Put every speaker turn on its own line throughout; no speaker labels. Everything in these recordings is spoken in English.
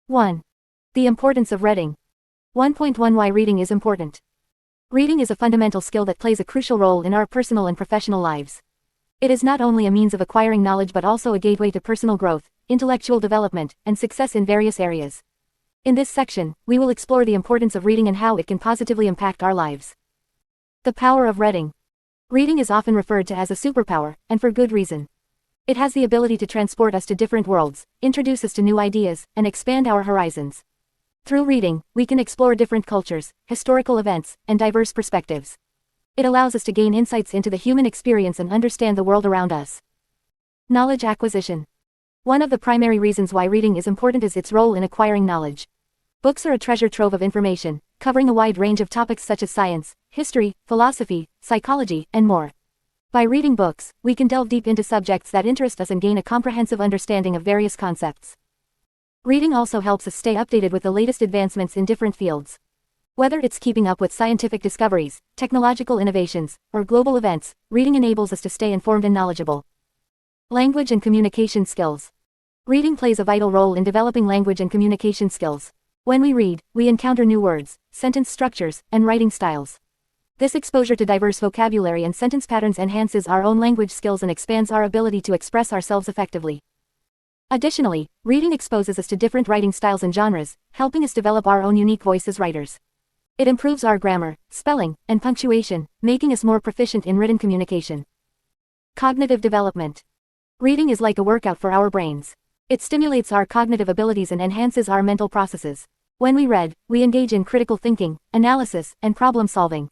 1. The importance of reading. 1.1 Why reading is important. Reading is a fundamental skill that plays a crucial role in our personal and professional lives. It is not only a means of acquiring knowledge but also a gateway to personal growth, intellectual development, and success in various areas. In this section, we will explore the importance of reading and how it can positively impact our lives. The power of reading. Reading is often referred to as a superpower, and for good reason. It has the ability to transport us to different worlds, introduce us to new ideas, and expand our horizons. Through reading, we can explore different cultures, historical events, and diverse perspectives. It allows us to gain insights into the human experience and understand the world around us. Knowledge acquisition. One of the primary reasons why reading is important is its role in acquiring knowledge. Books are a treasure trove of information, covering a wide range of topics such as science, history, philosophy, psychology, and more. By reading books, we can delve deep into subjects that interest us and gain a comprehensive understanding of various concepts. Reading also helps us stay updated with the latest advancements in different fields. Whether it's keeping up with scientific discoveries, technological innovations, or global events, reading enables us to stay informed and knowledgeable. Language and communication skills. Reading plays a vital role in developing language and communication skills. When we read, we encounter new words, sentence structures, and writing styles. This exposure to diverse vocabulary and sentence patterns enhances our own language skills and expands our ability to express ourselves effectively. Additionally, reading exposes us to different writing styles and genres, helping us develop our own unique voice as writers. It improves our grammar, spelling, and punctuation, making us more proficient in written communication. Cognitive development. Reading is like a workout for our brains. It stimulates our cognitive abilities and enhances our mental processes. When we read, we engage in critical thinking, analysis, and problem solving.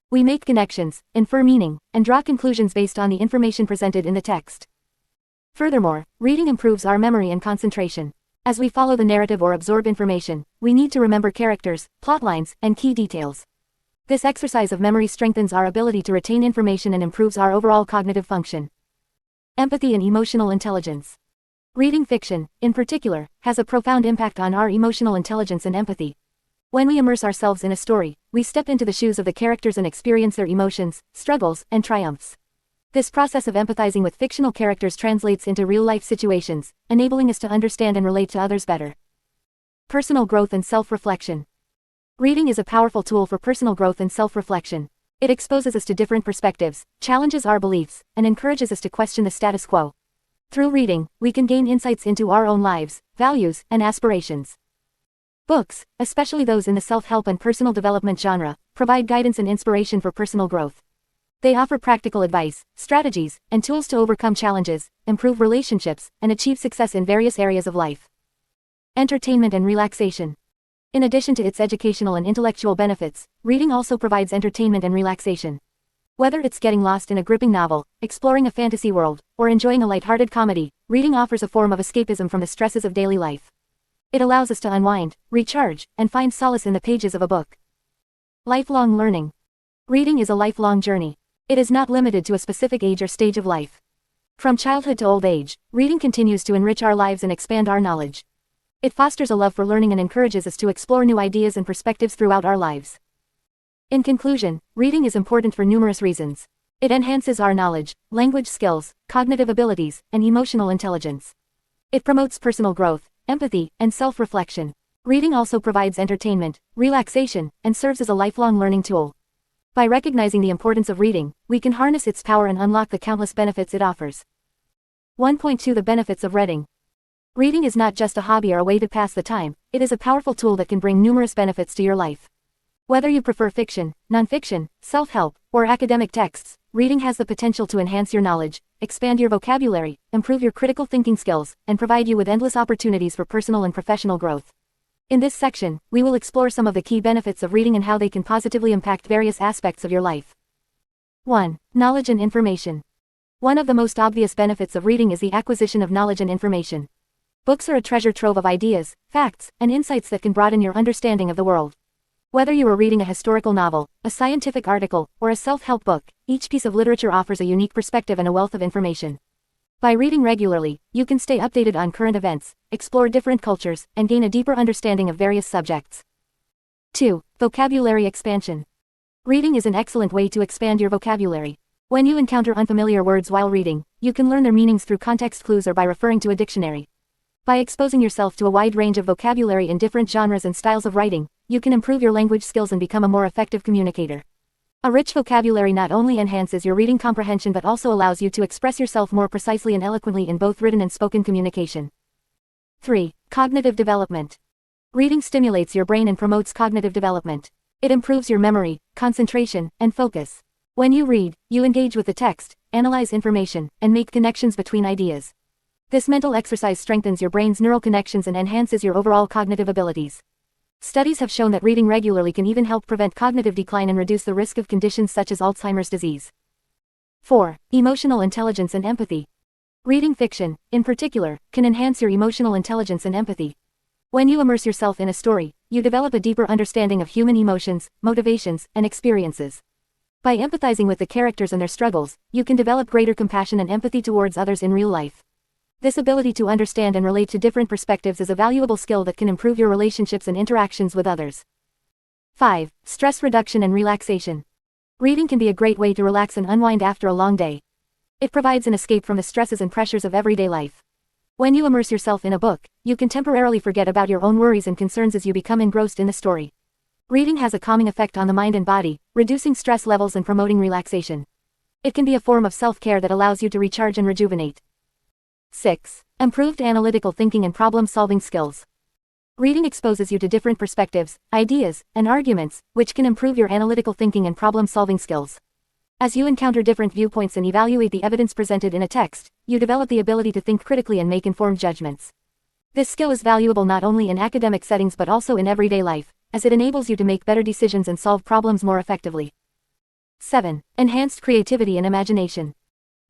We make connections, infer meaning, and draw conclusions based on the information presented in the text. Furthermore, reading improves our memory and concentration. As we follow the narrative or absorb information, we need to remember characters, plotlines, and key details. This exercise of memory strengthens our ability to retain information and improves our overall cognitive function. Empathy and emotional intelligence. Reading fiction, in particular, has a profound impact on our emotional intelligence and empathy. When we immerse ourselves in a story, we step into the shoes of the characters and experience their emotions, struggles, and triumphs. This process of empathizing with fictional characters translates into real-life situations, enabling us to understand and relate to others better. Personal growth and self-reflection. Reading is a powerful tool for personal growth and self-reflection. It exposes us to different perspectives, challenges our beliefs, and encourages us to question the status quo. Through reading, we can gain insights into our own lives, values, and aspirations. Books, especially those in the self-help and personal development genre, provide guidance and inspiration for personal growth. They offer practical advice, strategies, and tools to overcome challenges, improve relationships, and achieve success in various areas of life. Entertainment and relaxation. In addition to its educational and intellectual benefits, reading also provides entertainment and relaxation. Whether it's getting lost in a gripping novel, exploring a fantasy world, or enjoying a lighthearted comedy, reading offers a form of escapism from the stresses of daily life. It allows us to unwind, recharge, and find solace in the pages of a book. Lifelong learning. Reading is a lifelong journey. It is not limited to a specific age or stage of life. From childhood to old age, reading continues to enrich our lives and expand our knowledge. It fosters a love for learning and encourages us to explore new ideas and perspectives throughout our lives. In conclusion, reading is important for numerous reasons. It enhances our knowledge, language skills, cognitive abilities, and emotional intelligence. It promotes personal growth, empathy, and self-reflection. Reading also provides entertainment, relaxation, and serves as a lifelong learning tool. By recognizing the importance of reading, we can harness its power and unlock the countless benefits it offers. 1.2 The benefits of reading. Reading is not just a hobby or a way to pass the time, it is a powerful tool that can bring numerous benefits to your life. Whether you prefer fiction, nonfiction, self-help, or academic texts, reading has the potential to enhance your knowledge, expand your vocabulary, improve your critical thinking skills, and provide you with endless opportunities for personal and professional growth. In this section, we will explore some of the key benefits of reading and how they can positively impact various aspects of your life. 1. Knowledge and information. One of the most obvious benefits of reading is the acquisition of knowledge and information. Books are a treasure trove of ideas, facts, and insights that can broaden your understanding of the world. Whether you are reading a historical novel, a scientific article, or a self-help book, each piece of literature offers a unique perspective and a wealth of information. By reading regularly, you can stay updated on current events, explore different cultures, and gain a deeper understanding of various subjects. 2. Vocabulary expansion. Reading is an excellent way to expand your vocabulary. When you encounter unfamiliar words while reading, you can learn their meanings through context clues or by referring to a dictionary. By exposing yourself to a wide range of vocabulary in different genres and styles of writing, you can improve your language skills and become a more effective communicator. A rich vocabulary not only enhances your reading comprehension but also allows you to express yourself more precisely and eloquently in both written and spoken communication. 3. Cognitive development. Reading stimulates your brain and promotes cognitive development. It improves your memory, concentration, and focus. When you read, you engage with the text, analyze information, and make connections between ideas. This mental exercise strengthens your brain's neural connections and enhances your overall cognitive abilities. Studies have shown that reading regularly can even help prevent cognitive decline and reduce the risk of conditions such as Alzheimer's disease. 4. Emotional intelligence and empathy. Reading fiction, in particular, can enhance your emotional intelligence and empathy. When you immerse yourself in a story, you develop a deeper understanding of human emotions, motivations, and experiences. By empathizing with the characters and their struggles, you can develop greater compassion and empathy towards others in real life. This ability to understand and relate to different perspectives is a valuable skill that can improve your relationships and interactions with others. 5. Stress reduction and relaxation. Reading can be a great way to relax and unwind after a long day. It provides an escape from the stresses and pressures of everyday life. When you immerse yourself in a book, you can temporarily forget about your own worries and concerns as you become engrossed in the story. Reading has a calming effect on the mind and body, reducing stress levels and promoting relaxation. It can be a form of self-care that allows you to recharge and rejuvenate. 6. Improved analytical thinking and problem-solving skills. Reading exposes you to different perspectives, ideas, and arguments, which can improve your analytical thinking and problem-solving skills. As you encounter different viewpoints and evaluate the evidence presented in a text, you develop the ability to think critically and make informed judgments. This skill is valuable not only in academic settings but also in everyday life, as it enables you to make better decisions and solve problems more effectively. 7. Enhanced creativity and imagination.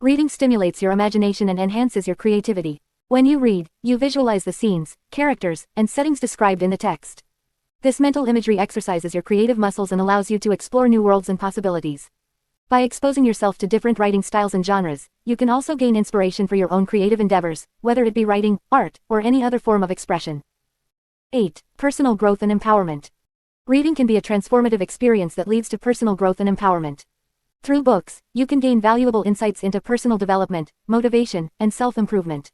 Reading stimulates your imagination and enhances your creativity. When you read, you visualize the scenes, characters, and settings described in the text. This mental imagery exercises your creative muscles and allows you to explore new worlds and possibilities. By exposing yourself to different writing styles and genres, you can also gain inspiration for your own creative endeavors, whether it be writing, art, or any other form of expression. 8. Personal growth and empowerment. Reading can be a transformative experience that leads to personal growth and empowerment. Through books, you can gain valuable insights into personal development, motivation, and self-improvement.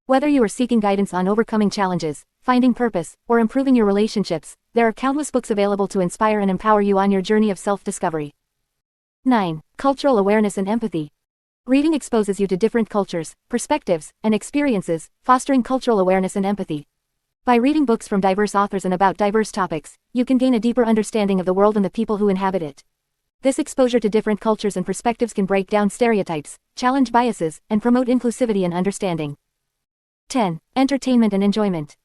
Whether you are seeking guidance on overcoming challenges, finding purpose, or improving your relationships, there are countless books available to inspire and empower you on your journey of self-discovery. 9. Cultural awareness and empathy. Reading exposes you to different cultures, perspectives, and experiences, fostering cultural awareness and empathy. By reading books from diverse authors and about diverse topics, you can gain a deeper understanding of the world and the people who inhabit it. This exposure to different cultures and perspectives can break down stereotypes, challenge biases, and promote inclusivity and understanding. 10. Entertainment and enjoyment.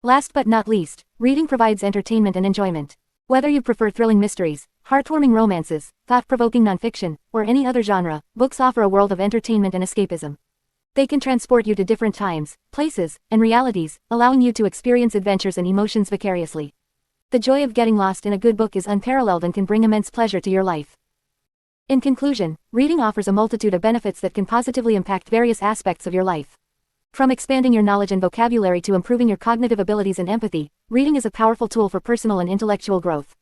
Last but not least, reading provides entertainment and enjoyment. Whether you prefer thrilling mysteries, heartwarming romances, thought-provoking nonfiction, or any other genre, books offer a world of entertainment and escapism. They can transport you to different times, places, and realities, allowing you to experience adventures and emotions vicariously. The joy of getting lost in a good book is unparalleled and can bring immense pleasure to your life. In conclusion, reading offers a multitude of benefits that can positively impact various aspects of your life. From expanding your knowledge and vocabulary to improving your cognitive abilities and empathy, reading is a powerful tool for personal and intellectual growth.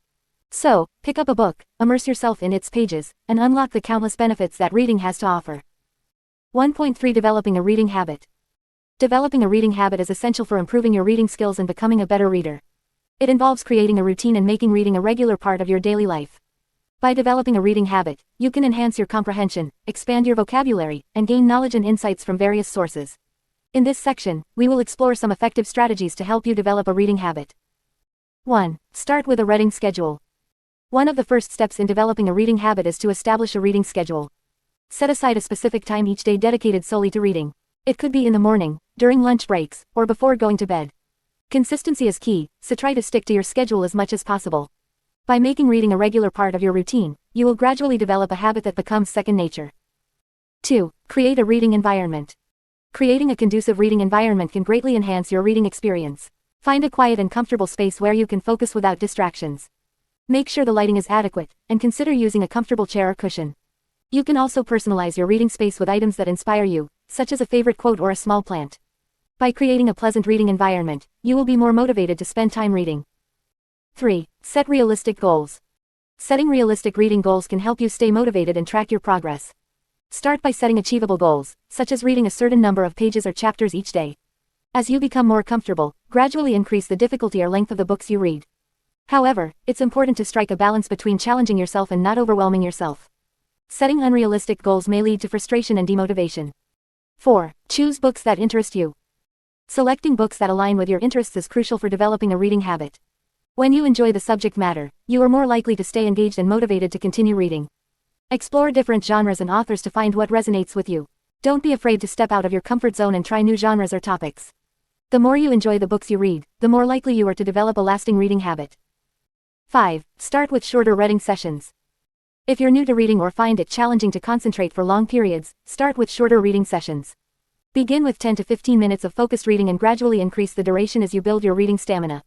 So, pick up a book, immerse yourself in its pages, and unlock the countless benefits that reading has to offer. 1.3 Developing a reading habit. Developing a reading habit is essential for improving your reading skills and becoming a better reader. It involves creating a routine and making reading a regular part of your daily life. By developing a reading habit, you can enhance your comprehension, expand your vocabulary, and gain knowledge and insights from various sources. In this section, we will explore some effective strategies to help you develop a reading habit. 1. Start with a reading schedule. One of the first steps in developing a reading habit is to establish a reading schedule. Set aside a specific time each day dedicated solely to reading. It could be in the morning, during lunch breaks, or before going to bed. Consistency is key, so try to stick to your schedule as much as possible. By making reading a regular part of your routine, you will gradually develop a habit that becomes second nature. 2. Create a reading environment. Creating a conducive reading environment can greatly enhance your reading experience. Find a quiet and comfortable space where you can focus without distractions. Make sure the lighting is adequate, and consider using a comfortable chair or cushion. You can also personalize your reading space with items that inspire you, such as a favorite quote or a small plant. By creating a pleasant reading environment, you will be more motivated to spend time reading. 3. Set realistic goals. Setting realistic reading goals can help you stay motivated and track your progress. Start by setting achievable goals, such as reading a certain number of pages or chapters each day. As you become more comfortable, gradually increase the difficulty or length of the books you read. However, it's important to strike a balance between challenging yourself and not overwhelming yourself. Setting unrealistic goals may lead to frustration and demotivation. 4. Choose books that interest you. Selecting books that align with your interests is crucial for developing a reading habit. When you enjoy the subject matter, you are more likely to stay engaged and motivated to continue reading. Explore different genres and authors to find what resonates with you. Don't be afraid to step out of your comfort zone and try new genres or topics. The more you enjoy the books you read, the more likely you are to develop a lasting reading habit. 5. Start with shorter reading sessions. If you're new to reading or find it challenging to concentrate for long periods, start with shorter reading sessions. Begin with 10 to 15 minutes of focused reading and gradually increase the duration as you build your reading stamina.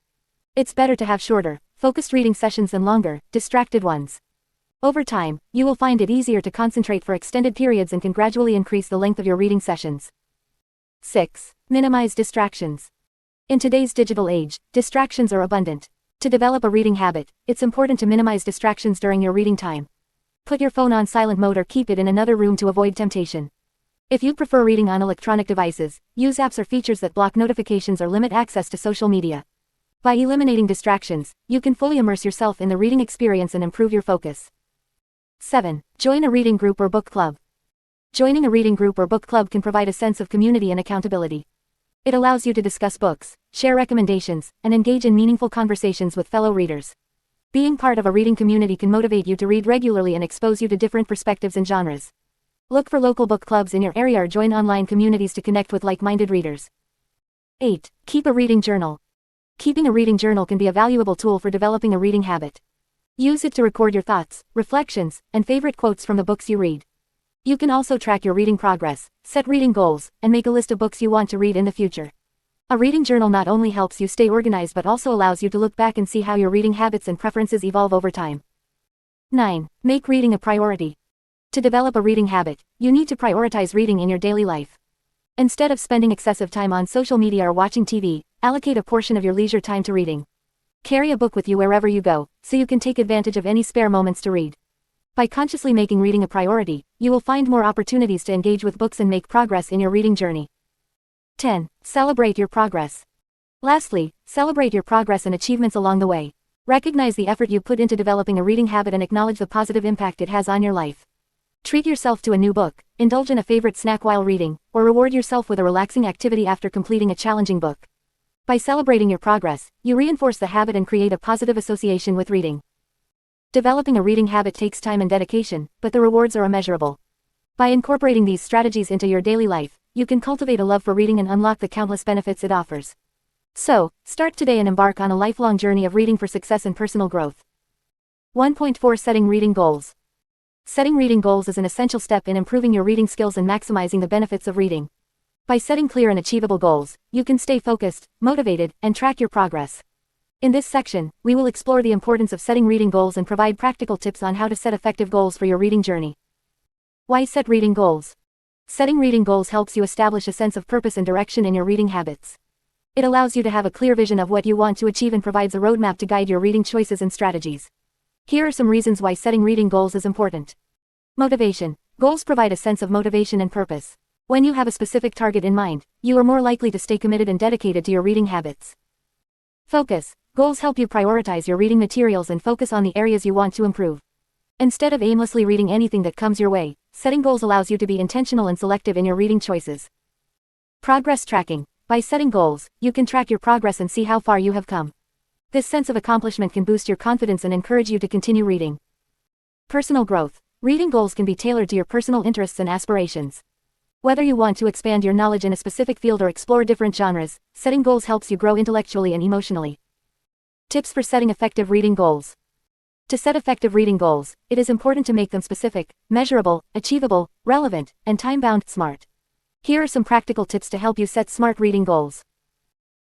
It's better to have shorter, focused reading sessions than longer, distracted ones. Over time, you will find it easier to concentrate for extended periods and can gradually increase the length of your reading sessions. 6. Minimize distractions. In today's digital age, distractions are abundant. To develop a reading habit, it's important to minimize distractions during your reading time. Put your phone on silent mode or keep it in another room to avoid temptation. If you prefer reading on electronic devices, use apps or features that block notifications or limit access to social media. By eliminating distractions, you can fully immerse yourself in the reading experience and improve your focus. 7. Join a reading group or book club. Joining a reading group or book club can provide a sense of community and accountability. It allows you to discuss books, share recommendations, and engage in meaningful conversations with fellow readers. Being part of a reading community can motivate you to read regularly and expose you to different perspectives and genres. Look for local book clubs in your area or join online communities to connect with like-minded readers. 8. Keep a reading journal. Keeping a reading journal can be a valuable tool for developing a reading habit. Use it to record your thoughts, reflections, and favorite quotes from the books you read. You can also track your reading progress, set reading goals, and make a list of books you want to read in the future. A reading journal not only helps you stay organized but also allows you to look back and see how your reading habits and preferences evolve over time. 9. Make reading a priority. To develop a reading habit, you need to prioritize reading in your daily life. Instead of spending excessive time on social media or watching TV, allocate a portion of your leisure time to reading. Carry a book with you wherever you go, so you can take advantage of any spare moments to read. By consciously making reading a priority, you will find more opportunities to engage with books and make progress in your reading journey. 10. Celebrate your progress. Lastly, celebrate your progress and achievements along the way. Recognize the effort you put into developing a reading habit and acknowledge the positive impact it has on your life. Treat yourself to a new book, indulge in a favorite snack while reading, or reward yourself with a relaxing activity after completing a challenging book. By celebrating your progress, you reinforce the habit and create a positive association with reading. Developing a reading habit takes time and dedication, but the rewards are immeasurable. By incorporating these strategies into your daily life, you can cultivate a love for reading and unlock the countless benefits it offers. So, start today and embark on a lifelong journey of reading for success and personal growth. 1.4 Setting reading goals. Setting reading goals is an essential step in improving your reading skills and maximizing the benefits of reading. By setting clear and achievable goals, you can stay focused, motivated, and track your progress. In this section, we will explore the importance of setting reading goals and provide practical tips on how to set effective goals for your reading journey. Why set reading goals? Setting reading goals helps you establish a sense of purpose and direction in your reading habits. It allows you to have a clear vision of what you want to achieve and provides a roadmap to guide your reading choices and strategies. Here are some reasons why setting reading goals is important. Motivation. Goals provide a sense of motivation and purpose. When you have a specific target in mind, you are more likely to stay committed and dedicated to your reading habits. Focus. Goals help you prioritize your reading materials and focus on the areas you want to improve. Instead of aimlessly reading anything that comes your way, setting goals allows you to be intentional and selective in your reading choices. Progress tracking. By setting goals, you can track your progress and see how far you have come. This sense of accomplishment can boost your confidence and encourage you to continue reading. Personal growth. Reading goals can be tailored to your personal interests and aspirations. Whether you want to expand your knowledge in a specific field or explore different genres, setting goals helps you grow intellectually and emotionally. Tips for setting effective reading goals. To set effective reading goals, it is important to make them specific, measurable, achievable, relevant, and time-bound. Smart. Here are some practical tips to help you set smart reading goals.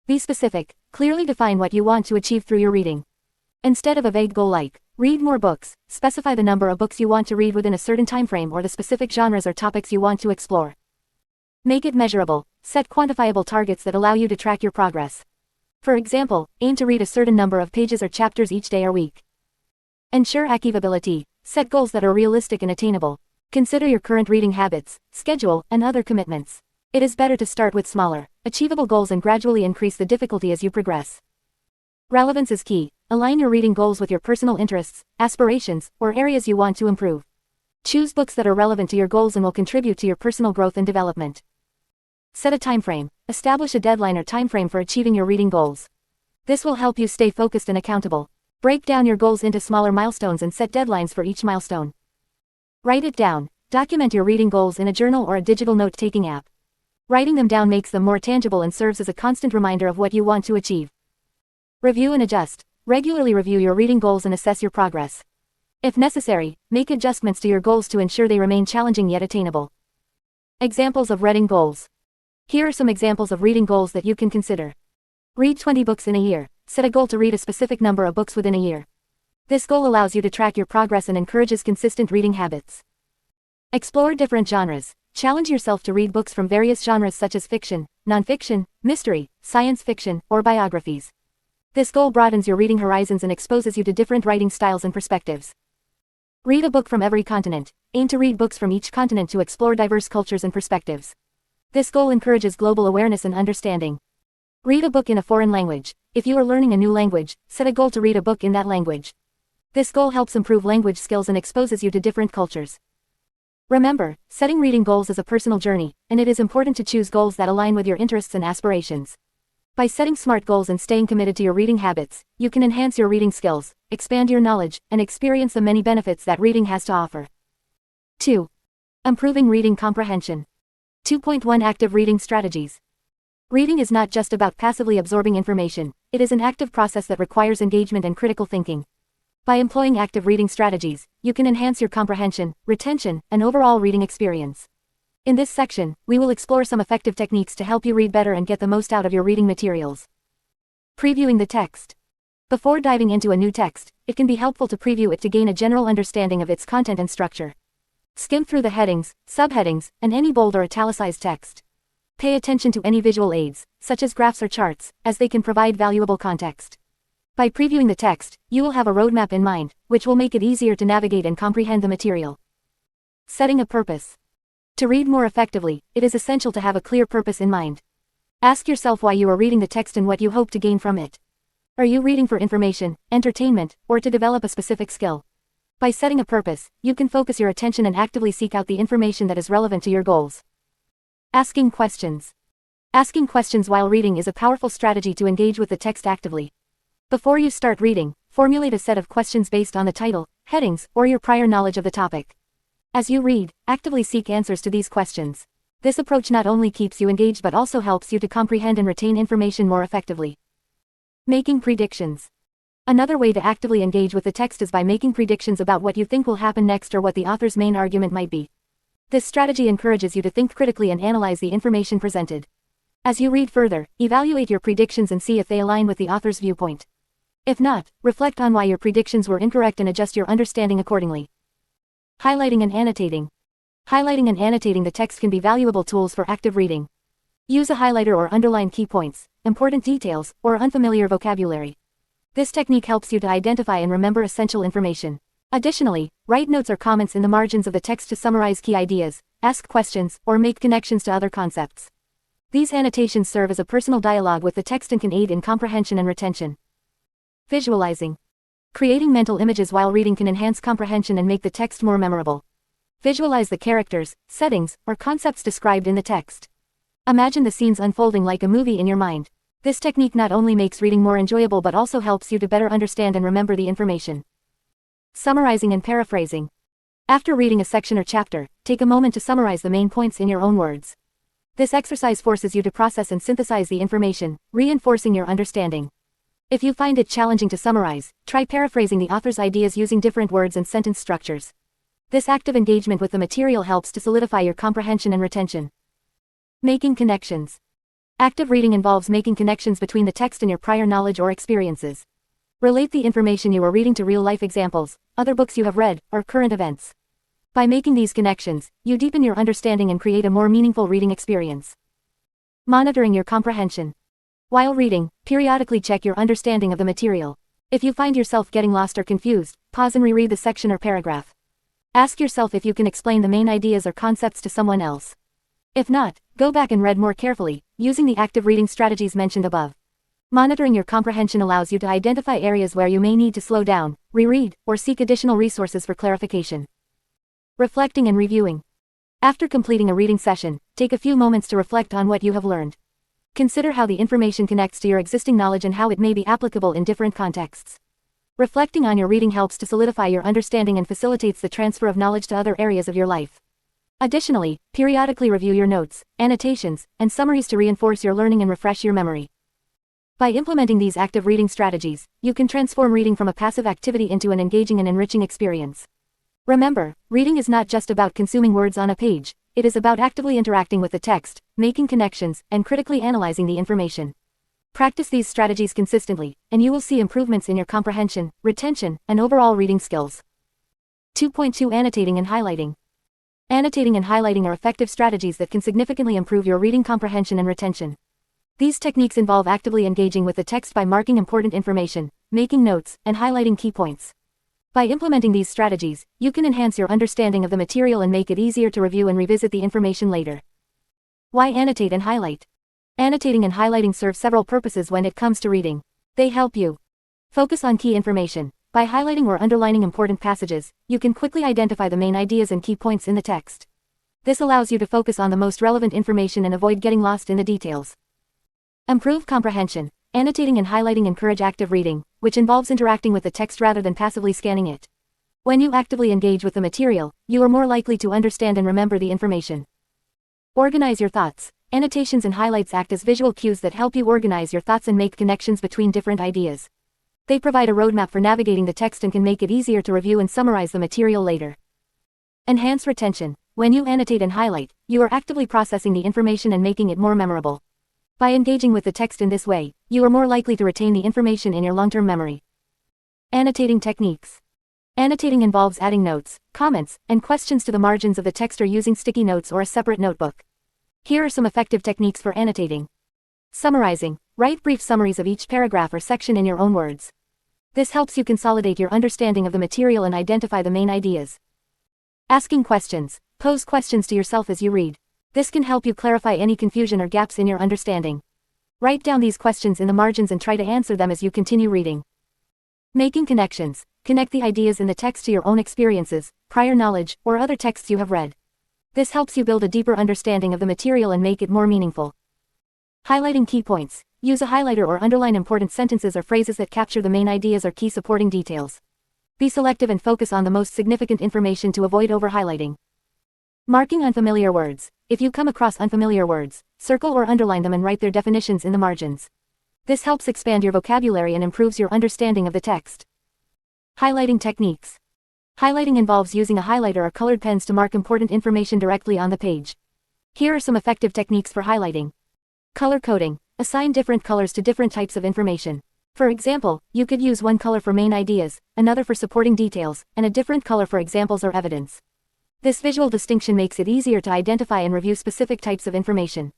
Be specific. Clearly define what you want to achieve through your reading. Instead of a vague goal like, read more books, specify the number of books you want to read within a certain time frame or the specific genres or topics you want to explore. Make it measurable. Set quantifiable targets that allow you to track your progress. For example, aim to read a certain number of pages or chapters each day or week. Ensure achievability. Set goals that are realistic and attainable. Consider your current reading habits, schedule, and other commitments. It is better to start with smaller, achievable goals and gradually increase the difficulty as you progress. Relevance is key. Align your reading goals with your personal interests, aspirations, or areas you want to improve. Choose books that are relevant to your goals and will contribute to your personal growth and development. Set a time frame. Establish a deadline or time frame for achieving your reading goals. This will help you stay focused and accountable. Break down your goals into smaller milestones and set deadlines for each milestone. Write it down. Document your reading goals in a journal or a digital note-taking app. Writing them down makes them more tangible and serves as a constant reminder of what you want to achieve. Review and adjust. Regularly review your reading goals and assess your progress. If necessary, make adjustments to your goals to ensure they remain challenging yet attainable. Examples of reading goals. Here are some examples of reading goals that you can consider. Read 20 books in a year. Set a goal to read a specific number of books within a year. This goal allows you to track your progress and encourages consistent reading habits. Explore different genres. Challenge yourself to read books from various genres such as fiction, nonfiction, mystery, science fiction, or biographies. This goal broadens your reading horizons and exposes you to different writing styles and perspectives. Read a book from every continent. Aim to read books from each continent to explore diverse cultures and perspectives. This goal encourages global awareness and understanding. Read a book in a foreign language. If you are learning a new language, set a goal to read a book in that language. This goal helps improve language skills and exposes you to different cultures. Remember, setting reading goals is a personal journey, and it is important to choose goals that align with your interests and aspirations. By setting SMART goals and staying committed to your reading habits, you can enhance your reading skills, expand your knowledge, and experience the many benefits that reading has to offer. 2. Improving reading comprehension. 2.1 Active reading strategies. Reading is not just about passively absorbing information, it is an active process that requires engagement and critical thinking. By employing active reading strategies, you can enhance your comprehension, retention, and overall reading experience. In this section, we will explore some effective techniques to help you read better and get the most out of your reading materials. Previewing the text. Before diving into a new text, it can be helpful to preview it to gain a general understanding of its content and structure. Skim through the headings, subheadings, and any bold or italicized text. Pay attention to any visual aids, such as graphs or charts, as they can provide valuable context. By previewing the text, you will have a roadmap in mind, which will make it easier to navigate and comprehend the material. Setting a purpose. To read more effectively, it is essential to have a clear purpose in mind. Ask yourself why you are reading the text and what you hope to gain from it. Are you reading for information, entertainment, or to develop a specific skill? By setting a purpose, you can focus your attention and actively seek out the information that is relevant to your goals. Asking questions. Asking questions while reading is a powerful strategy to engage with the text actively. Before you start reading, formulate a set of questions based on the title, headings, or your prior knowledge of the topic. As you read, actively seek answers to these questions. This approach not only keeps you engaged but also helps you to comprehend and retain information more effectively. Making predictions. Another way to actively engage with the text is by making predictions about what you think will happen next or what the author's main argument might be. This strategy encourages you to think critically and analyze the information presented. As you read further, evaluate your predictions and see if they align with the author's viewpoint. If not, reflect on why your predictions were incorrect and adjust your understanding accordingly. Highlighting and annotating. Highlighting and annotating the text can be valuable tools for active reading. Use a highlighter or underline key points, important details, or unfamiliar vocabulary. This technique helps you to identify and remember essential information. Additionally, write notes or comments in the margins of the text to summarize key ideas, ask questions, or make connections to other concepts. These annotations serve as a personal dialogue with the text and can aid in comprehension and retention. Visualizing. Creating mental images while reading can enhance comprehension and make the text more memorable. Visualize the characters, settings, or concepts described in the text. Imagine the scenes unfolding like a movie in your mind. This technique not only makes reading more enjoyable but also helps you to better understand and remember the information. Summarizing and paraphrasing. After reading a section or chapter, take a moment to summarize the main points in your own words. This exercise forces you to process and synthesize the information, reinforcing your understanding. If you find it challenging to summarize, try paraphrasing the author's ideas using different words and sentence structures. This active engagement with the material helps to solidify your comprehension and retention. Making connections. Active reading involves making connections between the text and your prior knowledge or experiences. Relate the information you are reading to real-life examples, other books you have read, or current events. By making these connections, you deepen your understanding and create a more meaningful reading experience. Monitoring your comprehension. While reading, periodically check your understanding of the material. If you find yourself getting lost or confused, pause and reread the section or paragraph. Ask yourself if you can explain the main ideas or concepts to someone else. If not, Go back and read more carefully, using the active reading strategies mentioned above. Monitoring your comprehension allows you to identify areas where you may need to slow down, reread, or seek additional resources for clarification. Reflecting and reviewing. After completing a reading session, take a few moments to reflect on what you have learned. Consider how the information connects to your existing knowledge and how it may be applicable in different contexts. Reflecting on your reading helps to solidify your understanding and facilitates the transfer of knowledge to other areas of your life. Additionally, periodically review your notes, annotations, and summaries to reinforce your learning and refresh your memory. By implementing these active reading strategies, you can transform reading from a passive activity into an engaging and enriching experience. Remember, reading is not just about consuming words on a page, it is about actively interacting with the text, making connections, and critically analyzing the information. Practice these strategies consistently, and you will see improvements in your comprehension, retention, and overall reading skills. 2.2 Annotating and highlighting. Annotating and highlighting are effective strategies that can significantly improve your reading comprehension and retention. These techniques involve actively engaging with the text by marking important information, making notes, and highlighting key points. By implementing these strategies, you can enhance your understanding of the material and make it easier to review and revisit the information later. Why annotate and highlight? Annotating and highlighting serve several purposes when it comes to reading. They help you focus on key information. By highlighting or underlining important passages, you can quickly identify the main ideas and key points in the text. This allows you to focus on the most relevant information and avoid getting lost in the details. Improve comprehension. Annotating and highlighting encourage active reading, which involves interacting with the text rather than passively scanning it. When you actively engage with the material, you are more likely to understand and remember the information. Organize your thoughts. Annotations and highlights act as visual cues that help you organize your thoughts and make connections between different ideas. They provide a roadmap for navigating the text and can make it easier to review and summarize the material later. Enhance retention. When you annotate and highlight, you are actively processing the information and making it more memorable. By engaging with the text in this way, you are more likely to retain the information in your long-term memory. Annotating techniques. Annotating involves adding notes, comments, and questions to the margins of the text or using sticky notes or a separate notebook. Here are some effective techniques for annotating. Summarizing. Write brief summaries of each paragraph or section in your own words. This helps you consolidate your understanding of the material and identify the main ideas. Asking questions. Pose questions to yourself as you read. This can help you clarify any confusion or gaps in your understanding. Write down these questions in the margins and try to answer them as you continue reading. Making connections. Connect the ideas in the text to your own experiences, prior knowledge, or other texts you have read. This helps you build a deeper understanding of the material and make it more meaningful. Highlighting key points. Use a highlighter or underline important sentences or phrases that capture the main ideas or key supporting details. Be selective and focus on the most significant information to avoid over-highlighting. Marking unfamiliar words. If you come across unfamiliar words, circle or underline them and write their definitions in the margins. This helps expand your vocabulary and improves your understanding of the text. Highlighting techniques. Highlighting involves using a highlighter or colored pens to mark important information directly on the page. Here are some effective techniques for highlighting. Color coding. Assign different colors to different types of information. For example, you could use one color for main ideas, another for supporting details, and a different color for examples or evidence. This visual distinction makes it easier to identify and review specific types of information.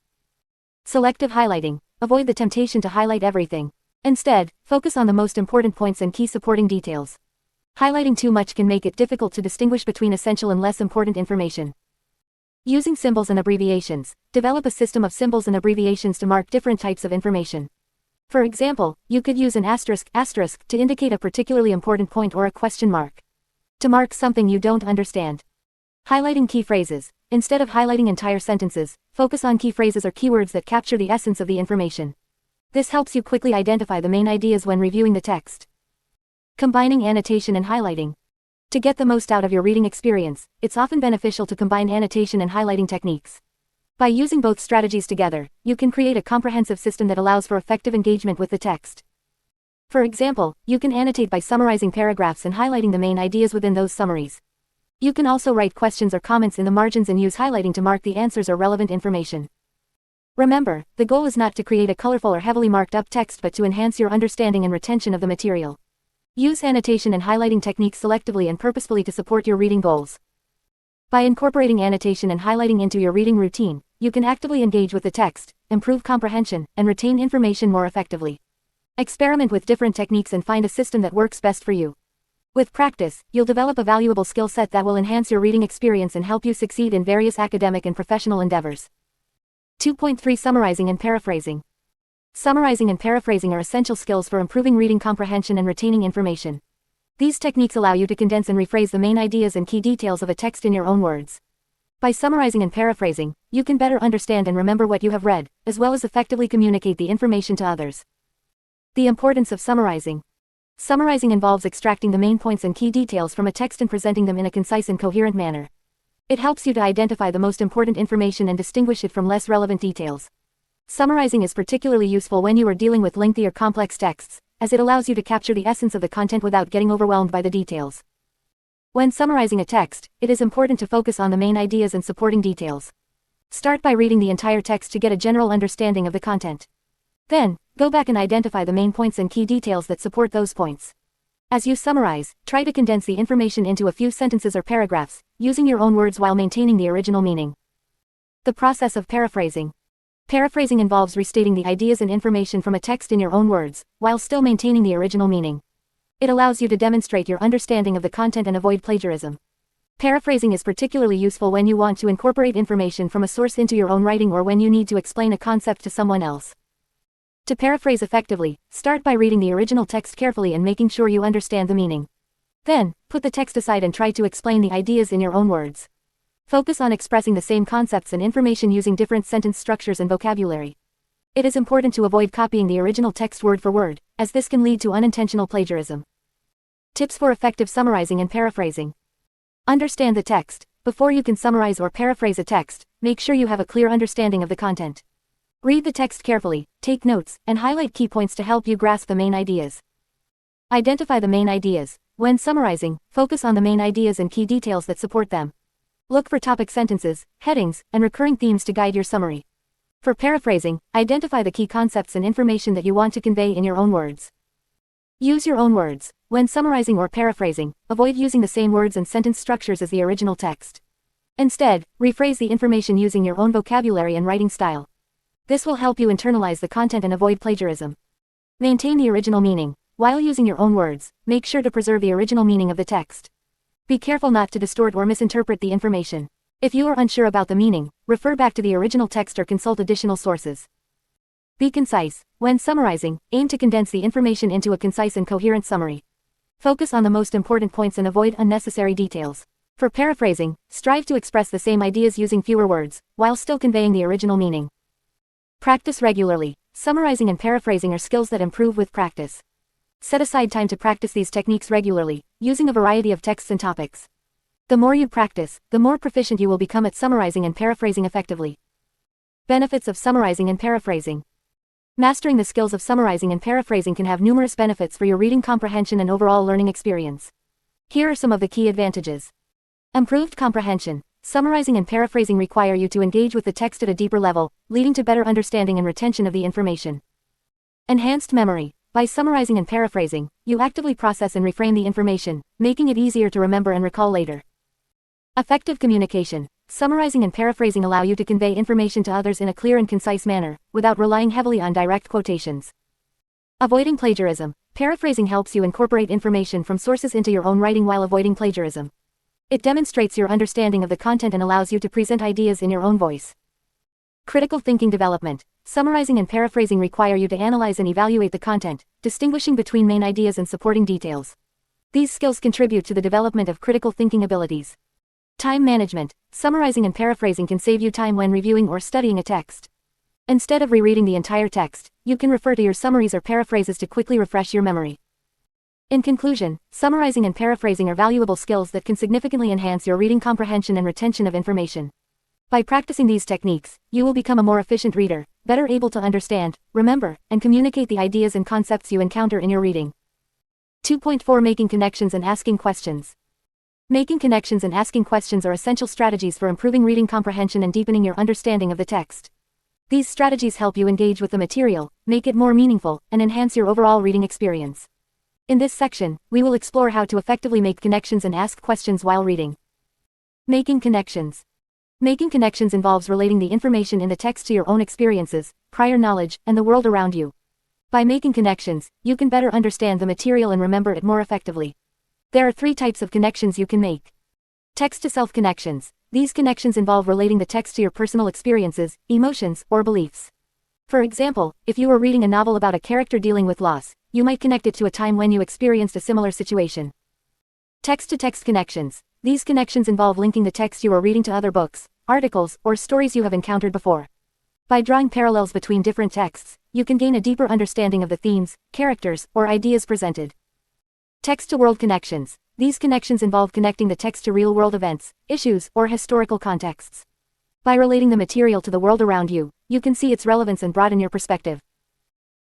Selective highlighting. Avoid the temptation to highlight everything. Instead, focus on the most important points and key supporting details. Highlighting too much can make it difficult to distinguish between essential and less important information. Using symbols and abbreviations. Develop a system of symbols and abbreviations to mark different types of information. For example, you could use an asterisk to indicate a particularly important point or a question mark to mark something you don't understand. Highlighting key phrases. Instead of highlighting entire sentences, focus on key phrases or keywords that capture the essence of the information. This helps you quickly identify the main ideas when reviewing the text. Combining annotation and highlighting. To get the most out of your reading experience, it's often beneficial to combine annotation and highlighting techniques. By using both strategies together, you can create a comprehensive system that allows for effective engagement with the text. For example, you can annotate by summarizing paragraphs and highlighting the main ideas within those summaries. You can also write questions or comments in the margins and use highlighting to mark the answers or relevant information. Remember, the goal is not to create a colorful or heavily marked up text but to enhance your understanding and retention of the material. Use annotation and highlighting techniques selectively and purposefully to support your reading goals. By incorporating annotation and highlighting into your reading routine, you can actively engage with the text, improve comprehension, and retain information more effectively. Experiment with different techniques and find a system that works best for you. With practice, you'll develop a valuable skill set that will enhance your reading experience and help you succeed in various academic and professional endeavors. 2.3 Summarizing and paraphrasing. Summarizing and paraphrasing are essential skills for improving reading comprehension and retaining information. These techniques allow you to condense and rephrase the main ideas and key details of a text in your own words. By summarizing and paraphrasing, you can better understand and remember what you have read, as well as effectively communicate the information to others. The importance of summarizing. Summarizing involves extracting the main points and key details from a text and presenting them in a concise and coherent manner. It helps you to identify the most important information and distinguish it from less relevant details. Summarizing is particularly useful when you are dealing with lengthy or complex texts, as it allows you to capture the essence of the content without getting overwhelmed by the details. When summarizing a text, it is important to focus on the main ideas and supporting details. Start by reading the entire text to get a general understanding of the content. Then, go back and identify the main points and key details that support those points. As you summarize, try to condense the information into a few sentences or paragraphs, using your own words while maintaining the original meaning. The process of paraphrasing. Paraphrasing involves restating the ideas and information from a text in your own words, while still maintaining the original meaning. It allows you to demonstrate your understanding of the content and avoid plagiarism. Paraphrasing is particularly useful when you want to incorporate information from a source into your own writing or when you need to explain a concept to someone else. To paraphrase effectively, start by reading the original text carefully and making sure you understand the meaning. Then, put the text aside and try to explain the ideas in your own words. Focus on expressing the same concepts and information using different sentence structures and vocabulary. It is important to avoid copying the original text word for word, as this can lead to unintentional plagiarism. Tips for effective summarizing and paraphrasing. Understand the text. Before you can summarize or paraphrase a text, make sure you have a clear understanding of the content. Read the text carefully, take notes, and highlight key points to help you grasp the main ideas. Identify the main ideas. When summarizing, focus on the main ideas and key details that support them. Look for topic sentences, headings, and recurring themes to guide your summary. For paraphrasing, identify the key concepts and information that you want to convey in your own words. Use your own words. When summarizing or paraphrasing, avoid using the same words and sentence structures as the original text. Instead, rephrase the information using your own vocabulary and writing style. This will help you internalize the content and avoid plagiarism. Maintain the original meaning. While using your own words, make sure to preserve the original meaning of the text. Be careful not to distort or misinterpret the information. If you are unsure about the meaning, refer back to the original text or consult additional sources. Be concise. When summarizing, aim to condense the information into a concise and coherent summary. Focus on the most important points and avoid unnecessary details. For paraphrasing, strive to express the same ideas using fewer words, while still conveying the original meaning. Practice regularly. Summarizing and paraphrasing are skills that improve with practice. Set aside time to practice these techniques regularly, using a variety of texts and topics. The more you practice, the more proficient you will become at summarizing and paraphrasing effectively. Benefits of summarizing and paraphrasing. Mastering the skills of summarizing and paraphrasing can have numerous benefits for your reading comprehension and overall learning experience. Here are some of the key advantages. Improved comprehension. Summarizing and paraphrasing require you to engage with the text at a deeper level, leading to better understanding and retention of the information. Enhanced memory. By summarizing and paraphrasing, you actively process and reframe the information, making it easier to remember and recall later. Effective communication. Summarizing and paraphrasing allow you to convey information to others in a clear and concise manner, without relying heavily on direct quotations. Avoiding plagiarism. Paraphrasing helps you incorporate information from sources into your own writing while avoiding plagiarism. It demonstrates your understanding of the content and allows you to present ideas in your own voice. Critical thinking development. Summarizing and paraphrasing require you to analyze and evaluate the content, distinguishing between main ideas and supporting details. These skills contribute to the development of critical thinking abilities. Time management. Summarizing and paraphrasing can save you time when reviewing or studying a text. Instead of rereading the entire text, you can refer to your summaries or paraphrases to quickly refresh your memory. In conclusion, summarizing and paraphrasing are valuable skills that can significantly enhance your reading comprehension and retention of information. By practicing these techniques, you will become a more efficient reader, better able to understand, remember, and communicate the ideas and concepts you encounter in your reading. 2.4 Making connections and asking questions. Making connections and asking questions are essential strategies for improving reading comprehension and deepening your understanding of the text. These strategies help you engage with the material, make it more meaningful, and enhance your overall reading experience. In this section, we will explore how to effectively make connections and ask questions while reading. Making connections. Making connections involves relating the information in the text to your own experiences, prior knowledge, and the world around you. By making connections, you can better understand the material and remember it more effectively. There are 3 types of connections you can make. Text-to-self connections. These connections involve relating the text to your personal experiences, emotions, or beliefs. For example, if you were reading a novel about a character dealing with loss, you might connect it to a time when you experienced a similar situation. Text-to-text connections. These connections involve linking the text you are reading to other books, articles, or stories you have encountered before. By drawing parallels between different texts, you can gain a deeper understanding of the themes, characters, or ideas presented. Text-to-world connections. These connections involve connecting the text to real-world events, issues, or historical contexts. By relating the material to the world around you, you can see its relevance and broaden your perspective.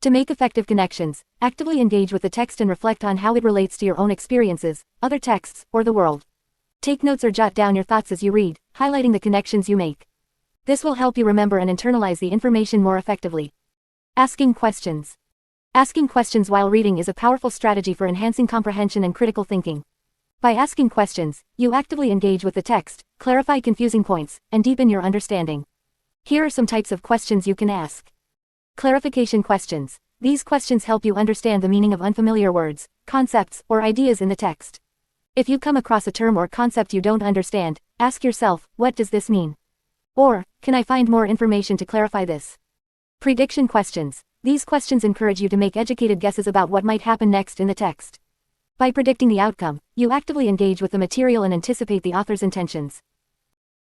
To make effective connections, actively engage with the text and reflect on how it relates to your own experiences, other texts, or the world. Take notes or jot down your thoughts as you read, highlighting the connections you make. This will help you remember and internalize the information more effectively. Asking questions. Asking questions while reading is a powerful strategy for enhancing comprehension and critical thinking. By asking questions, you actively engage with the text, clarify confusing points, and deepen your understanding. Here are some types of questions you can ask. Clarification questions. These questions help you understand the meaning of unfamiliar words, concepts, or ideas in the text. If you come across a term or concept you don't understand, ask yourself, what does this mean? Or, can I find more information to clarify this? Prediction questions. These questions encourage you to make educated guesses about what might happen next in the text. By predicting the outcome, you actively engage with the material and anticipate the author's intentions.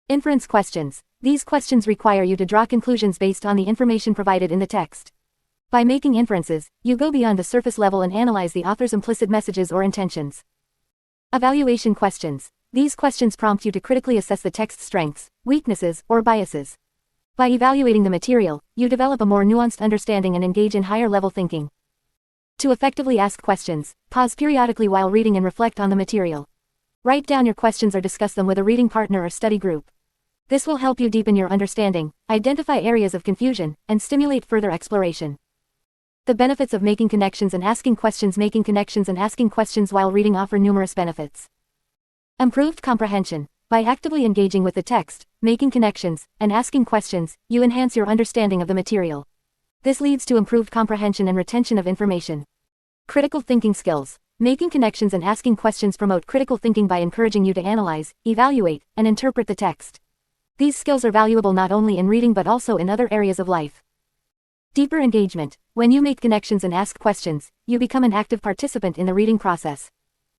Inference questions. These questions require you to draw conclusions based on the information provided in the text. By making inferences, you go beyond the surface level and analyze the author's implicit messages or intentions. Evaluation questions. These questions prompt you to critically assess the text's strengths, weaknesses, or biases. By evaluating the material, you develop a more nuanced understanding and engage in higher-level thinking. To effectively ask questions, pause periodically while reading and reflect on the material. Write down your questions or discuss them with a reading partner or study group. This will help you deepen your understanding, identify areas of confusion, and stimulate further exploration. The benefits of making connections and asking questions. Making connections and asking questions while reading offer numerous benefits. Improved comprehension. By actively engaging with the text, making connections, and asking questions, you enhance your understanding of the material. This leads to improved comprehension and retention of information. Critical thinking skills. Making connections and asking questions promote critical thinking by encouraging you to analyze, evaluate, and interpret the text. These skills are valuable not only in reading but also in other areas of life. Deeper engagement. When you make connections and ask questions, you become an active participant in the reading process.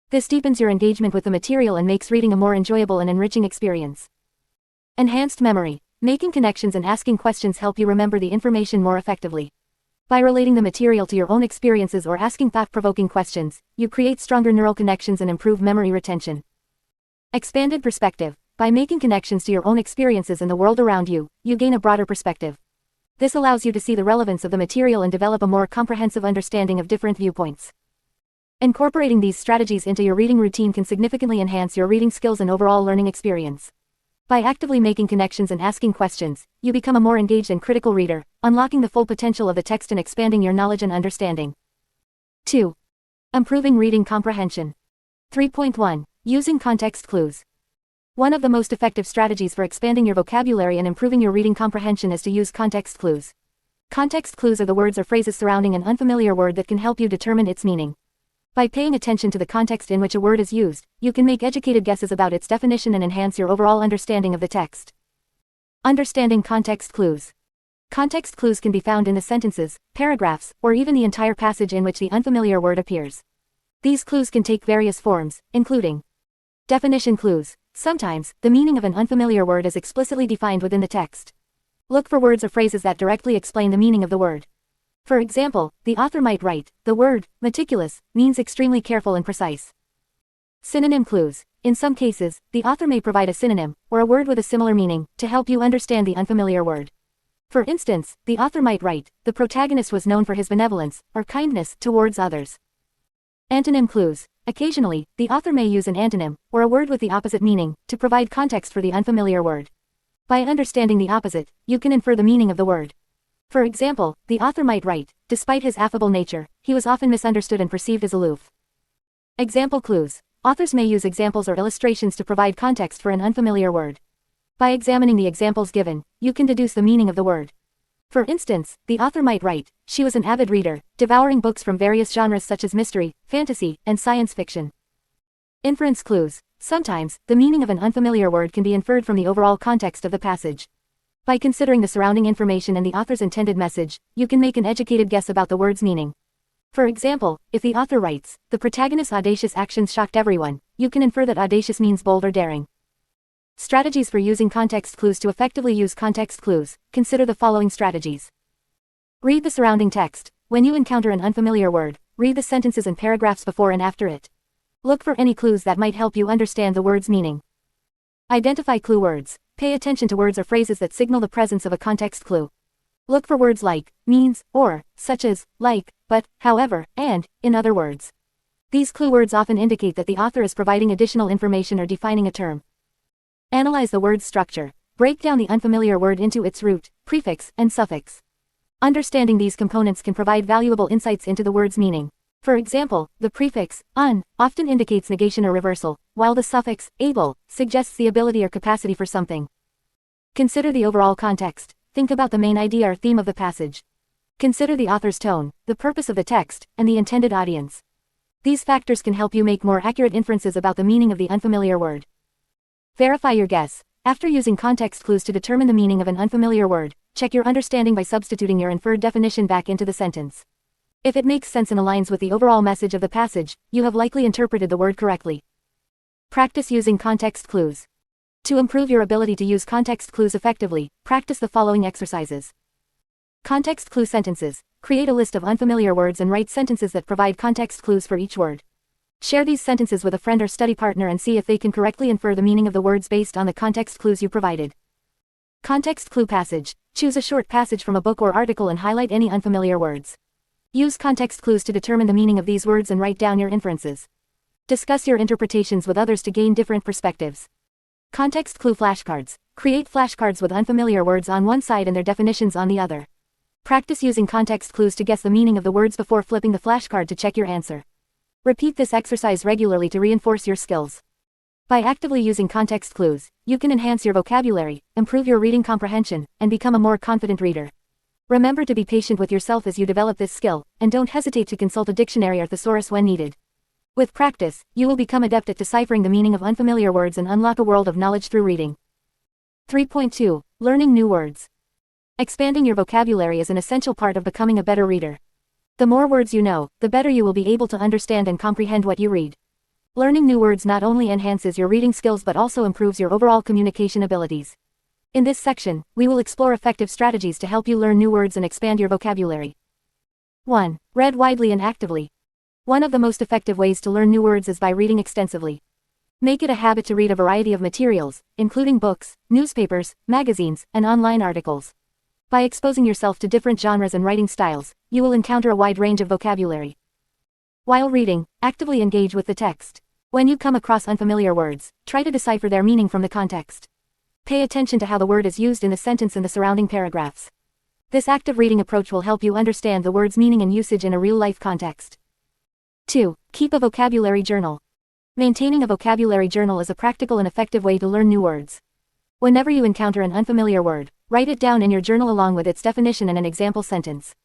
This deepens your engagement with the material and makes reading a more enjoyable and enriching experience. Enhanced memory. Making connections and asking questions help you remember the information more effectively. By relating the material to your own experiences or asking thought-provoking questions, you create stronger neural connections and improve memory retention. Expanded perspective. By making connections to your own experiences and the world around you, you gain a broader perspective. This allows you to see the relevance of the material and develop a more comprehensive understanding of different viewpoints. Incorporating these strategies into your reading routine can significantly enhance your reading skills and overall learning experience. By actively making connections and asking questions, you become a more engaged and critical reader, unlocking the full potential of the text and expanding your knowledge and understanding. 2. Improving reading comprehension. 3.1. Using context clues. One of the most effective strategies for expanding your vocabulary and improving your reading comprehension is to use context clues. Context clues are the words or phrases surrounding an unfamiliar word that can help you determine its meaning. By paying attention to the context in which a word is used, you can make educated guesses about its definition and enhance your overall understanding of the text. Understanding context clues. Context clues can be found in the sentences, paragraphs, or even the entire passage in which the unfamiliar word appears. These clues can take various forms, including definition clues. Sometimes, the meaning of an unfamiliar word is explicitly defined within the text. Look for words or phrases that directly explain the meaning of the word. For example, the author might write, the word, meticulous, means extremely careful and precise. Synonym clues. In some cases, the author may provide a synonym, or a word with a similar meaning, to help you understand the unfamiliar word. For instance, the author might write, the protagonist was known for his benevolence, or kindness, towards others. Antonym clues. Occasionally, the author may use an antonym, or a word with the opposite meaning, to provide context for the unfamiliar word. By understanding the opposite, you can infer the meaning of the word. For example, the author might write, despite his affable nature, he was often misunderstood and perceived as aloof. Example clues. Authors may use examples or illustrations to provide context for an unfamiliar word. By examining the examples given, you can deduce the meaning of the word. For instance, the author might write, she was an avid reader, devouring books from various genres such as mystery, fantasy, and science fiction. Inference clues. Sometimes, the meaning of an unfamiliar word can be inferred from the overall context of the passage. By considering the surrounding information and the author's intended message, you can make an educated guess about the word's meaning. For example, if the author writes, "The protagonist's audacious actions shocked everyone," you can infer that audacious means bold or daring. Strategies for using context clues. To effectively use context clues, consider the following strategies. Read the surrounding text. When you encounter an unfamiliar word, read the sentences and paragraphs before and after it. Look for any clues that might help you understand the word's meaning. Identify clue words. Pay attention to words or phrases that signal the presence of a context clue. Look for words like, means, or, such as, like, but, however, and, in other words. These clue words often indicate that the author is providing additional information or defining a term. Analyze the word's structure. Break down the unfamiliar word into its root, prefix, and suffix. Understanding these components can provide valuable insights into the word's meaning. For example, the prefix, un, often indicates negation or reversal, while the suffix, able, suggests the ability or capacity for something. Consider the overall context. Think about the main idea or theme of the passage. Consider the author's tone, the purpose of the text, and the intended audience. These factors can help you make more accurate inferences about the meaning of the unfamiliar word. Verify your guess. After using context clues to determine the meaning of an unfamiliar word, check your understanding by substituting your inferred definition back into the sentence. If it makes sense and aligns with the overall message of the passage, you have likely interpreted the word correctly. Practice using context clues. To improve your ability to use context clues effectively, practice the following exercises. Context clue sentences. Create a list of unfamiliar words and write sentences that provide context clues for each word. Share these sentences with a friend or study partner and see if they can correctly infer the meaning of the words based on the context clues you provided. Context clue passage. Choose a short passage from a book or article and highlight any unfamiliar words. Use context clues to determine the meaning of these words and write down your inferences. Discuss your interpretations with others to gain different perspectives. Context clue flashcards. Create flashcards with unfamiliar words on one side and their definitions on the other. Practice using context clues to guess the meaning of the words before flipping the flashcard to check your answer. Repeat this exercise regularly to reinforce your skills. By actively using context clues, you can enhance your vocabulary, improve your reading comprehension, and become a more confident reader. Remember to be patient with yourself as you develop this skill, and don't hesitate to consult a dictionary or thesaurus when needed. With practice, you will become adept at deciphering the meaning of unfamiliar words and unlock a world of knowledge through reading. 3.2. Learning new words. Expanding your vocabulary is an essential part of becoming a better reader. The more words you know, the better you will be able to understand and comprehend what you read. Learning new words not only enhances your reading skills but also improves your overall communication abilities. In this section, we will explore effective strategies to help you learn new words and expand your vocabulary. 1. Read widely and actively. One of the most effective ways to learn new words is by reading extensively. Make it a habit to read a variety of materials, including books, newspapers, magazines, and online articles. By exposing yourself to different genres and writing styles, you will encounter a wide range of vocabulary. While reading, actively engage with the text. When you come across unfamiliar words, try to decipher their meaning from the context. Pay attention to how the word is used in the sentence and the surrounding paragraphs. This active reading approach will help you understand the word's meaning and usage in a real-life context. 2. Keep a vocabulary journal. Maintaining a vocabulary journal is a practical and effective way to learn new words. Whenever you encounter an unfamiliar word, write it down in your journal along with its definition and an example sentence.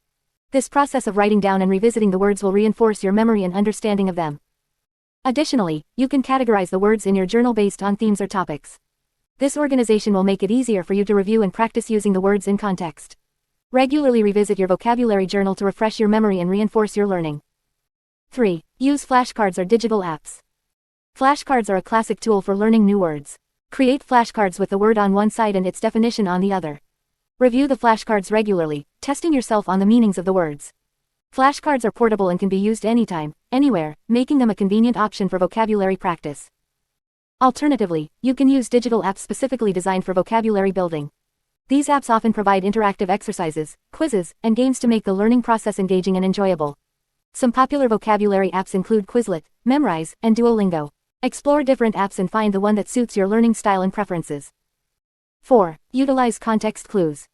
This process of writing down and revisiting the words will reinforce your memory and understanding of them. Additionally, you can categorize the words in your journal based on themes or topics. This organization will make it easier for you to review and practice using the words in context. Regularly revisit your vocabulary journal to refresh your memory and reinforce your learning. 3. Use flashcards or digital apps. Flashcards are a classic tool for learning new words. Create flashcards with the word on one side and its definition on the other. Review the flashcards regularly, testing yourself on the meanings of the words. Flashcards are portable and can be used anytime, anywhere, making them a convenient option for vocabulary practice. Alternatively, you can use digital apps specifically designed for vocabulary building. These apps often provide interactive exercises, quizzes, and games to make the learning process engaging and enjoyable. Some popular vocabulary apps include Quizlet, Memrise, and Duolingo. Explore different apps and find the one that suits your learning style and preferences. 4. Utilize context clues.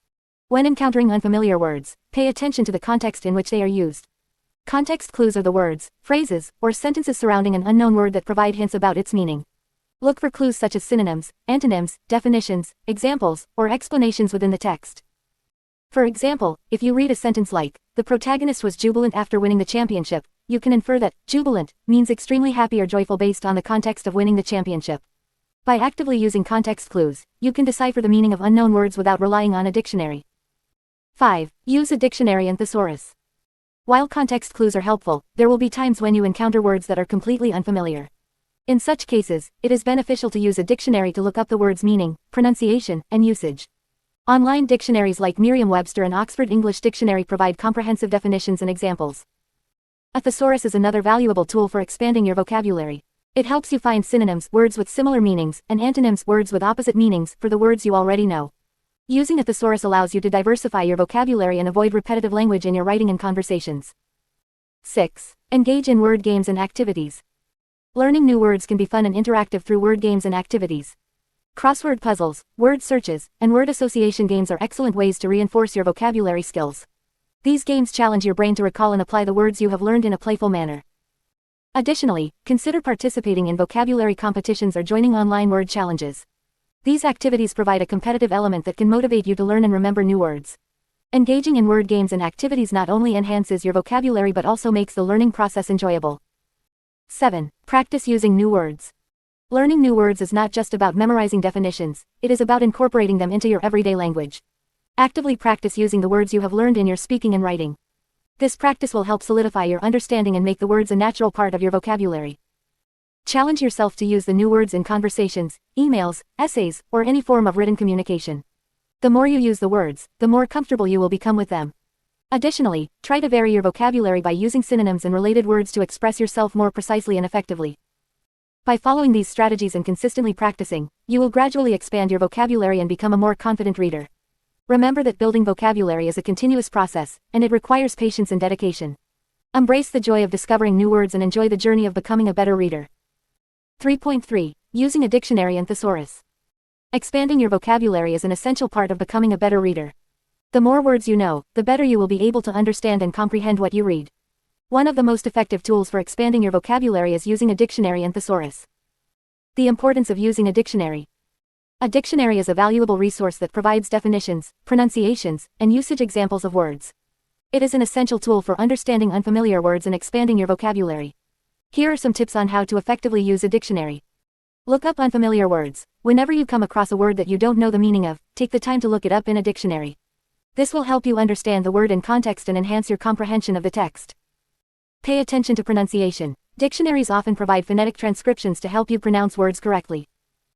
When encountering unfamiliar words, pay attention to the context in which they are used. Context clues are the words, phrases, or sentences surrounding an unknown word that provide hints about its meaning. Look for clues such as synonyms, antonyms, definitions, examples, or explanations within the text. For example, if you read a sentence like, "The protagonist was jubilant after winning the championship," you can infer that jubilant means extremely happy or joyful based on the context of winning the championship. By actively using context clues, you can decipher the meaning of unknown words without relying on a dictionary. 5. Use a dictionary and thesaurus. While context clues are helpful, there will be times when you encounter words that are completely unfamiliar. In such cases, it is beneficial to use a dictionary to look up the word's meaning, pronunciation, and usage. Online dictionaries like Merriam-Webster and Oxford English Dictionary provide comprehensive definitions and examples. A thesaurus is another valuable tool for expanding your vocabulary. It helps you find synonyms, words with similar meanings, and antonyms, words with opposite meanings, for the words you already know. Using a thesaurus allows you to diversify your vocabulary and avoid repetitive language in your writing and conversations. 6. Engage in word games and activities. Learning new words can be fun and interactive through word games and activities. Crossword puzzles, word searches, and word association games are excellent ways to reinforce your vocabulary skills. These games challenge your brain to recall and apply the words you have learned in a playful manner. Additionally, consider participating in vocabulary competitions or joining online word challenges. These activities provide a competitive element that can motivate you to learn and remember new words. Engaging in word games and activities not only enhances your vocabulary but also makes the learning process enjoyable. 7. Practice using new words. Learning new words is not just about memorizing definitions, it is about incorporating them into your everyday language. Actively practice using the words you have learned in your speaking and writing. This practice will help solidify your understanding and make the words a natural part of your vocabulary. Challenge yourself to use the new words in conversations, emails, essays, or any form of written communication. The more you use the words, the more comfortable you will become with them. Additionally, try to vary your vocabulary by using synonyms and related words to express yourself more precisely and effectively. By following these strategies and consistently practicing, you will gradually expand your vocabulary and become a more confident reader. Remember that building vocabulary is a continuous process, and it requires patience and dedication. Embrace the joy of discovering new words and enjoy the journey of becoming a better reader. 3.3. Using a dictionary and thesaurus. Expanding your vocabulary is an essential part of becoming a better reader. The more words you know, the better you will be able to understand and comprehend what you read. One of the most effective tools for expanding your vocabulary is using a dictionary and thesaurus. The importance of using a dictionary. A dictionary is a valuable resource that provides definitions, pronunciations, and usage examples of words. It is an essential tool for understanding unfamiliar words and expanding your vocabulary. Here are some tips on how to effectively use a dictionary. Look up unfamiliar words. Whenever you come across a word that you don't know the meaning of, take the time to look it up in a dictionary. This will help you understand the word in context and enhance your comprehension of the text. Pay attention to pronunciation. Dictionaries often provide phonetic transcriptions to help you pronounce words correctly.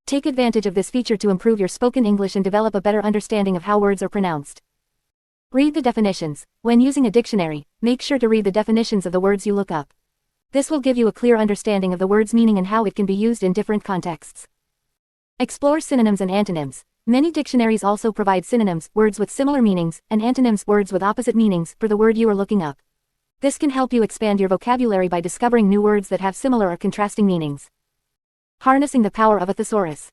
Take advantage of this feature to improve your spoken English and develop a better understanding of how words are pronounced. Read the definitions. When using a dictionary, make sure to read the definitions of the words you look up. This will give you a clear understanding of the word's meaning and how it can be used in different contexts. Explore synonyms and antonyms. Many dictionaries also provide synonyms, words with similar meanings, and antonyms, words with opposite meanings, for the word you are looking up. This can help you expand your vocabulary by discovering new words that have similar or contrasting meanings. Harnessing the power of a thesaurus.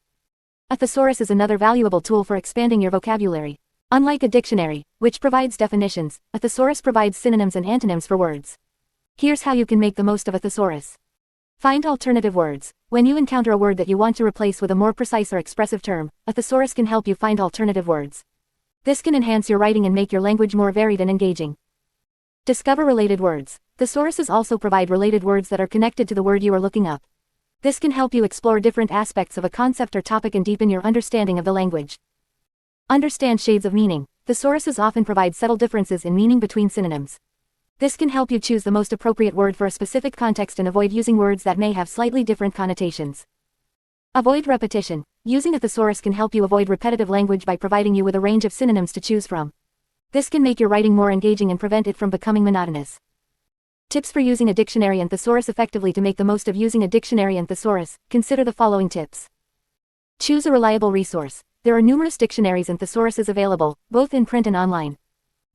A thesaurus is another valuable tool for expanding your vocabulary. Unlike a dictionary, which provides definitions, a thesaurus provides synonyms and antonyms for words. Here's how you can make the most of a thesaurus. Find alternative words. When you encounter a word that you want to replace with a more precise or expressive term, a thesaurus can help you find alternative words. This can enhance your writing and make your language more varied and engaging. Discover related words. Thesauruses also provide related words that are connected to the word you are looking up. This can help you explore different aspects of a concept or topic and deepen your understanding of the language. Understand shades of meaning. Thesauruses often provide subtle differences in meaning between synonyms. This can help you choose the most appropriate word for a specific context and avoid using words that may have slightly different connotations. Avoid repetition. Using a thesaurus can help you avoid repetitive language by providing you with a range of synonyms to choose from. This can make your writing more engaging and prevent it from becoming monotonous. Tips for using a dictionary and thesaurus effectively. To make the most of using a dictionary and thesaurus, consider the following tips. Choose a reliable resource. There are numerous dictionaries and thesauruses available, both in print and online.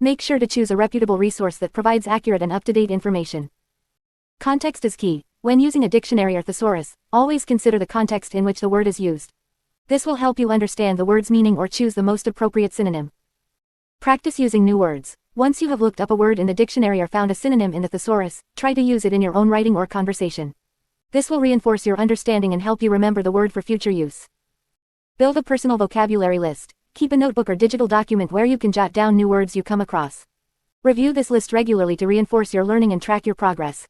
Make sure to choose a reputable resource that provides accurate and up-to-date information. Context is key. When using a dictionary or thesaurus, always consider the context in which the word is used. This will help you understand the word's meaning or choose the most appropriate synonym. Practice using new words. Once you have looked up a word in the dictionary or found a synonym in the thesaurus, try to use it in your own writing or conversation. This will reinforce your understanding and help you remember the word for future use. Build a personal vocabulary list. Keep a notebook or digital document where you can jot down new words you come across. Review this list regularly to reinforce your learning and track your progress.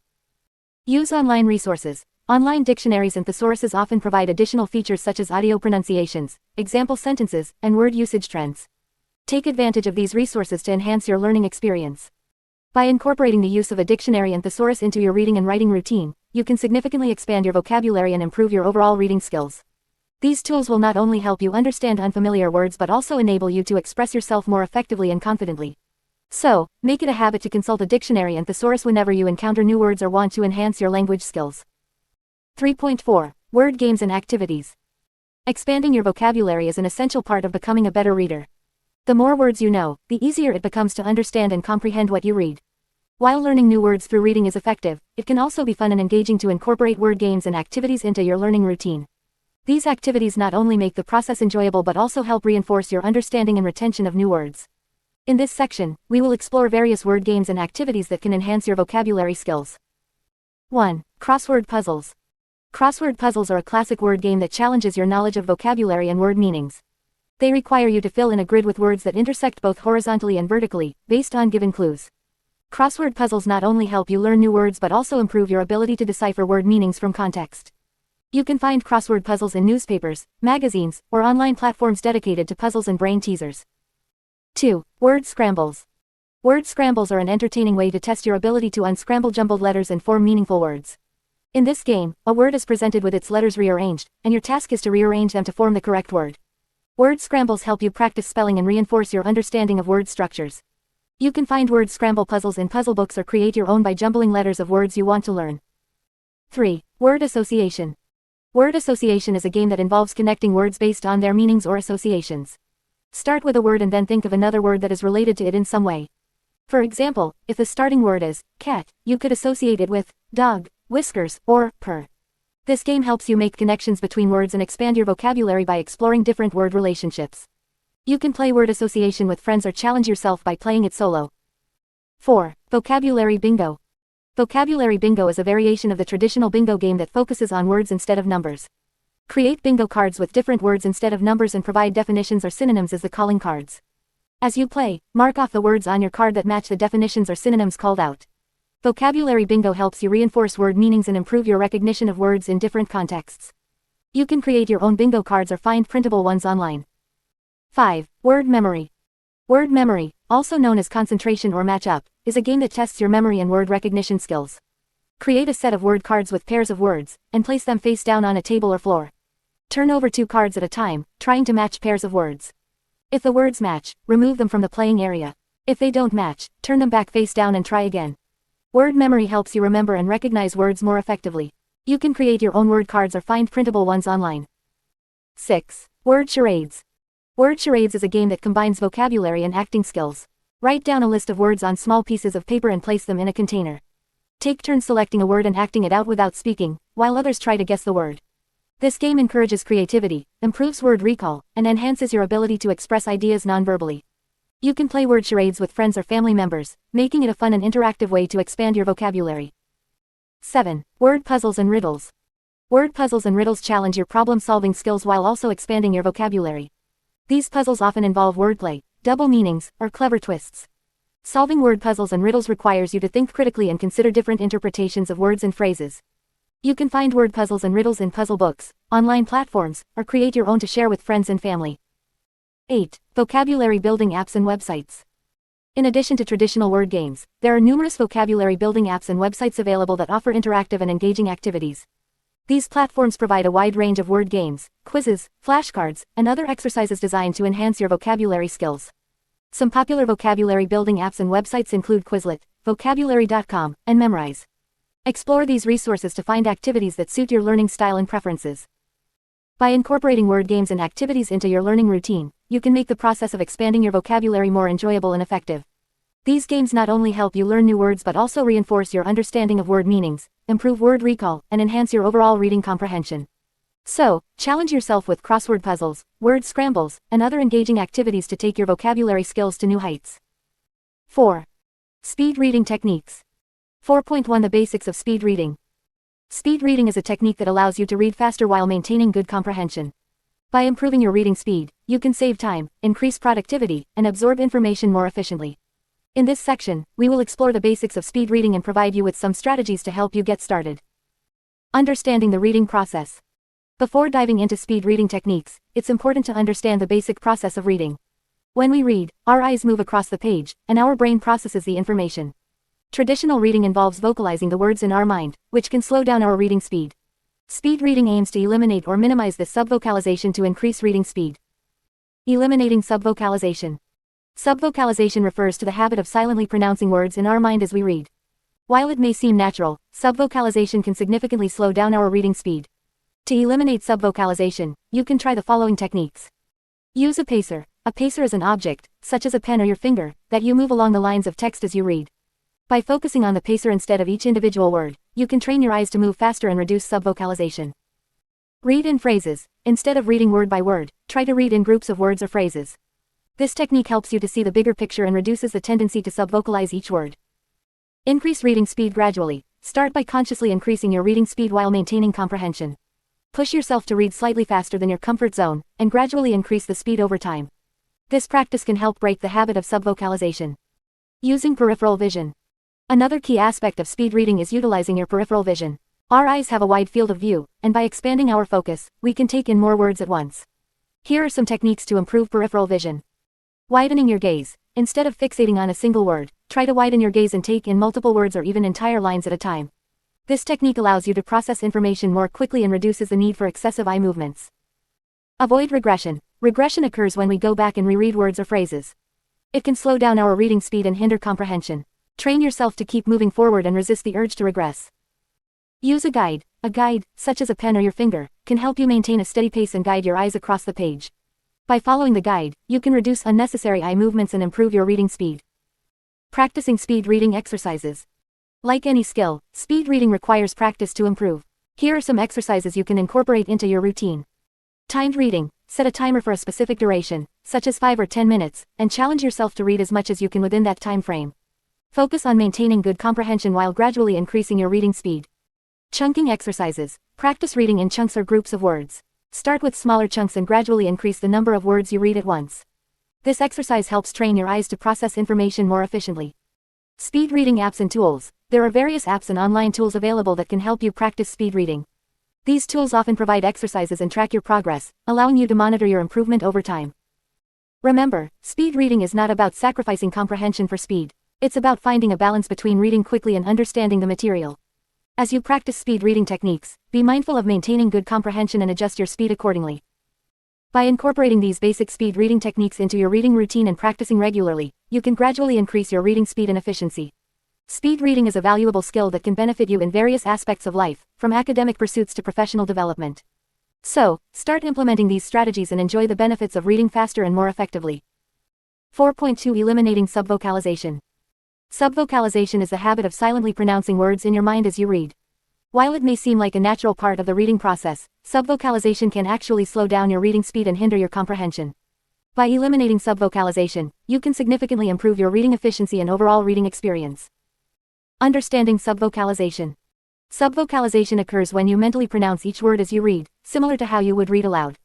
Use online resources. Online dictionaries and thesauruses often provide additional features such as audio pronunciations, example sentences, and word usage trends. Take advantage of these resources to enhance your learning experience. By incorporating the use of a dictionary and thesaurus into your reading and writing routine, you can significantly expand your vocabulary and improve your overall reading skills. These tools will not only help you understand unfamiliar words but also enable you to express yourself more effectively and confidently. So, make it a habit to consult a dictionary and thesaurus whenever you encounter new words or want to enhance your language skills. 3.4. Word games and activities. Expanding your vocabulary is an essential part of becoming a better reader. The more words you know, the easier it becomes to understand and comprehend what you read. While learning new words through reading is effective, it can also be fun and engaging to incorporate word games and activities into your learning routine. These activities not only make the process enjoyable but also help reinforce your understanding and retention of new words. In this section, we will explore various word games and activities that can enhance your vocabulary skills. 1. Crossword puzzles. Crossword puzzles are a classic word game that challenges your knowledge of vocabulary and word meanings. They require you to fill in a grid with words that intersect both horizontally and vertically, based on given clues. Crossword puzzles not only help you learn new words but also improve your ability to decipher word meanings from context. You can find crossword puzzles in newspapers, magazines, or online platforms dedicated to puzzles and brain teasers. 2. Word scrambles. Word scrambles are an entertaining way to test your ability to unscramble jumbled letters and form meaningful words. In this game, a word is presented with its letters rearranged, and your task is to rearrange them to form the correct word. Word scrambles help you practice spelling and reinforce your understanding of word structures. You can find word scramble puzzles in puzzle books or create your own by jumbling letters of words you want to learn. 3. Word association. Word association is a game that involves connecting words based on their meanings or associations. Start with a word and then think of another word that is related to it in some way. For example, if the starting word is cat, you could associate it with dog, whiskers, or purr. This game helps you make connections between words and expand your vocabulary by exploring different word relationships. You can play word association with friends or challenge yourself by playing it solo. 4. Vocabulary bingo. Vocabulary bingo is a variation of the traditional bingo game that focuses on words instead of numbers. Create bingo cards with different words instead of numbers and provide definitions or synonyms as the calling cards. As you play, mark off the words on your card that match the definitions or synonyms called out. Vocabulary bingo helps you reinforce word meanings and improve your recognition of words in different contexts. You can create your own bingo cards or find printable ones online. 5. Word memory. Word memory, also known as concentration or match-up, is a game that tests your memory and word recognition skills. Create a set of word cards with pairs of words, and place them face down on a table or floor. Turn over 2 cards at a time, trying to match pairs of words. If the words match, remove them from the playing area. If they don't match, turn them back face down and try again. Word memory helps you remember and recognize words more effectively. You can create your own word cards or find printable ones online. 6. Word charades. Word charades is a game that combines vocabulary and acting skills. Write down a list of words on small pieces of paper and place them in a container. Take turns selecting a word and acting it out without speaking, while others try to guess the word. This game encourages creativity, improves word recall, and enhances your ability to express ideas non-verbally. You can play word charades with friends or family members, making it a fun and interactive way to expand your vocabulary. 7. Word puzzles and riddles. Word puzzles and riddles challenge your problem-solving skills while also expanding your vocabulary. These puzzles often involve wordplay, double meanings, or clever twists. Solving word puzzles and riddles requires you to think critically and consider different interpretations of words and phrases. You can find word puzzles and riddles in puzzle books, online platforms, or create your own to share with friends and family. 8. Vocabulary building apps and websites. In addition to traditional word games, there are numerous vocabulary building apps and websites available that offer interactive and engaging activities. These platforms provide a wide range of word games, quizzes, flashcards, and other exercises designed to enhance your vocabulary skills. Some popular vocabulary building apps and websites include Quizlet, vocabulary.com, and Memrise. Explore these resources to find activities that suit your learning style and preferences. By incorporating word games and activities into your learning routine, you can make the process of expanding your vocabulary more enjoyable and effective. These games not only help you learn new words but also reinforce your understanding of word meanings, improve word recall, and enhance your overall reading comprehension. So, challenge yourself with crossword puzzles, word scrambles, and other engaging activities to take your vocabulary skills to new heights. 4. Speed reading techniques. 4.1 The basics of speed reading. Speed reading is a technique that allows you to read faster while maintaining good comprehension. By improving your reading speed, you can save time, increase productivity, and absorb information more efficiently. In this section, we will explore the basics of speed reading and provide you with some strategies to help you get started. Understanding the reading process. Before diving into speed reading techniques, it's important to understand the basic process of reading. When we read, our eyes move across the page, and our brain processes the information. Traditional reading involves vocalizing the words in our mind, which can slow down our reading speed. Speed reading aims to eliminate or minimize this subvocalization to increase reading speed. Eliminating subvocalization. Subvocalization refers to the habit of silently pronouncing words in our mind as we read. While it may seem natural, subvocalization can significantly slow down our reading speed. To eliminate subvocalization, you can try the following techniques. Use a pacer. A pacer is an object, such as a pen or your finger, that you move along the lines of text as you read. By focusing on the pacer instead of each individual word, you can train your eyes to move faster and reduce subvocalization. Read in phrases. Instead of reading word by word, try to read in groups of words or phrases. This technique helps you to see the bigger picture and reduces the tendency to subvocalize each word. Increase reading speed gradually. Start by consciously increasing your reading speed while maintaining comprehension. Push yourself to read slightly faster than your comfort zone, and gradually increase the speed over time. This practice can help break the habit of subvocalization. Using peripheral vision. Another key aspect of speed reading is utilizing your peripheral vision. Our eyes have a wide field of view, and by expanding our focus, we can take in more words at once. Here are some techniques to improve peripheral vision. Widening your gaze. Instead of fixating on a single word, try to widen your gaze and take in multiple words or even entire lines at a time. This technique allows you to process information more quickly and reduces the need for excessive eye movements. Avoid regression. Regression occurs when we go back and reread words or phrases. It can slow down our reading speed and hinder comprehension. Train yourself to keep moving forward and resist the urge to regress. Use a guide. A guide, such as a pen or your finger, can help you maintain a steady pace and guide your eyes across the page. By following the guide, you can reduce unnecessary eye movements and improve your reading speed. Practicing speed reading exercises. Like any skill, speed reading requires practice to improve. Here are some exercises you can incorporate into your routine. Timed reading. Set a timer for a specific duration, such as 5 or 10 minutes, and challenge yourself to read as much as you can within that time frame. Focus on maintaining good comprehension while gradually increasing your reading speed. Chunking exercises. Practice reading in chunks or groups of words. Start with smaller chunks and gradually increase the number of words you read at once. This exercise helps train your eyes to process information more efficiently. Speed reading apps and tools. There are various apps and online tools available that can help you practice speed reading. These tools often provide exercises and track your progress, allowing you to monitor your improvement over time. Remember, speed reading is not about sacrificing comprehension for speed. It's about finding a balance between reading quickly and understanding the material. As you practice speed reading techniques, be mindful of maintaining good comprehension and adjust your speed accordingly. By incorporating these basic speed reading techniques into your reading routine and practicing regularly, you can gradually increase your reading speed and efficiency. Speed reading is a valuable skill that can benefit you in various aspects of life, from academic pursuits to professional development. So, start implementing these strategies and enjoy the benefits of reading faster and more effectively. 4.2 Eliminating subvocalization. Subvocalization is the habit of silently pronouncing words in your mind as you read. While it may seem like a natural part of the reading process, subvocalization can actually slow down your reading speed and hinder your comprehension. By eliminating subvocalization, you can significantly improve your reading efficiency and overall reading experience. Understanding subvocalization. Subvocalization occurs when you mentally pronounce each word as you read, similar to how you would read aloud.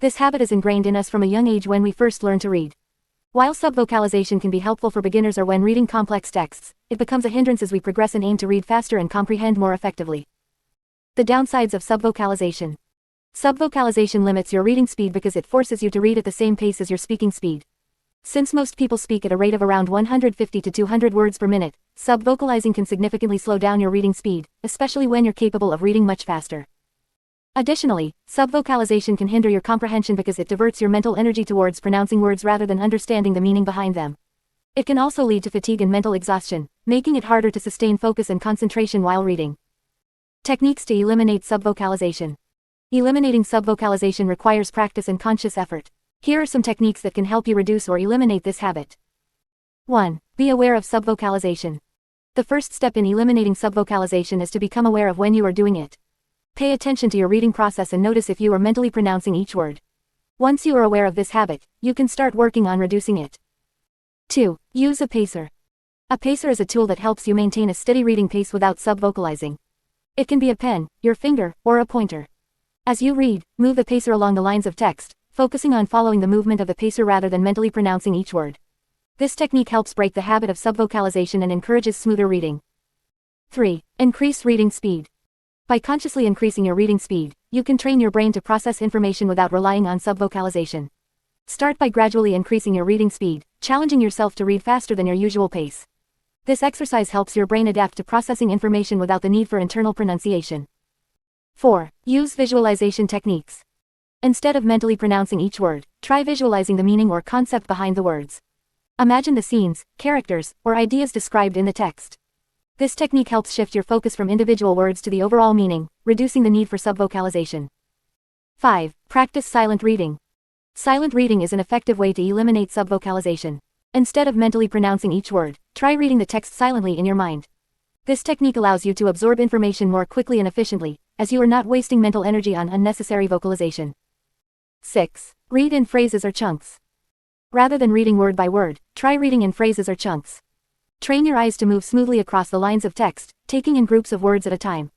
This habit is ingrained in us from a young age when we first learn to read. While subvocalization can be helpful for beginners or when reading complex texts, it becomes a hindrance as we progress and aim to read faster and comprehend more effectively. The downsides of subvocalization. Subvocalization limits your reading speed because it forces you to read at the same pace as your speaking speed. Since most people speak at a rate of around 150 to 200 words per minute, subvocalizing can significantly slow down your reading speed, especially when you're capable of reading much faster. Additionally, subvocalization can hinder your comprehension because it diverts your mental energy towards pronouncing words rather than understanding the meaning behind them. It can also lead to fatigue and mental exhaustion, making it harder to sustain focus and concentration while reading. Techniques to eliminate subvocalization. Eliminating subvocalization requires practice and conscious effort. Here are some techniques that can help you reduce or eliminate this habit. 1. Be aware of subvocalization. The first step in eliminating subvocalization is to become aware of when you are doing it. Pay attention to your reading process and notice if you are mentally pronouncing each word. Once you are aware of this habit, you can start working on reducing it. 2. Use a pacer. A pacer is a tool that helps you maintain a steady reading pace without subvocalizing. It can be a pen, your finger, or a pointer. As you read, move the pacer along the lines of text, focusing on following the movement of the pacer rather than mentally pronouncing each word. This technique helps break the habit of subvocalization and encourages smoother reading. 3. Increase reading speed. By consciously increasing your reading speed, you can train your brain to process information without relying on subvocalization. Start by gradually increasing your reading speed, challenging yourself to read faster than your usual pace. This exercise helps your brain adapt to processing information without the need for internal pronunciation. 4. Use visualization techniques. Instead of mentally pronouncing each word, try visualizing the meaning or concept behind the words. Imagine the scenes, characters, or ideas described in the text. This technique helps shift your focus from individual words to the overall meaning, reducing the need for subvocalization. 5. Practice silent reading. Silent reading is an effective way to eliminate subvocalization. Instead of mentally pronouncing each word, try reading the text silently in your mind. This technique allows you to absorb information more quickly and efficiently, as you are not wasting mental energy on unnecessary vocalization. 6. Read in phrases or chunks. Rather than reading word by word, try reading in phrases or chunks. Train your eyes to move smoothly across the lines of text, taking in groups of words at a time.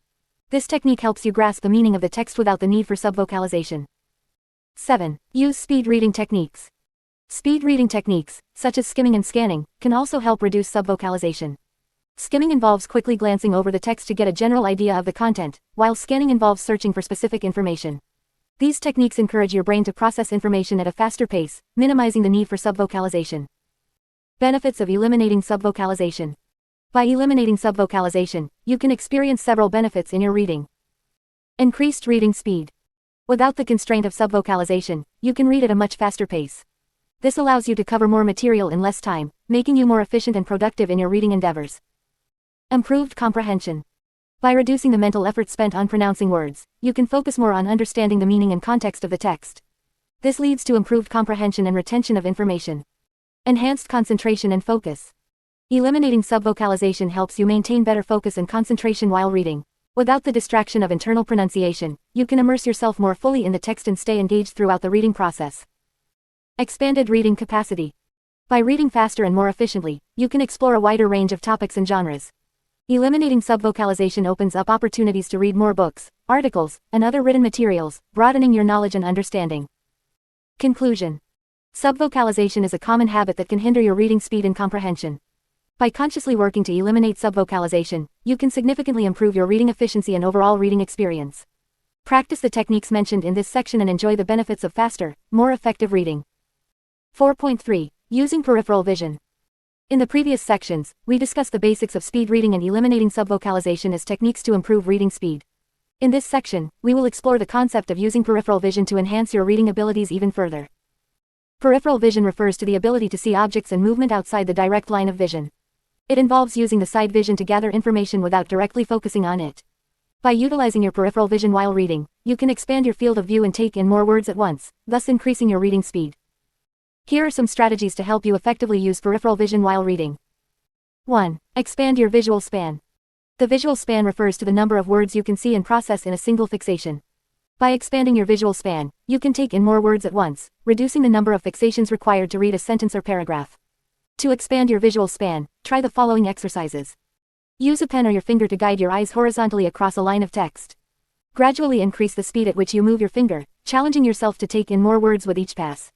This technique helps you grasp the meaning of the text without the need for subvocalization. 7. Use speed reading techniques. Speed reading techniques, such as skimming and scanning, can also help reduce subvocalization. Skimming involves quickly glancing over the text to get a general idea of the content, while scanning involves searching for specific information. These techniques encourage your brain to process information at a faster pace, minimizing the need for subvocalization. Benefits of eliminating subvocalization. By eliminating subvocalization, you can experience several benefits in your reading. Increased reading speed. Without the constraint of subvocalization, you can read at a much faster pace. This allows you to cover more material in less time, making you more efficient and productive in your reading endeavors. Improved comprehension. By reducing the mental effort spent on pronouncing words, you can focus more on understanding the meaning and context of the text. This leads to improved comprehension and retention of information. Enhanced concentration and focus. Eliminating subvocalization helps you maintain better focus and concentration while reading. Without the distraction of internal pronunciation, you can immerse yourself more fully in the text and stay engaged throughout the reading process. Expanded reading capacity. By reading faster and more efficiently, you can explore a wider range of topics and genres. Eliminating subvocalization opens up opportunities to read more books, articles, and other written materials, broadening your knowledge and understanding. Conclusion. Subvocalization is a common habit that can hinder your reading speed and comprehension. By consciously working to eliminate subvocalization, you can significantly improve your reading efficiency and overall reading experience. Practice the techniques mentioned in this section and enjoy the benefits of faster, more effective reading. 4.3. Using peripheral vision. In the previous sections, we discussed the basics of speed reading and eliminating subvocalization as techniques to improve reading speed. In this section, we will explore the concept of using peripheral vision to enhance your reading abilities even further. Peripheral vision refers to the ability to see objects and movement outside the direct line of vision. It involves using the side vision to gather information without directly focusing on it. By utilizing your peripheral vision while reading, you can expand your field of view and take in more words at once, thus increasing your reading speed. Here are some strategies to help you effectively use peripheral vision while reading. 1. Expand your visual span. The visual span refers to the number of words you can see and process in a single fixation. By expanding your visual span, you can take in more words at once, reducing the number of fixations required to read a sentence or paragraph. To expand your visual span, try the following exercises. Use a pen or your finger to guide your eyes horizontally across a line of text. Gradually increase the speed at which you move your finger, challenging yourself to take in more words with each pass.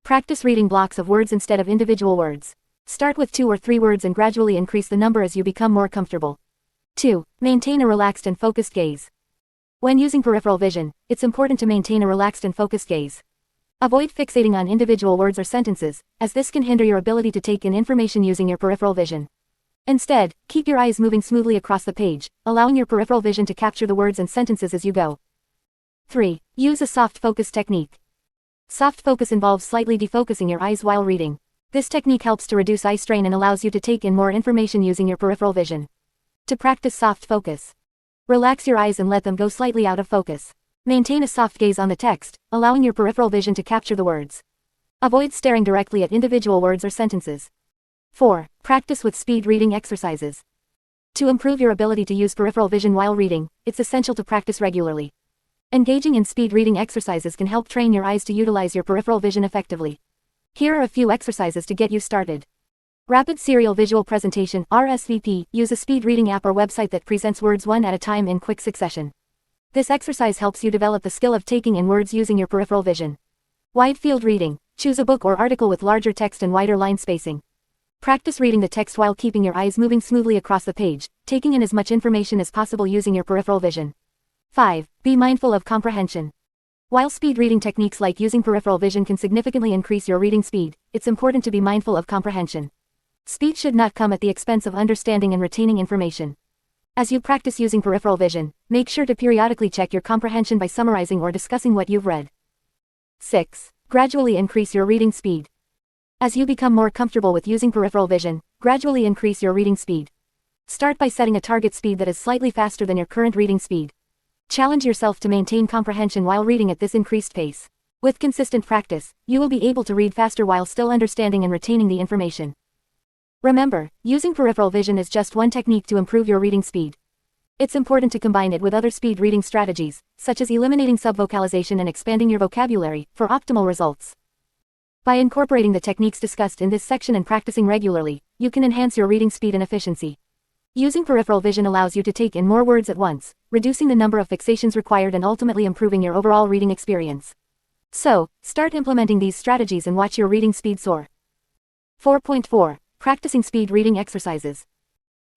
Practice reading blocks of words instead of individual words. Start with 2 or 3 words and gradually increase the number as you become more comfortable. 2. Maintain a relaxed and focused gaze. When using peripheral vision, it's important to maintain a relaxed and focused gaze. Avoid fixating on individual words or sentences, as this can hinder your ability to take in information using your peripheral vision. Instead, keep your eyes moving smoothly across the page, allowing your peripheral vision to capture the words and sentences as you go. 3. Use a soft focus technique. Soft focus involves slightly defocusing your eyes while reading. This technique helps to reduce eye strain and allows you to take in more information using your peripheral vision. To practice soft focus, relax your eyes and let them go slightly out of focus. Maintain a soft gaze on the text, allowing your peripheral vision to capture the words. Avoid staring directly at individual words or sentences. 4. Practice with speed reading exercises. To improve your ability to use peripheral vision while reading, it's essential to practice regularly. Engaging in speed reading exercises can help train your eyes to utilize your peripheral vision effectively. Here are a few exercises to get you started. Rapid Serial Visual Presentation (RSVP). Use a speed reading app or website that presents words one at a time in quick succession. This exercise helps you develop the skill of taking in words using your peripheral vision. Wide field reading. Choose a book or article with larger text and wider line spacing. Practice reading the text while keeping your eyes moving smoothly across the page, taking in as much information as possible using your peripheral vision. 5. Be mindful of comprehension. While speed reading techniques like using peripheral vision can significantly increase your reading speed, it's important to be mindful of comprehension. Speed should not come at the expense of understanding and retaining information. As you practice using peripheral vision, make sure to periodically check your comprehension by summarizing or discussing what you've read. 6. Gradually increase your reading speed. As you become more comfortable with using peripheral vision, gradually increase your reading speed. Start by setting a target speed that is slightly faster than your current reading speed. Challenge yourself to maintain comprehension while reading at this increased pace. With consistent practice, you will be able to read faster while still understanding and retaining the information. Remember, using peripheral vision is just one technique to improve your reading speed. It's important to combine it with other speed reading strategies, such as eliminating subvocalization and expanding your vocabulary, for optimal results. By incorporating the techniques discussed in this section and practicing regularly, you can enhance your reading speed and efficiency. Using peripheral vision allows you to take in more words at once, reducing the number of fixations required and ultimately improving your overall reading experience. So, start implementing these strategies and watch your reading speed soar. 4.4. Practicing speed reading exercises.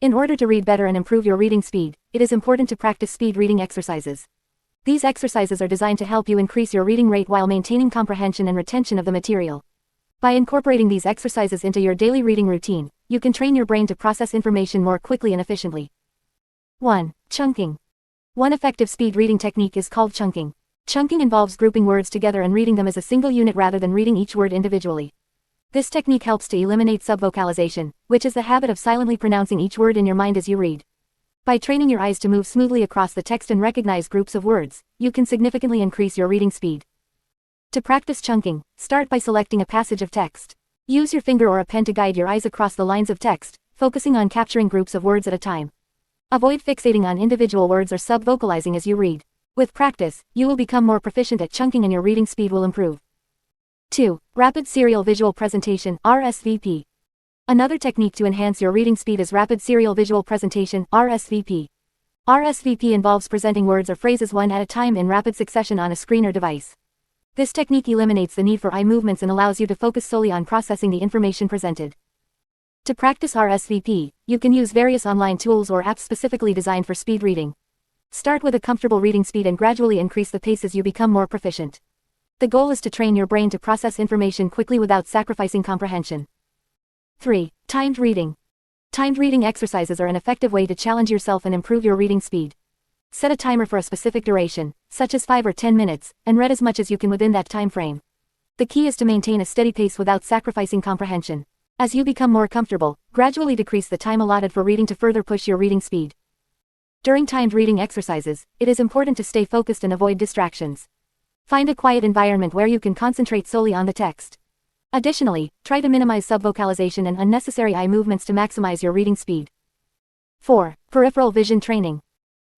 In order to read better and improve your reading speed, it is important to practice speed reading exercises. These exercises are designed to help you increase your reading rate while maintaining comprehension and retention of the material. By incorporating these exercises into your daily reading routine, you can train your brain to process information more quickly and efficiently. 1. Chunking. One effective speed reading technique is called chunking. Chunking involves grouping words together and reading them as a single unit rather than reading each word individually. This technique helps to eliminate subvocalization, which is the habit of silently pronouncing each word in your mind as you read. By training your eyes to move smoothly across the text and recognize groups of words, you can significantly increase your reading speed. To practice chunking, start by selecting a passage of text. Use your finger or a pen to guide your eyes across the lines of text, focusing on capturing groups of words at a time. Avoid fixating on individual words or subvocalizing as you read. With practice, you will become more proficient at chunking and your reading speed will improve. 2. Rapid Serial Visual Presentation, RSVP. Another technique to enhance your reading speed is Rapid Serial Visual Presentation, RSVP. RSVP involves presenting words or phrases one at a time in rapid succession on a screen or device. This technique eliminates the need for eye movements and allows you to focus solely on processing the information presented. To practice RSVP, you can use various online tools or apps specifically designed for speed reading. Start with a comfortable reading speed and gradually increase the pace as you become more proficient. The goal is to train your brain to process information quickly without sacrificing comprehension. 3. Timed reading. Timed reading exercises are an effective way to challenge yourself and improve your reading speed. Set a timer for a specific duration, such as 5 or 10 minutes, and read as much as you can within that time frame. The key is to maintain a steady pace without sacrificing comprehension. As you become more comfortable, gradually decrease the time allotted for reading to further push your reading speed. During timed reading exercises, it is important to stay focused and avoid distractions. Find a quiet environment where you can concentrate solely on the text. Additionally, try to minimize subvocalization and unnecessary eye movements to maximize your reading speed. 4. Peripheral vision training.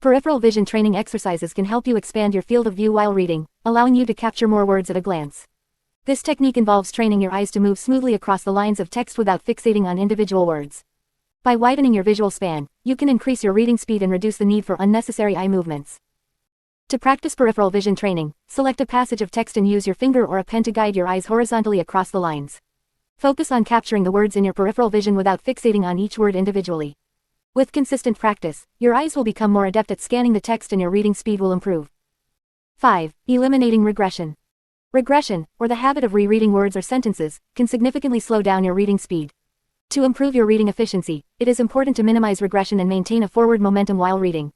Peripheral vision training exercises can help you expand your field of view while reading, allowing you to capture more words at a glance. This technique involves training your eyes to move smoothly across the lines of text without fixating on individual words. By widening your visual span, you can increase your reading speed and reduce the need for unnecessary eye movements. To practice peripheral vision training, select a passage of text and use your finger or a pen to guide your eyes horizontally across the lines. Focus on capturing the words in your peripheral vision without fixating on each word individually. With consistent practice, your eyes will become more adept at scanning the text and your reading speed will improve. 5. Eliminating regression. Regression, or the habit of rereading words or sentences, can significantly slow down your reading speed. To improve your reading efficiency, it is important to minimize regression and maintain a forward momentum while reading.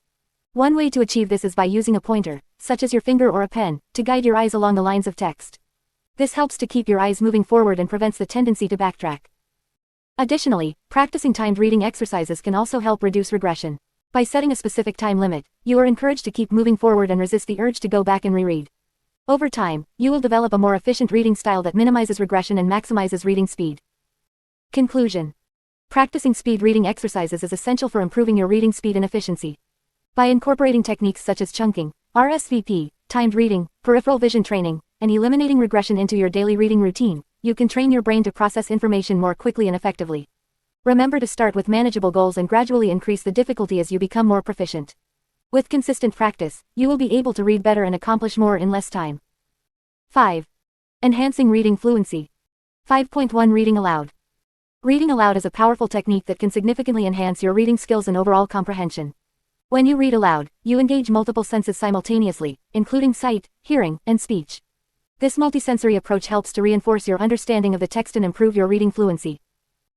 One way to achieve this is by using a pointer, such as your finger or a pen, to guide your eyes along the lines of text. This helps to keep your eyes moving forward and prevents the tendency to backtrack. Additionally, practicing timed reading exercises can also help reduce regression. By setting a specific time limit, you are encouraged to keep moving forward and resist the urge to go back and reread. Over time, you will develop a more efficient reading style that minimizes regression and maximizes reading speed. Conclusion. Practicing speed reading exercises is essential for improving your reading speed and efficiency. By incorporating techniques such as chunking, RSVP, timed reading, peripheral vision training, and eliminating regression into your daily reading routine, you can train your brain to process information more quickly and effectively. Remember to start with manageable goals and gradually increase the difficulty as you become more proficient. With consistent practice, you will be able to read better and accomplish more in less time. 5. Enhancing reading fluency. 5.1 Reading aloud. Reading aloud is a powerful technique that can significantly enhance your reading skills and overall comprehension. When you read aloud, you engage multiple senses simultaneously, including sight, hearing, and speech. This multisensory approach helps to reinforce your understanding of the text and improve your reading fluency.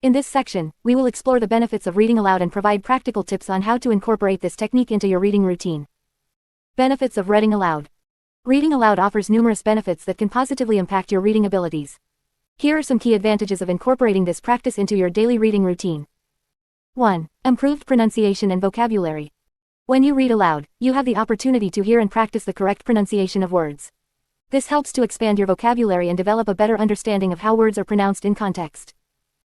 In this section, we will explore the benefits of reading aloud and provide practical tips on how to incorporate this technique into your reading routine. Benefits of reading aloud. Reading aloud offers numerous benefits that can positively impact your reading abilities. Here are some key advantages of incorporating this practice into your daily reading routine. 1. Improved pronunciation and vocabulary. When you read aloud, you have the opportunity to hear and practice the correct pronunciation of words. This helps to expand your vocabulary and develop a better understanding of how words are pronounced in context.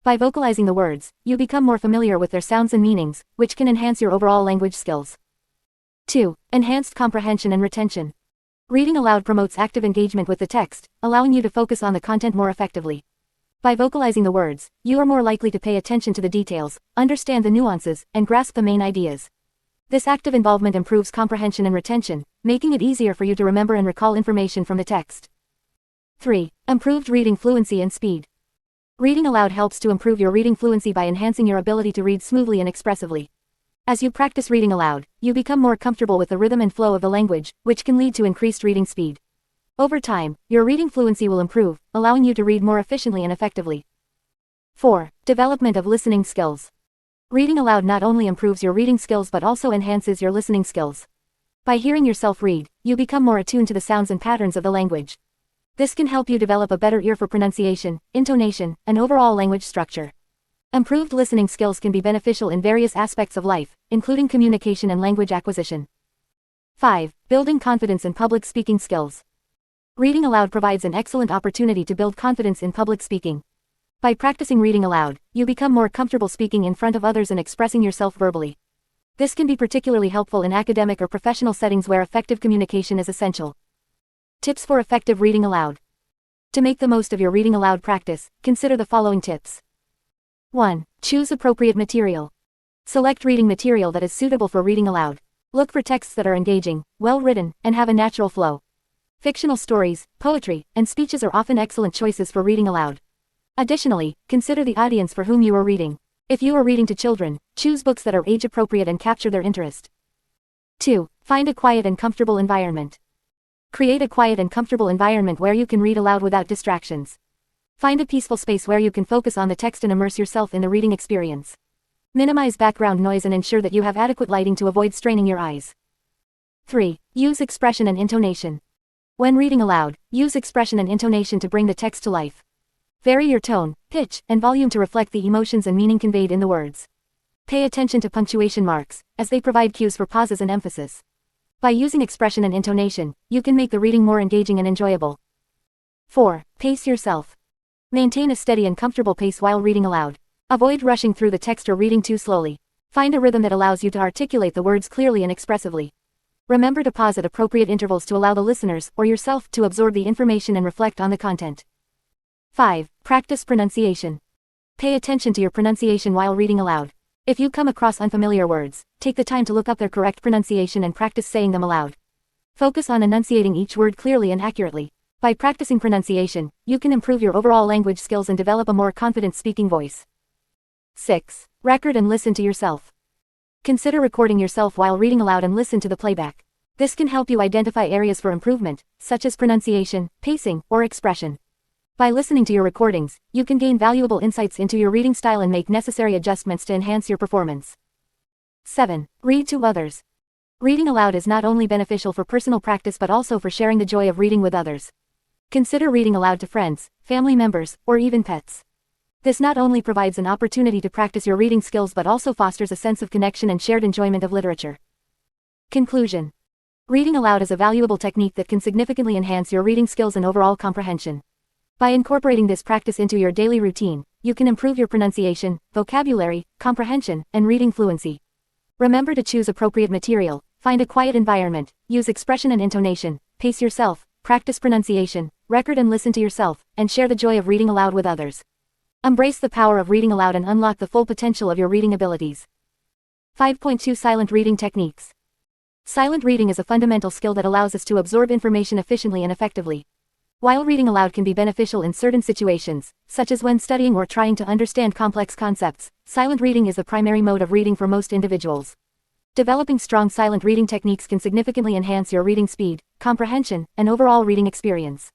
By vocalizing the words, you become more familiar with their sounds and meanings, which can enhance your overall language skills. 2. Enhanced comprehension and retention. Reading aloud promotes active engagement with the text, allowing you to focus on the content more effectively. By vocalizing the words, you are more likely to pay attention to the details, understand the nuances, and grasp the main ideas. This active involvement improves comprehension and retention, making it easier for you to remember and recall information from the text. 3. Improved reading fluency and speed. Reading aloud helps to improve your reading fluency by enhancing your ability to read smoothly and expressively. As you practice reading aloud, you become more comfortable with the rhythm and flow of the language, which can lead to increased reading speed. Over time, your reading fluency will improve, allowing you to read more efficiently and effectively. 4. Development of listening skills. Reading aloud not only improves your reading skills but also enhances your listening skills. By hearing yourself read, you become more attuned to the sounds and patterns of the language. This can help you develop a better ear for pronunciation, intonation, and overall language structure. Improved listening skills can be beneficial in various aspects of life, including communication and language acquisition. 5. Building confidence and public speaking skills. Reading aloud provides an excellent opportunity to build confidence in public speaking. By practicing reading aloud, you become more comfortable speaking in front of others and expressing yourself verbally. This can be particularly helpful in academic or professional settings where effective communication is essential. Tips for effective reading aloud. To make the most of your reading aloud practice, consider the following tips. 1. Choose appropriate material. Select reading material that is suitable for reading aloud. Look for texts that are engaging, well-written, and have a natural flow. Fictional stories, poetry, and speeches are often excellent choices for reading aloud. Additionally, consider the audience for whom you are reading. If you are reading to children, choose books that are age-appropriate and capture their interest. 2. Find a quiet and comfortable environment. Create a quiet and comfortable environment where you can read aloud without distractions. Find a peaceful space where you can focus on the text and immerse yourself in the reading experience. Minimize background noise and ensure that you have adequate lighting to avoid straining your eyes. 3. Use expression and intonation. When reading aloud, use expression and intonation to bring the text to life. Vary your tone, pitch, and volume to reflect the emotions and meaning conveyed in the words. Pay attention to punctuation marks, as they provide cues for pauses and emphasis. By using expression and intonation, you can make the reading more engaging and enjoyable. 4. Pace yourself. Maintain a steady and comfortable pace while reading aloud. Avoid rushing through the text or reading too slowly. Find a rhythm that allows you to articulate the words clearly and expressively. Remember to pause at appropriate intervals to allow the listeners or yourself to absorb the information and reflect on the content. 5. Practice pronunciation. Pay attention to your pronunciation while reading aloud. If you come across unfamiliar words, take the time to look up their correct pronunciation and practice saying them aloud. Focus on enunciating each word clearly and accurately. By practicing pronunciation, you can improve your overall language skills and develop a more confident speaking voice. 6. Record and listen to yourself. Consider recording yourself while reading aloud and listen to the playback. This can help you identify areas for improvement, such as pronunciation, pacing, or expression. By listening to your recordings, you can gain valuable insights into your reading style and make necessary adjustments to enhance your performance. 7. Read to others. Reading aloud is not only beneficial for personal practice but also for sharing the joy of reading with others. Consider reading aloud to friends, family members, or even pets. This not only provides an opportunity to practice your reading skills but also fosters a sense of connection and shared enjoyment of literature. Conclusion. Reading aloud is a valuable technique that can significantly enhance your reading skills and overall comprehension. By incorporating this practice into your daily routine, you can improve your pronunciation, vocabulary, comprehension, and reading fluency. Remember to choose appropriate material, find a quiet environment, use expression and intonation, pace yourself, practice pronunciation, record and listen to yourself, and share the joy of reading aloud with others. Embrace the power of reading aloud and unlock the full potential of your reading abilities. 5.2 Silent Reading Techniques. Silent reading is a fundamental skill that allows us to absorb information efficiently and effectively. While reading aloud can be beneficial in certain situations, such as when studying or trying to understand complex concepts, silent reading is the primary mode of reading for most individuals. Developing strong silent reading techniques can significantly enhance your reading speed, comprehension, and overall reading experience.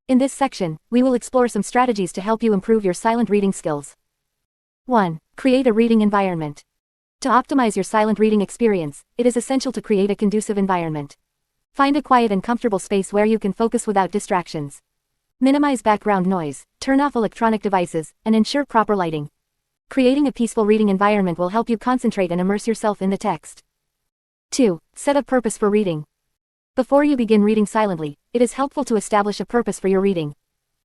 In this section, we will explore some strategies to help you improve your silent reading skills. 1. Create a reading environment. To optimize your silent reading experience, it is essential to create a conducive environment. Find a quiet and comfortable space where you can focus without distractions. Minimize background noise, turn off electronic devices, and ensure proper lighting. Creating a peaceful reading environment will help you concentrate and immerse yourself in the text. 2. Set a purpose for reading. Before you begin reading silently, it is helpful to establish a purpose for your reading.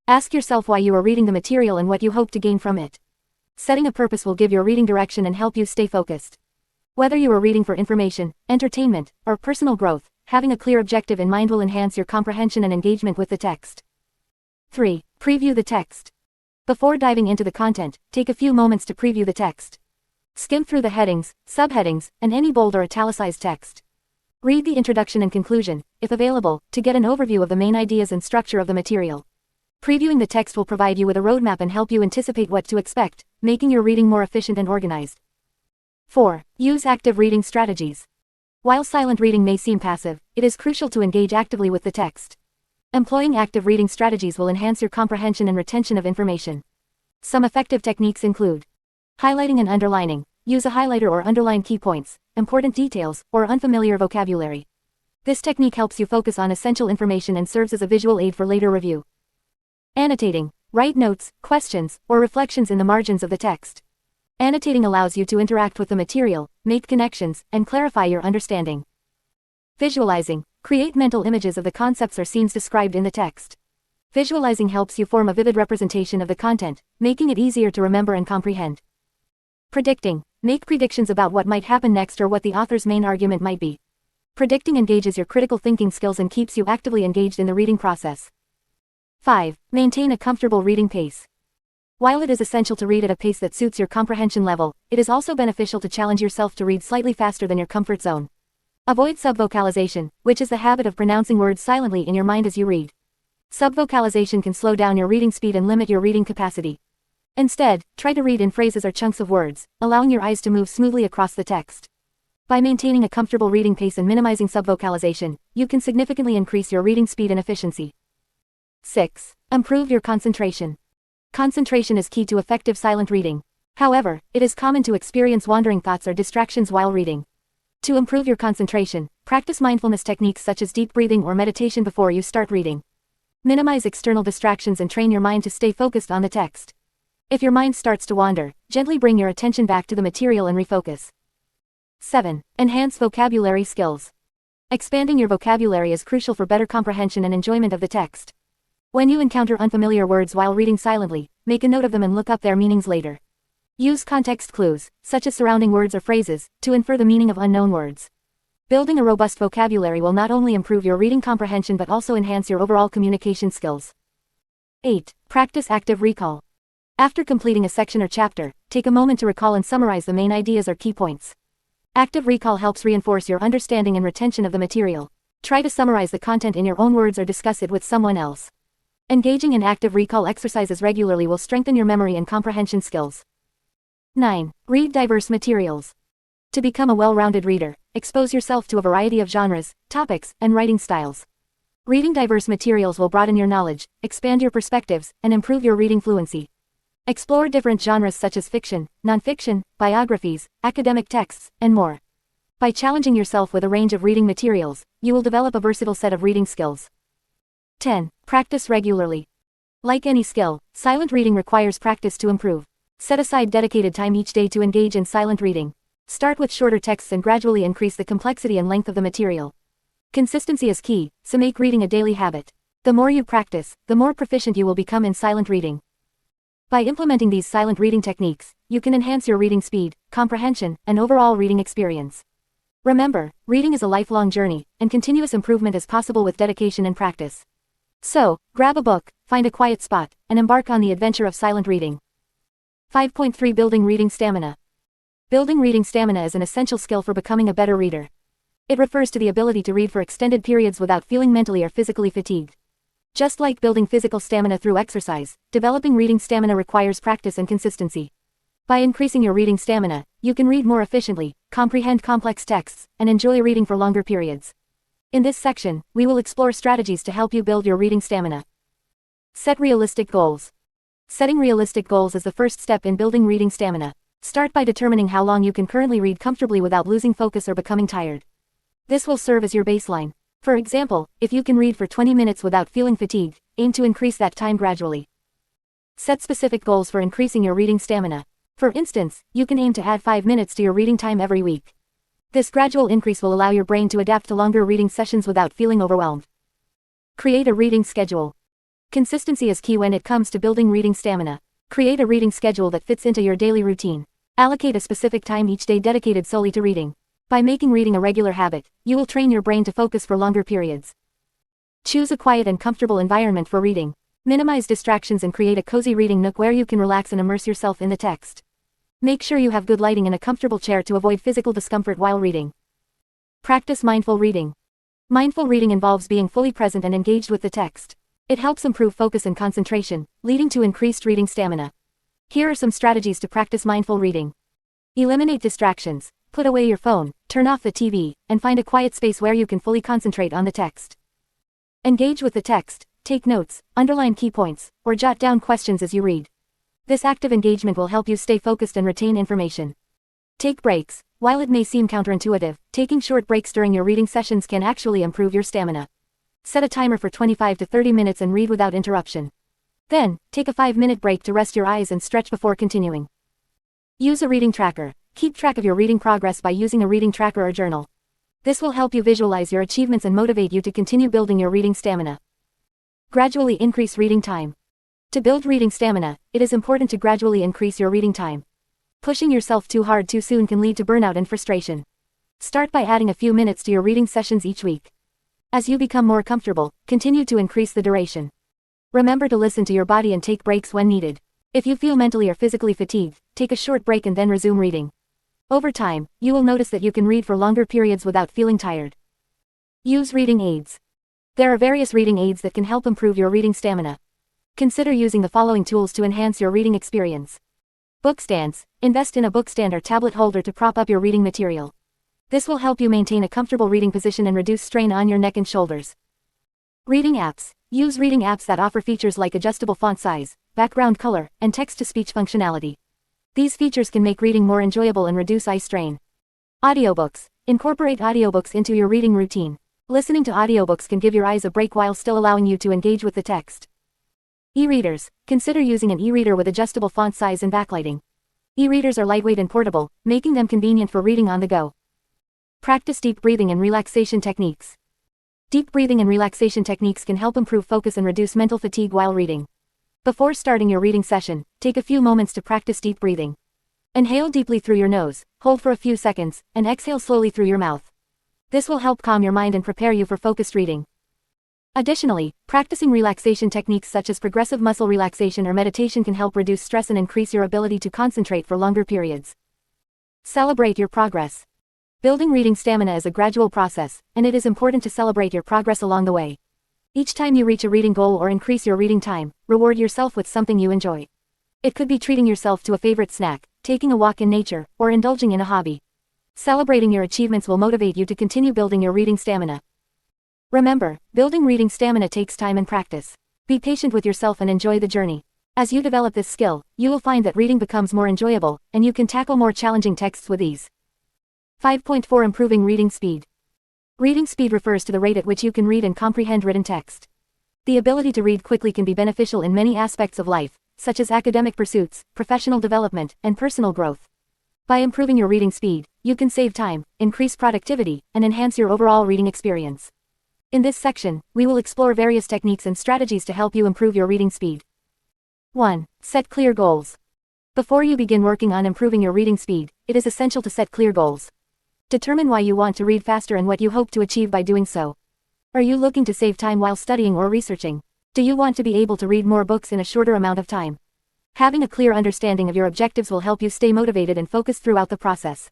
Ask yourself why you are reading the material and what you hope to gain from it. Setting a purpose will give your reading direction and help you stay focused. Whether you are reading for information, entertainment, or personal growth, having a clear objective in mind will enhance your comprehension and engagement with the text. 3. Preview the text. Before diving into the content, take a few moments to preview the text. Skim through the headings, subheadings, and any bold or italicized text. Read the introduction and conclusion, if available, to get an overview of the main ideas and structure of the material. Previewing the text will provide you with a roadmap and help you anticipate what to expect, making your reading more efficient and organized. 4. Use active reading strategies. While silent reading may seem passive, it is crucial to engage actively with the text. Employing active reading strategies will enhance your comprehension and retention of information. Some effective techniques include highlighting and underlining. Use a highlighter or underline key points, important details, or unfamiliar vocabulary. This technique helps you focus on essential information and serves as a visual aid for later review. Annotating. Write notes, questions, or reflections in the margins of the text. Annotating allows you to interact with the material, make connections, and clarify your understanding. Visualizing. Create mental images of the concepts or scenes described in the text. Visualizing helps you form a vivid representation of the content, making it easier to remember and comprehend. Predicting. Make predictions about what might happen next or what the author's main argument might be. Predicting engages your critical thinking skills and keeps you actively engaged in the reading process. 5. Maintain a comfortable reading pace. While it is essential to read at a pace that suits your comprehension level, it is also beneficial to challenge yourself to read slightly faster than your comfort zone. Avoid subvocalization, which is the habit of pronouncing words silently in your mind as you read. Subvocalization can slow down your reading speed and limit your reading capacity. Instead, try to read in phrases or chunks of words, allowing your eyes to move smoothly across the text. By maintaining a comfortable reading pace and minimizing subvocalization, you can significantly increase your reading speed and efficiency. 6. Improve your concentration. Concentration is key to effective silent reading. However, it is common to experience wandering thoughts or distractions while reading. To improve your concentration, practice mindfulness techniques such as deep breathing or meditation before you start reading. Minimize external distractions and train your mind to stay focused on the text. If your mind starts to wander, gently bring your attention back to the material and refocus. 7. Enhance vocabulary skills. Expanding your vocabulary is crucial for better comprehension and enjoyment of the text. When you encounter unfamiliar words while reading silently, make a note of them and look up their meanings later. Use context clues, such as surrounding words or phrases, to infer the meaning of unknown words. Building a robust vocabulary will not only improve your reading comprehension but also enhance your overall communication skills. 8. Practice active recall. After completing a section or chapter, take a moment to recall and summarize the main ideas or key points. Active recall helps reinforce your understanding and retention of the material. Try to summarize the content in your own words or discuss it with someone else. Engaging in active recall exercises regularly will strengthen your memory and comprehension skills. 9. Read diverse materials. To become a well-rounded reader, expose yourself to a variety of genres, topics, and writing styles. Reading diverse materials will broaden your knowledge, expand your perspectives, and improve your reading fluency. Explore different genres such as fiction, nonfiction, biographies, academic texts, and more. By challenging yourself with a range of reading materials, you will develop a versatile set of reading skills. 10. Practice regularly. Like any skill, silent reading requires practice to improve. Set aside dedicated time each day to engage in silent reading. Start with shorter texts and gradually increase the complexity and length of the material. Consistency is key, so make reading a daily habit. The more you practice, the more proficient you will become in silent reading. By implementing these silent reading techniques, you can enhance your reading speed, comprehension, and overall reading experience. Remember, reading is a lifelong journey, and continuous improvement is possible with dedication and practice. So, grab a book, find a quiet spot, and embark on the adventure of silent reading. 5.3 Building reading stamina. Building reading stamina is an essential skill for becoming a better reader. It refers to the ability to read for extended periods without feeling mentally or physically fatigued. Just like building physical stamina through exercise, developing reading stamina requires practice and consistency. By increasing your reading stamina, you can read more efficiently, comprehend complex texts, and enjoy reading for longer periods. In this section, we will explore strategies to help you build your reading stamina. Set realistic goals. Setting realistic goals is the first step in building reading stamina. Start by determining how long you can currently read comfortably without losing focus or becoming tired. This will serve as your baseline. For example, if you can read for 20 minutes without feeling fatigued, aim to increase that time gradually. Set specific goals for increasing your reading stamina. For instance, you can aim to add 5 minutes to your reading time every week. This gradual increase will allow your brain to adapt to longer reading sessions without feeling overwhelmed. Create a reading schedule. Consistency is key when it comes to building reading stamina. Create a reading schedule that fits into your daily routine. Allocate a specific time each day dedicated solely to reading. By making reading a regular habit, you will train your brain to focus for longer periods. Choose a quiet and comfortable environment for reading. Minimize distractions and create a cozy reading nook where you can relax and immerse yourself in the text. Make sure you have good lighting and a comfortable chair to avoid physical discomfort while reading. Practice mindful reading. Mindful reading involves being fully present and engaged with the text. It helps improve focus and concentration, leading to increased reading stamina. Here are some strategies to practice mindful reading. Eliminate distractions. Put away your phone, turn off the TV, and find a quiet space where you can fully concentrate on the text. Engage with the text, take notes, underline key points, or jot down questions as you read. This active engagement will help you stay focused and retain information. Take breaks. While it may seem counterintuitive, taking short breaks during your reading sessions can actually improve your stamina. Set a timer for 25 to 30 minutes and read without interruption. Then, take a 5-minute break to rest your eyes and stretch before continuing. Use a reading tracker. Keep track of your reading progress by using a reading tracker or journal. This will help you visualize your achievements and motivate you to continue building your reading stamina. Gradually increase reading time. To build reading stamina, it is important to gradually increase your reading time. Pushing yourself too hard too soon can lead to burnout and frustration. Start by adding a few minutes to your reading sessions each week. As you become more comfortable, continue to increase the duration. Remember to listen to your body and take breaks when needed. If you feel mentally or physically fatigued, take a short break and then resume reading. Over time, you will notice that you can read for longer periods without feeling tired. Use reading aids. There are various reading aids that can help improve your reading stamina. Consider using the following tools to enhance your reading experience. Book stands. Invest in a book stand or tablet holder to prop up your reading material. This will help you maintain a comfortable reading position and reduce strain on your neck and shoulders. Reading apps. Use reading apps that offer features like adjustable font size, background color, and text-to-speech functionality. These features can make reading more enjoyable and reduce eye strain. Audiobooks. Incorporate audiobooks into your reading routine. Listening to audiobooks can give your eyes a break while still allowing you to engage with the text. E-readers. Consider using an e-reader with adjustable font size and backlighting. E-readers are lightweight and portable, making them convenient for reading on the go. Practice deep breathing and relaxation techniques. Deep breathing and relaxation techniques can help improve focus and reduce mental fatigue while reading. Before starting your reading session, take a few moments to practice deep breathing. Inhale deeply through your nose, hold for a few seconds, and exhale slowly through your mouth. This will help calm your mind and prepare you for focused reading. Additionally, practicing relaxation techniques such as progressive muscle relaxation or meditation can help reduce stress and increase your ability to concentrate for longer periods. Celebrate your progress. Building reading stamina is a gradual process, and it is important to celebrate your progress along the way. Each time you reach a reading goal or increase your reading time, reward yourself with something you enjoy. It could be treating yourself to a favorite snack, taking a walk in nature, or indulging in a hobby. Celebrating your achievements will motivate you to continue building your reading stamina. Remember, building reading stamina takes time and practice. Be patient with yourself and enjoy the journey. As you develop this skill, you will find that reading becomes more enjoyable, and you can tackle more challenging texts with ease. 5.4 Improving reading speed. Reading speed refers to the rate at which you can read and comprehend written text. The ability to read quickly can be beneficial in many aspects of life, such as academic pursuits, professional development, and personal growth. By improving your reading speed, you can save time, increase productivity, and enhance your overall reading experience. In this section, we will explore various techniques and strategies to help you improve your reading speed. 1. Set clear goals. Before you begin working on improving your reading speed, it is essential to set clear goals. Determine why you want to read faster and what you hope to achieve by doing so. Are you looking to save time while studying or researching? Do you want to be able to read more books in a shorter amount of time? Having a clear understanding of your objectives will help you stay motivated and focused throughout the process.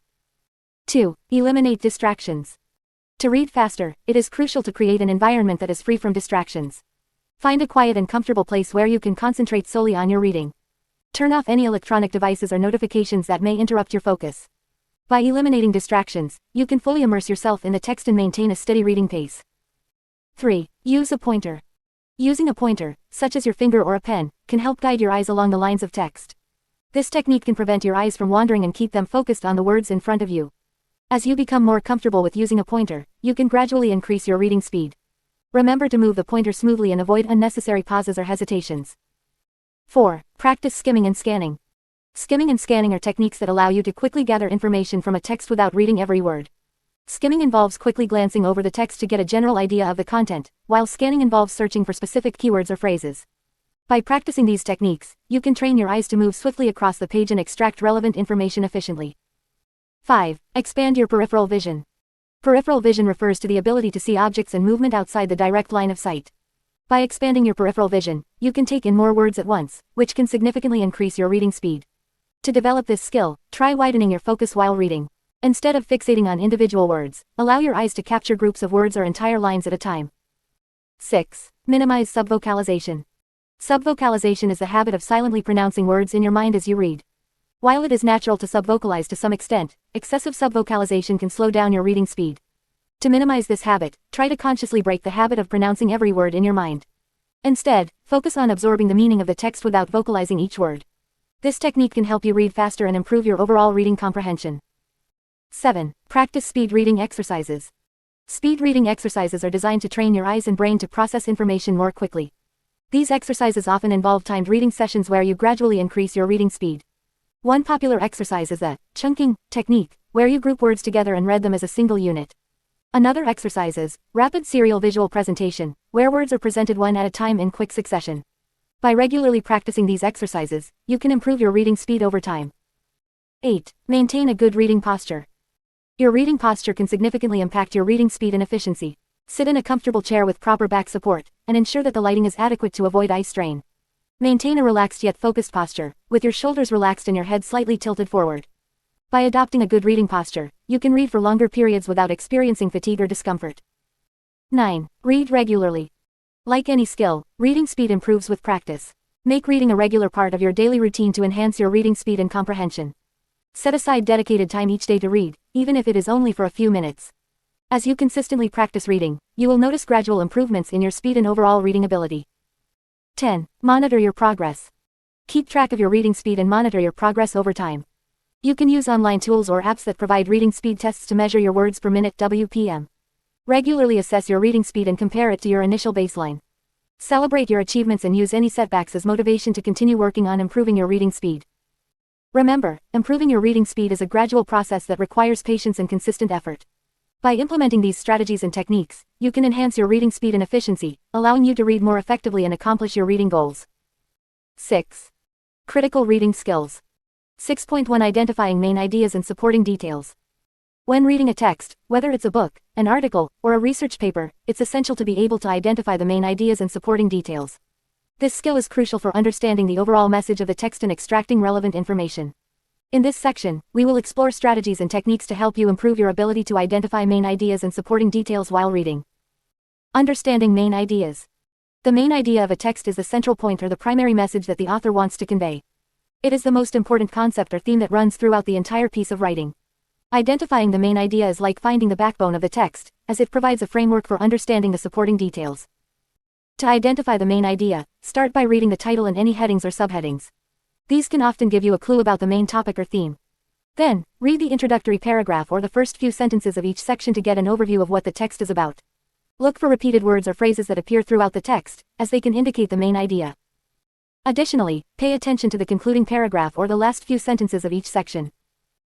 2. Eliminate distractions. To read faster, it is crucial to create an environment that is free from distractions. Find a quiet and comfortable place where you can concentrate solely on your reading. Turn off any electronic devices or notifications that may interrupt your focus. By eliminating distractions, you can fully immerse yourself in the text and maintain a steady reading pace. 3. Use a pointer. Using a pointer, such as your finger or a pen, can help guide your eyes along the lines of text. This technique can prevent your eyes from wandering and keep them focused on the words in front of you. As you become more comfortable with using a pointer, you can gradually increase your reading speed. Remember to move the pointer smoothly and avoid unnecessary pauses or hesitations. 4. Practice skimming and scanning. Skimming and scanning are techniques that allow you to quickly gather information from a text without reading every word. Skimming involves quickly glancing over the text to get a general idea of the content, while scanning involves searching for specific keywords or phrases. By practicing these techniques, you can train your eyes to move swiftly across the page and extract relevant information efficiently. 5. Expand your peripheral vision. Peripheral vision refers to the ability to see objects and movement outside the direct line of sight. By expanding your peripheral vision, you can take in more words at once, which can significantly increase your reading speed. To develop this skill, try widening your focus while reading. Instead of fixating on individual words, allow your eyes to capture groups of words or entire lines at a time. 6. Minimize subvocalization. Subvocalization is the habit of silently pronouncing words in your mind as you read. While it is natural to subvocalize to some extent, excessive subvocalization can slow down your reading speed. To minimize this habit, try to consciously break the habit of pronouncing every word in your mind. Instead, focus on absorbing the meaning of the text without vocalizing each word. This technique can help you read faster and improve your overall reading comprehension. 7. Practice speed reading exercises. Speed reading exercises are designed to train your eyes and brain to process information more quickly. These exercises often involve timed reading sessions where you gradually increase your reading speed. One popular exercise is the chunking technique, where you group words together and read them as a single unit. Another exercise is rapid serial visual presentation, where words are presented one at a time in quick succession. By regularly practicing these exercises, you can improve your reading speed over time. 8. Maintain a good reading posture. Your reading posture can significantly impact your reading speed and efficiency. Sit in a comfortable chair with proper back support, and ensure that the lighting is adequate to avoid eye strain. Maintain a relaxed yet focused posture, with your shoulders relaxed and your head slightly tilted forward. By adopting a good reading posture, you can read for longer periods without experiencing fatigue or discomfort. 9. Read regularly. Like any skill, reading speed improves with practice. Make reading a regular part of your daily routine to enhance your reading speed and comprehension. Set aside dedicated time each day to read, even if it is only for a few minutes. As you consistently practice reading, you will notice gradual improvements in your speed and overall reading ability. 10. Monitor your progress. Keep track of your reading speed and monitor your progress over time. You can use online tools or apps that provide reading speed tests to measure your words per minute (WPM). Regularly assess your reading speed and compare it to your initial baseline. Celebrate your achievements and use any setbacks as motivation to continue working on improving your reading speed. Remember, improving your reading speed is a gradual process that requires patience and consistent effort. By implementing these strategies and techniques, you can enhance your reading speed and efficiency, allowing you to read more effectively and accomplish your reading goals. 6. Critical reading skills. 6.1 Identifying main ideas and supporting details. When reading a text, whether it's a book, an article, or a research paper, it's essential to be able to identify the main ideas and supporting details. This skill is crucial for understanding the overall message of the text and extracting relevant information. In this section, we will explore strategies and techniques to help you improve your ability to identify main ideas and supporting details while reading. Understanding main ideas. The main idea of a text is the central point or the primary message that the author wants to convey. It is the most important concept or theme that runs throughout the entire piece of writing. Identifying the main idea is like finding the backbone of the text, as it provides a framework for understanding the supporting details. To identify the main idea, start by reading the title and any headings or subheadings. These can often give you a clue about the main topic or theme. Then, read the introductory paragraph or the first few sentences of each section to get an overview of what the text is about. Look for repeated words or phrases that appear throughout the text, as they can indicate the main idea. Additionally, pay attention to the concluding paragraph or the last few sentences of each section.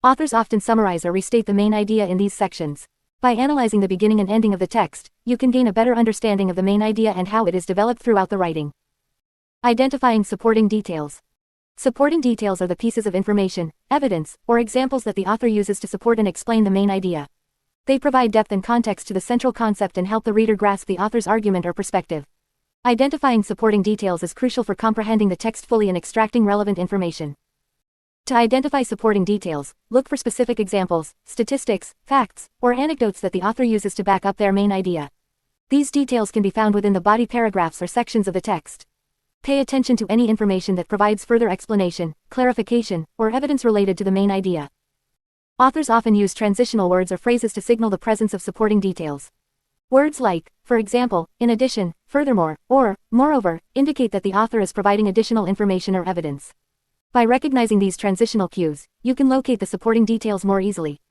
Authors often summarize or restate the main idea in these sections. By analyzing the beginning and ending of the text, you can gain a better understanding of the main idea and how it is developed throughout the writing. Identifying supporting details. Supporting details are the pieces of information, evidence, or examples that the author uses to support and explain the main idea. They provide depth and context to the central concept and help the reader grasp the author's argument or perspective. Identifying supporting details is crucial for comprehending the text fully and extracting relevant information. To identify supporting details, look for specific examples, statistics, facts, or anecdotes that the author uses to back up their main idea. These details can be found within the body paragraphs or sections of the text. Pay attention to any information that provides further explanation, clarification, or evidence related to the main idea. Authors often use transitional words or phrases to signal the presence of supporting details. Words like, for example, in addition, furthermore, or, moreover, indicate that the author is providing additional information or evidence. By recognizing these transitional cues, you can locate the supporting details more easily.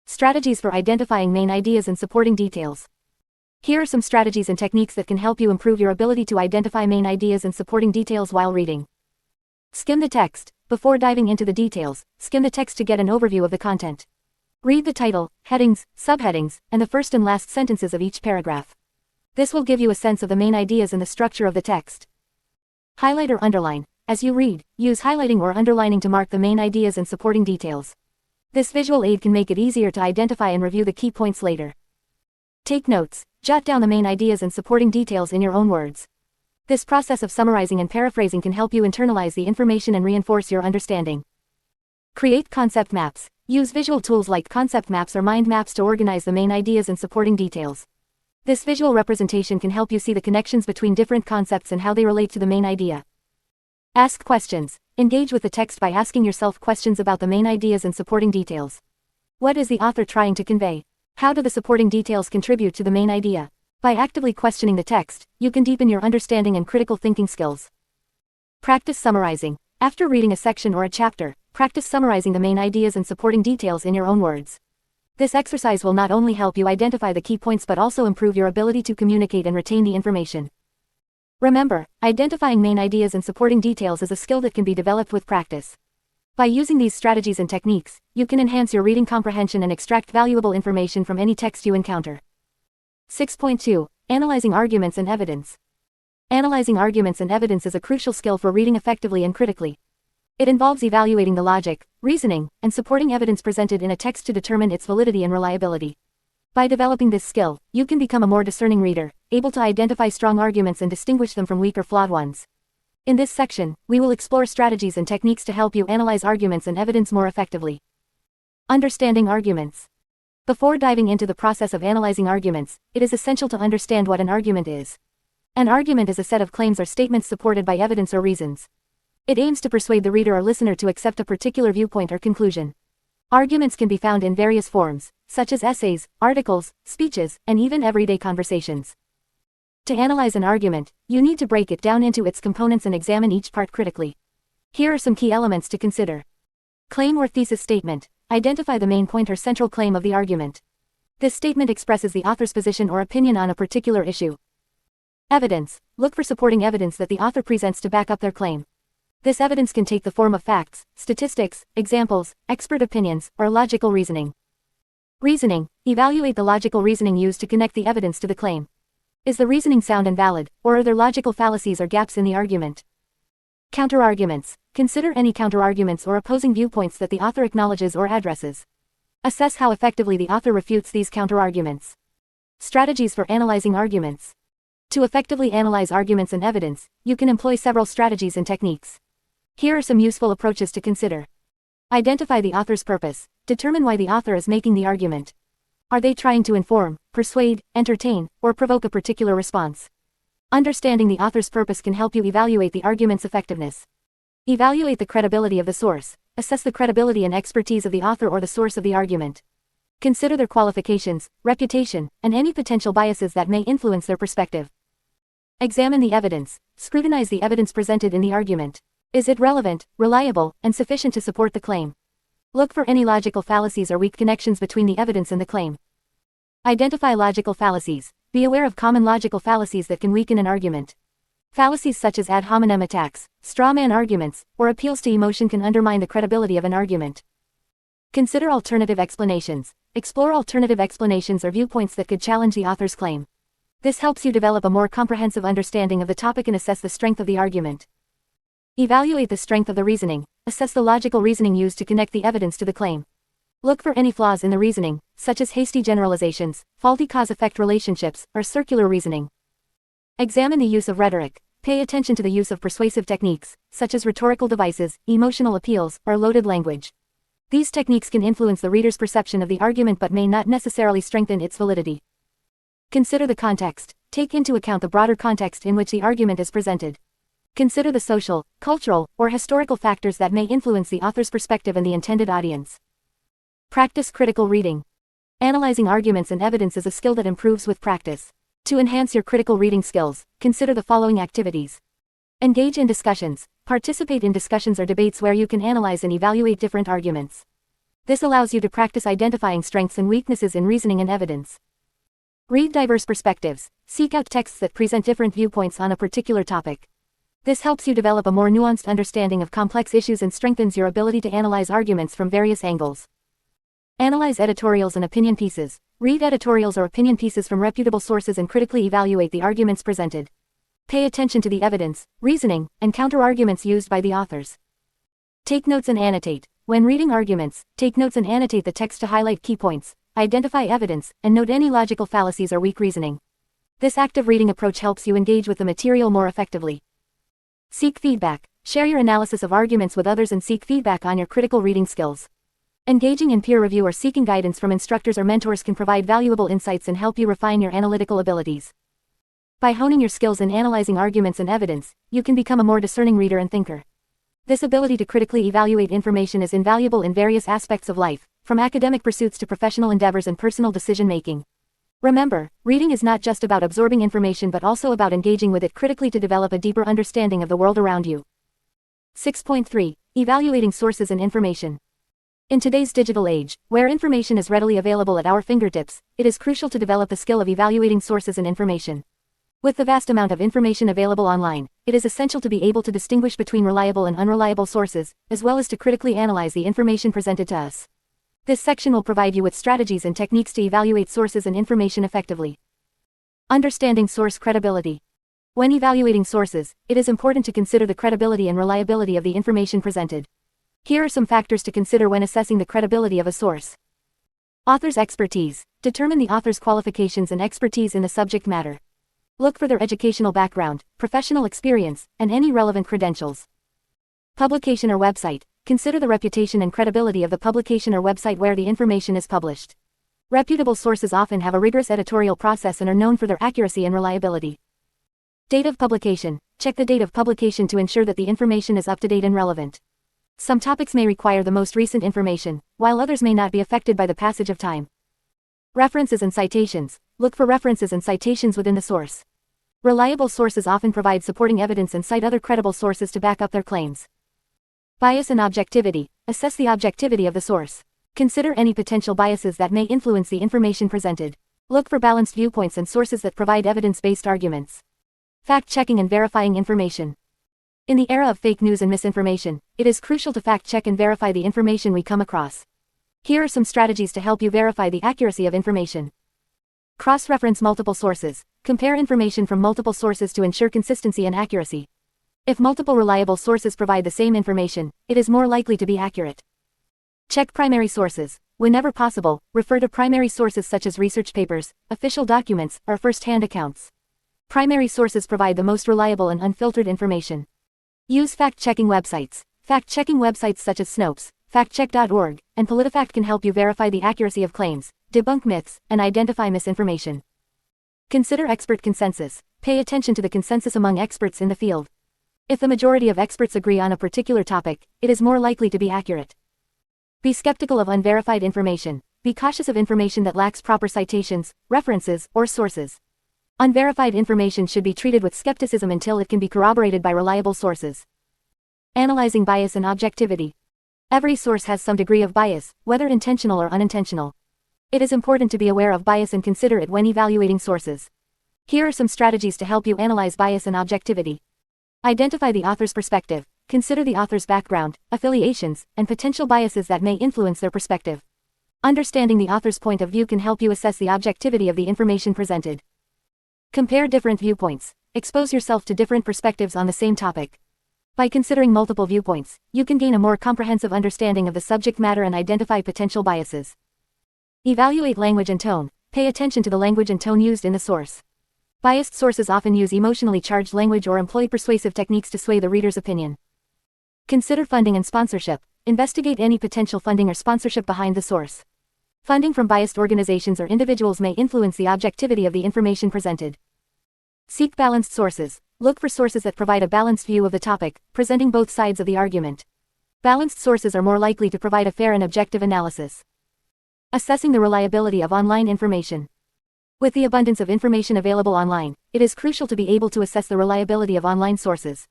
Strategies for identifying main ideas and supporting details. Here are some strategies and techniques that can help you improve your ability to identify main ideas and supporting details while reading. Skim the text. Before diving into the details, skim the text to get an overview of the content. Read the title, headings, subheadings, and the first and last sentences of each paragraph. This will give you a sense of the main ideas and the structure of the text. Highlight or underline. As you read, use highlighting or underlining to mark the main ideas and supporting details. This visual aid can make it easier to identify and review the key points later. Take notes. Jot down the main ideas and supporting details in your own words. This process of summarizing and paraphrasing can help you internalize the information and reinforce your understanding. Create concept maps. Use visual tools like concept maps or mind maps to organize the main ideas and supporting details. This visual representation can help you see the connections between different concepts and how they relate to the main idea. Ask questions. Engage with the text by asking yourself questions about the main ideas and supporting details. What is the author trying to convey? How do the supporting details contribute to the main idea? By actively questioning the text, you can deepen your understanding and critical thinking skills. Practice summarizing. After reading a section or a chapter, practice summarizing the main ideas and supporting details in your own words. This exercise will not only help you identify the key points but also improve your ability to communicate and retain the information. Remember, identifying main ideas and supporting details is a skill that can be developed with practice. By using these strategies and techniques, you can enhance your reading comprehension and extract valuable information from any text you encounter. 6.2. Analyzing arguments and evidence. Analyzing arguments and evidence is a crucial skill for reading effectively and critically. It involves evaluating the logic, reasoning, and supporting evidence presented in a text to determine its validity and reliability. By developing this skill, you can become a more discerning reader, able to identify strong arguments and distinguish them from weak or flawed ones. In this section, we will explore strategies and techniques to help you analyze arguments and evidence more effectively. Understanding arguments. Before diving into the process of analyzing arguments, it is essential to understand what an argument is. An argument is a set of claims or statements supported by evidence or reasons. It aims to persuade the reader or listener to accept a particular viewpoint or conclusion. Arguments can be found in various forms, such as essays, articles, speeches, and even everyday conversations. To analyze an argument, you need to break it down into its components and examine each part critically. Here are some key elements to consider. Claim or thesis statement. Identify the main point or central claim of the argument. This statement expresses the author's position or opinion on a particular issue. Evidence. Look for supporting evidence that the author presents to back up their claim. This evidence can take the form of facts, statistics, examples, expert opinions, or logical reasoning. Reasoning. Evaluate the logical reasoning used to connect the evidence to the claim. Is the reasoning sound and valid, or are there logical fallacies or gaps in the argument? Counterarguments. Consider any counterarguments or opposing viewpoints that the author acknowledges or addresses. Assess how effectively the author refutes these counterarguments. Strategies for analyzing arguments. To effectively analyze arguments and evidence, you can employ several strategies and techniques. Here are some useful approaches to consider. Identify the author's purpose. Determine why the author is making the argument. Are they trying to inform, persuade, entertain, or provoke a particular response? Understanding the author's purpose can help you evaluate the argument's effectiveness. Evaluate the credibility of the source. Assess the credibility and expertise of the author or the source of the argument. Consider their qualifications, reputation, and any potential biases that may influence their perspective. Examine the evidence. Scrutinize the evidence presented in the argument. Is it relevant, reliable, and sufficient to support the claim? Look for any logical fallacies or weak connections between the evidence and the claim. Identify logical fallacies. Be aware of common logical fallacies that can weaken an argument. Fallacies such as ad hominem attacks, straw man arguments, or appeals to emotion can undermine the credibility of an argument. Consider alternative explanations. Explore alternative explanations or viewpoints that could challenge the author's claim. This helps you develop a more comprehensive understanding of the topic and assess the strength of the argument. Evaluate the strength of the reasoning. Assess the logical reasoning used to connect the evidence to the claim. Look for any flaws in the reasoning, such as hasty generalizations, faulty cause-effect relationships, or circular reasoning. Examine the use of rhetoric. Pay attention to the use of persuasive techniques, such as rhetorical devices, emotional appeals, or loaded language. These techniques can influence the reader's perception of the argument but may not necessarily strengthen its validity. Consider the context. Take into account the broader context in which the argument is presented. Consider the social, cultural, or historical factors that may influence the author's perspective and the intended audience. Practice critical reading. Analyzing arguments and evidence is a skill that improves with practice. To enhance your critical reading skills, consider the following activities. Engage in discussions. Participate in discussions or debates where you can analyze and evaluate different arguments. This allows you to practice identifying strengths and weaknesses in reasoning and evidence. Read diverse perspectives. Seek out texts that present different viewpoints on a particular topic. This helps you develop a more nuanced understanding of complex issues and strengthens your ability to analyze arguments from various angles. Analyze editorials and opinion pieces. Read editorials or opinion pieces from reputable sources and critically evaluate the arguments presented. Pay attention to the evidence, reasoning, and counter-arguments used by the authors. Take notes and annotate. When reading arguments, take notes and annotate the text to highlight key points, identify evidence, and note any logical fallacies or weak reasoning. This active reading approach helps you engage with the material more effectively. Seek feedback. Share your analysis of arguments with others and seek feedback on your critical reading skills. Engaging in peer review or seeking guidance from instructors or mentors can provide valuable insights and help you refine your analytical abilities. By honing your skills in analyzing arguments and evidence, you can become a more discerning reader and thinker. This ability to critically evaluate information is invaluable in various aspects of life, from academic pursuits to professional endeavors and personal decision-making. Remember, reading is not just about absorbing information but also about engaging with it critically to develop a deeper understanding of the world around you. 6.3. Evaluating sources and information. In today's digital age, where information is readily available at our fingertips, it is crucial to develop the skill of evaluating sources and information. With the vast amount of information available online, it is essential to be able to distinguish between reliable and unreliable sources, as well as to critically analyze the information presented to us. This section will provide you with strategies and techniques to evaluate sources and information effectively. Understanding source credibility. When evaluating sources, it is important to consider the credibility and reliability of the information presented. Here are some factors to consider when assessing the credibility of a source. Author's expertise. Determine the author's qualifications and expertise in the subject matter. Look for their educational background, professional experience, and any relevant credentials. Publication or website. Consider the reputation and credibility of the publication or website where the information is published. Reputable sources often have a rigorous editorial process and are known for their accuracy and reliability. Date of publication. Check the date of publication to ensure that the information is up to date and relevant. Some topics may require the most recent information, while others may not be affected by the passage of time. References and citations. Look for references and citations within the source. Reliable sources often provide supporting evidence and cite other credible sources to back up their claims. Bias and objectivity. Assess the objectivity of the source. Consider any potential biases that may influence the information presented. Look for balanced viewpoints and sources that provide evidence-based arguments. Fact-checking and verifying information. In the era of fake news and misinformation, it is crucial to fact-check and verify the information we come across. Here are some strategies to help you verify the accuracy of information. Cross-reference multiple sources. Compare information from multiple sources to ensure consistency and accuracy. If multiple reliable sources provide the same information, it is more likely to be accurate. Check primary sources. Whenever possible, refer to primary sources such as research papers, official documents, or first-hand accounts. Primary sources provide the most reliable and unfiltered information. Use fact-checking websites. Fact-checking websites such as Snopes, factcheck.org, and PolitiFact can help you verify the accuracy of claims, debunk myths, and identify misinformation. Consider expert consensus. Pay attention to the consensus among experts in the field. If the majority of experts agree on a particular topic, it is more likely to be accurate. Be skeptical of unverified information. Be cautious of information that lacks proper citations, references, or sources. Unverified information should be treated with skepticism until it can be corroborated by reliable sources. Analyzing bias and objectivity. Every source has some degree of bias, whether intentional or unintentional. It is important to be aware of bias and consider it when evaluating sources. Here are some strategies to help you analyze bias and objectivity. Identify the author's perspective. Consider the author's background, affiliations, and potential biases that may influence their perspective. Understanding the author's point of view can help you assess the objectivity of the information presented. Compare different viewpoints. Expose yourself to different perspectives on the same topic. By considering multiple viewpoints, you can gain a more comprehensive understanding of the subject matter and identify potential biases. Evaluate language and tone. Pay attention to the language and tone used in the source. Biased sources often use emotionally charged language or employ persuasive techniques to sway the reader's opinion. Consider funding and sponsorship. Investigate any potential funding or sponsorship behind the source. Funding from biased organizations or individuals may influence the objectivity of the information presented. Seek balanced sources. Look for sources that provide a balanced view of the topic, presenting both sides of the argument. Balanced sources are more likely to provide a fair and objective analysis. Assessing the reliability of online information. With the abundance of information available online, it is crucial to be able to assess the reliability of online sources.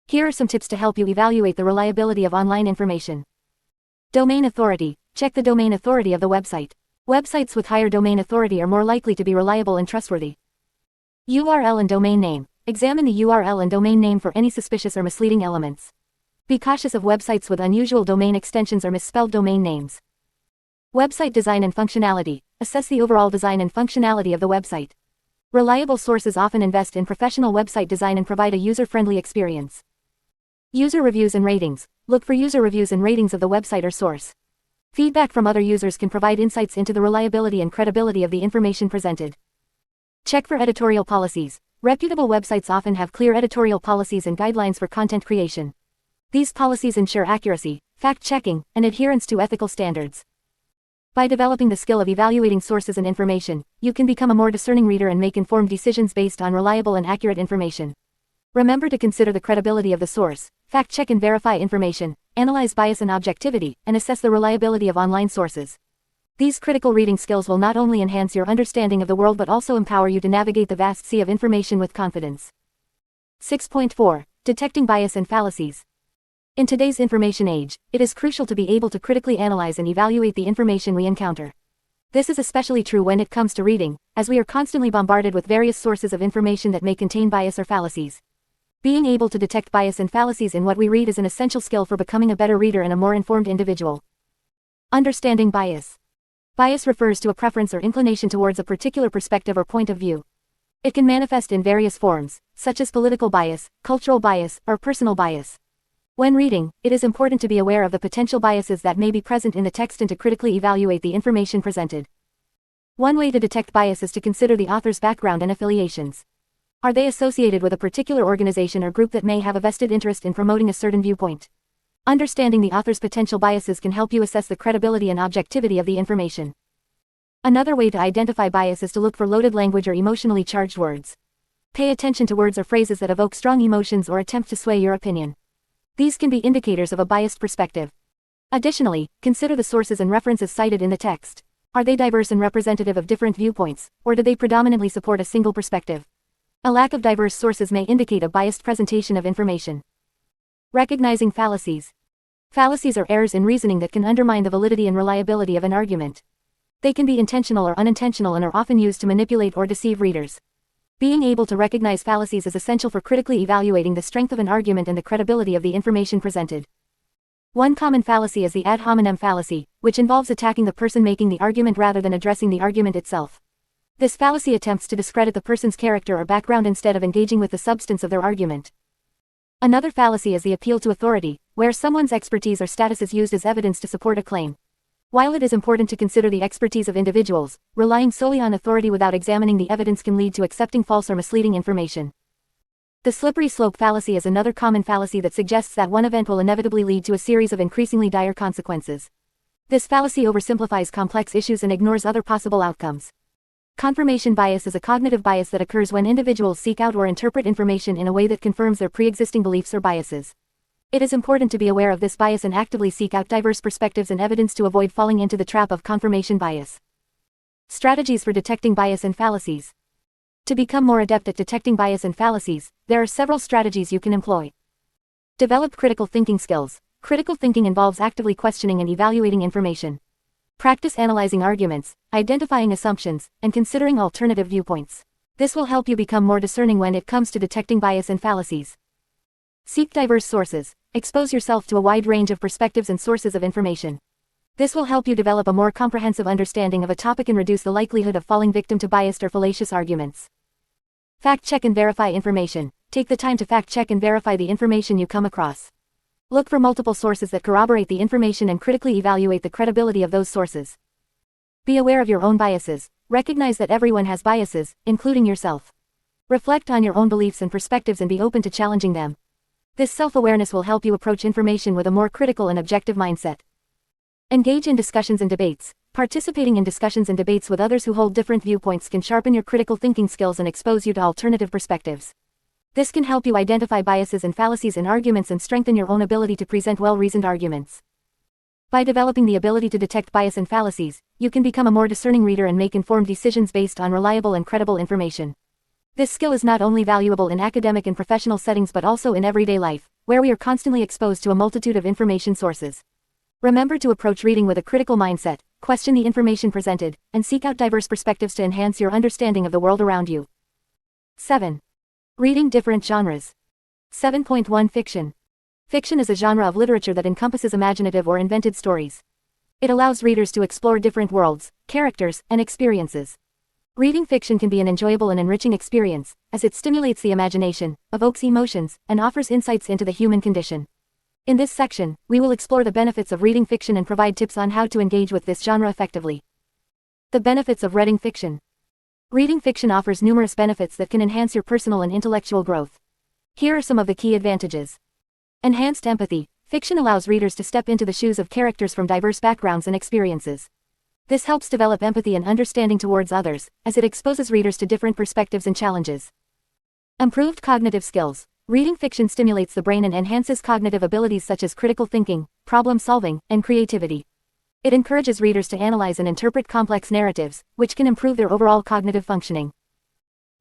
Here are some tips to help you evaluate the reliability of online information. Domain authority. Check the domain authority of the website. Websites with higher domain authority are more likely to be reliable and trustworthy. URL and domain name. Examine the URL and domain name for any suspicious or misleading elements. Be cautious of websites with unusual domain extensions or misspelled domain names. Website design and functionality. Assess the overall design and functionality of the website. Reliable sources often invest in professional website design and provide a user-friendly experience. User reviews and ratings. Look for user reviews and ratings of the website or source. Feedback from other users can provide insights into the reliability and credibility of the information presented. Check for editorial policies. Reputable websites often have clear editorial policies and guidelines for content creation. These policies ensure accuracy, fact-checking, and adherence to ethical standards. By developing the skill of evaluating sources and information, you can become a more discerning reader and make informed decisions based on reliable and accurate information. Remember to consider the credibility of the source, fact-check and verify information, analyze bias and objectivity, and assess the reliability of online sources. These critical reading skills will not only enhance your understanding of the world but also empower you to navigate the vast sea of information with confidence. 6.4. Detecting bias and fallacies. In today's information age, it is crucial to be able to critically analyze and evaluate the information we encounter. This is especially true when it comes to reading, as we are constantly bombarded with various sources of information that may contain bias or fallacies. Being able to detect bias and fallacies in what we read is an essential skill for becoming a better reader and a more informed individual. Understanding bias. Bias refers to a preference or inclination towards a particular perspective or point of view. It can manifest in various forms, such as political bias, cultural bias, or personal bias. When reading, it is important to be aware of the potential biases that may be present in the text and to critically evaluate the information presented. One way to detect bias is to consider the author's background and affiliations. Are they associated with a particular organization or group that may have a vested interest in promoting a certain viewpoint? Understanding the author's potential biases can help you assess the credibility and objectivity of the information. Another way to identify bias is to look for loaded language or emotionally charged words. Pay attention to words or phrases that evoke strong emotions or attempt to sway your opinion. These can be indicators of a biased perspective. Additionally, consider the sources and references cited in the text. Are they diverse and representative of different viewpoints, or do they predominantly support a single perspective? A lack of diverse sources may indicate a biased presentation of information. Recognizing fallacies. Fallacies are errors in reasoning that can undermine the validity and reliability of an argument. They can be intentional or unintentional and are often used to manipulate or deceive readers. Being able to recognize fallacies is essential for critically evaluating the strength of an argument and the credibility of the information presented. One common fallacy is the ad hominem fallacy, which involves attacking the person making the argument rather than addressing the argument itself. This fallacy attempts to discredit the person's character or background instead of engaging with the substance of their argument. Another fallacy is the appeal to authority, where someone's expertise or status is used as evidence to support a claim. While it is important to consider the expertise of individuals, relying solely on authority without examining the evidence can lead to accepting false or misleading information. The slippery slope fallacy is another common fallacy that suggests that one event will inevitably lead to a series of increasingly dire consequences. This fallacy oversimplifies complex issues and ignores other possible outcomes. Confirmation bias is a cognitive bias that occurs when individuals seek out or interpret information in a way that confirms their pre-existing beliefs or biases. It is important to be aware of this bias and actively seek out diverse perspectives and evidence to avoid falling into the trap of confirmation bias. Strategies for detecting bias and fallacies. To become more adept at detecting bias and fallacies, there are several strategies you can employ. Develop critical thinking skills. Critical thinking involves actively questioning and evaluating information. Practice analyzing arguments, identifying assumptions, and considering alternative viewpoints. This will help you become more discerning when it comes to detecting bias and fallacies. Seek diverse sources. Expose yourself to a wide range of perspectives and sources of information. This will help you develop a more comprehensive understanding of a topic and reduce the likelihood of falling victim to biased or fallacious arguments. Fact-check and verify information. Take the time to fact-check and verify the information you come across. Look for multiple sources that corroborate the information and critically evaluate the credibility of those sources. Be aware of your own biases. Recognize that everyone has biases, including yourself. Reflect on your own beliefs and perspectives and be open to challenging them. This self-awareness will help you approach information with a more critical and objective mindset. Engage in discussions and debates. Participating in discussions and debates with others who hold different viewpoints can sharpen your critical thinking skills and expose you to alternative perspectives. This can help you identify biases and fallacies in arguments and strengthen your own ability to present well-reasoned arguments. By developing the ability to detect bias and fallacies, you can become a more discerning reader and make informed decisions based on reliable and credible information. This skill is not only valuable in academic and professional settings but also in everyday life, where we are constantly exposed to a multitude of information sources. Remember to approach reading with a critical mindset, question the information presented, and seek out diverse perspectives to enhance your understanding of the world around you. 7. Reading different genres. 7.1 Fiction. Fiction is a genre of literature that encompasses imaginative or invented stories. It allows readers to explore different worlds, characters, and experiences. Reading fiction can be an enjoyable and enriching experience, as it stimulates the imagination, evokes emotions, and offers insights into the human condition. In this section, we will explore the benefits of reading fiction and provide tips on how to engage with this genre effectively. The benefits of reading fiction. Reading fiction offers numerous benefits that can enhance your personal and intellectual growth. Here are some of the key advantages. Enhanced empathy. Fiction allows readers to step into the shoes of characters from diverse backgrounds and experiences. This helps develop empathy and understanding towards others, as it exposes readers to different perspectives and challenges. Improved cognitive skills. Reading fiction stimulates the brain and enhances cognitive abilities such as critical thinking, problem solving, and creativity. It encourages readers to analyze and interpret complex narratives, which can improve their overall cognitive functioning.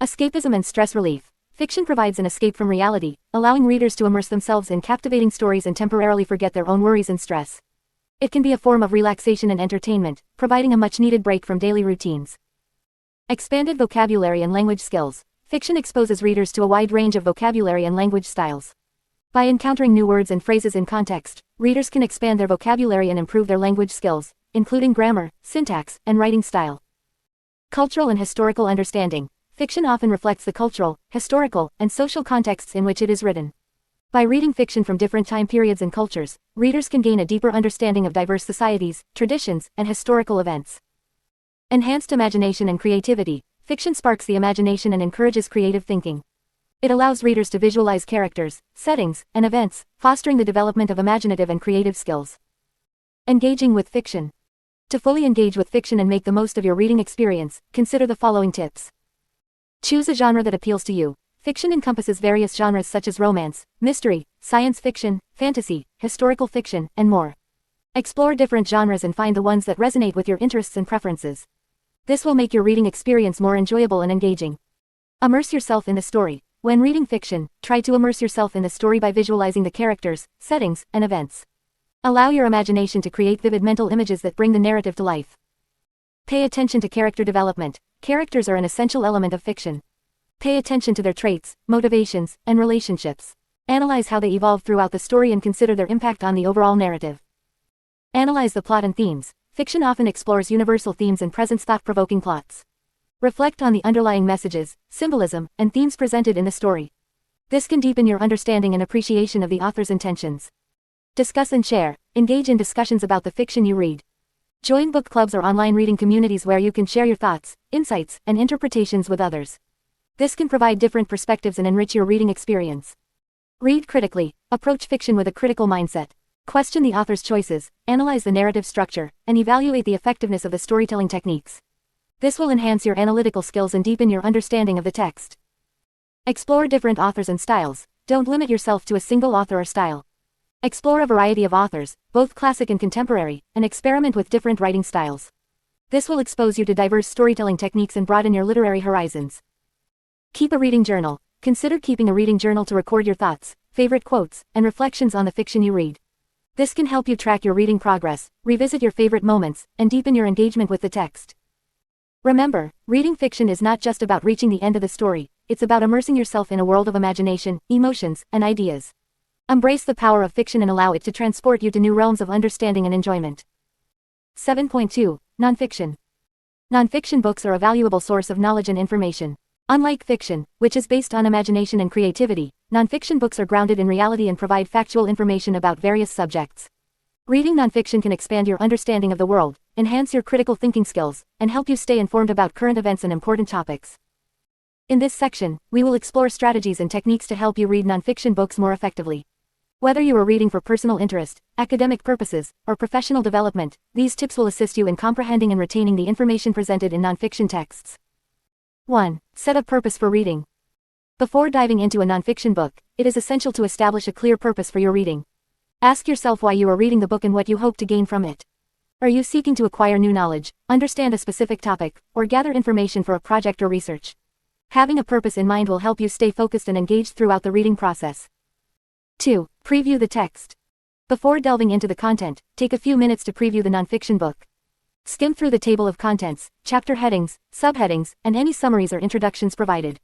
Escapism and stress relief. Fiction provides an escape from reality, allowing readers to immerse themselves in captivating stories and temporarily forget their own worries and stress. It can be a form of relaxation and entertainment, providing a much-needed break from daily routines. Expanded vocabulary and language skills. Fiction exposes readers to a wide range of vocabulary and language styles. By encountering new words and phrases in context, readers can expand their vocabulary and improve their language skills, including grammar, syntax, and writing style. Cultural and historical understanding. Fiction often reflects the cultural, historical, and social contexts in which it is written. By reading fiction from different time periods and cultures, readers can gain a deeper understanding of diverse societies, traditions, and historical events. Enhanced imagination and creativity. Fiction sparks the imagination and encourages creative thinking. It allows readers to visualize characters, settings, and events, fostering the development of imaginative and creative skills. Engaging with fiction. To fully engage with fiction and make the most of your reading experience, consider the following tips. Choose a genre that appeals to you. Fiction encompasses various genres such as romance, mystery, science fiction, fantasy, historical fiction, and more. Explore different genres and find the ones that resonate with your interests and preferences. This will make your reading experience more enjoyable and engaging. Immerse yourself in the story. When reading fiction, try to immerse yourself in the story by visualizing the characters, settings, and events. Allow your imagination to create vivid mental images that bring the narrative to life. Pay attention to character development. Characters are an essential element of fiction. Pay attention to their traits, motivations, and relationships. Analyze how they evolve throughout the story and consider their impact on the overall narrative. Analyze the plot and themes. Fiction often explores universal themes and presents thought-provoking plots. Reflect on the underlying messages, symbolism, and themes presented in the story. This can deepen your understanding and appreciation of the author's intentions. Discuss and share. Engage in discussions about the fiction you read. Join book clubs or online reading communities where you can share your thoughts, insights, and interpretations with others. This can provide different perspectives and enrich your reading experience. Read critically. Approach fiction with a critical mindset. Question the author's choices, analyze the narrative structure, and evaluate the effectiveness of the storytelling techniques. This will enhance your analytical skills and deepen your understanding of the text. Explore different authors and styles. Don't limit yourself to a single author or style. Explore a variety of authors, both classic and contemporary, and experiment with different writing styles. This will expose you to diverse storytelling techniques and broaden your literary horizons. Keep a reading journal. Consider keeping a reading journal to record your thoughts, favorite quotes, and reflections on the fiction you read. This can help you track your reading progress, revisit your favorite moments, and deepen your engagement with the text. Remember, reading fiction is not just about reaching the end of the story, it's about immersing yourself in a world of imagination, emotions, and ideas. Embrace the power of fiction and allow it to transport you to new realms of understanding and enjoyment. 7.2. Nonfiction. Nonfiction books are a valuable source of knowledge and information. Unlike fiction, which is based on imagination and creativity, nonfiction books are grounded in reality and provide factual information about various subjects. Reading nonfiction can expand your understanding of the world, enhance your critical thinking skills, and help you stay informed about current events and important topics. In this section, we will explore strategies and techniques to help you read nonfiction books more effectively. Whether you are reading for personal interest, academic purposes, or professional development, these tips will assist you in comprehending and retaining the information presented in nonfiction texts. 1. Set a purpose for reading. Before diving into a nonfiction book, it is essential to establish a clear purpose for your reading. Ask yourself why you are reading the book and what you hope to gain from it. Are you seeking to acquire new knowledge, understand a specific topic, or gather information for a project or research? Having a purpose in mind will help you stay focused and engaged throughout the reading process. 2. Preview the text. Before delving into the content, take a few minutes to preview the nonfiction book. Skim through the table of contents, chapter headings, subheadings, and any summaries or introductions provided.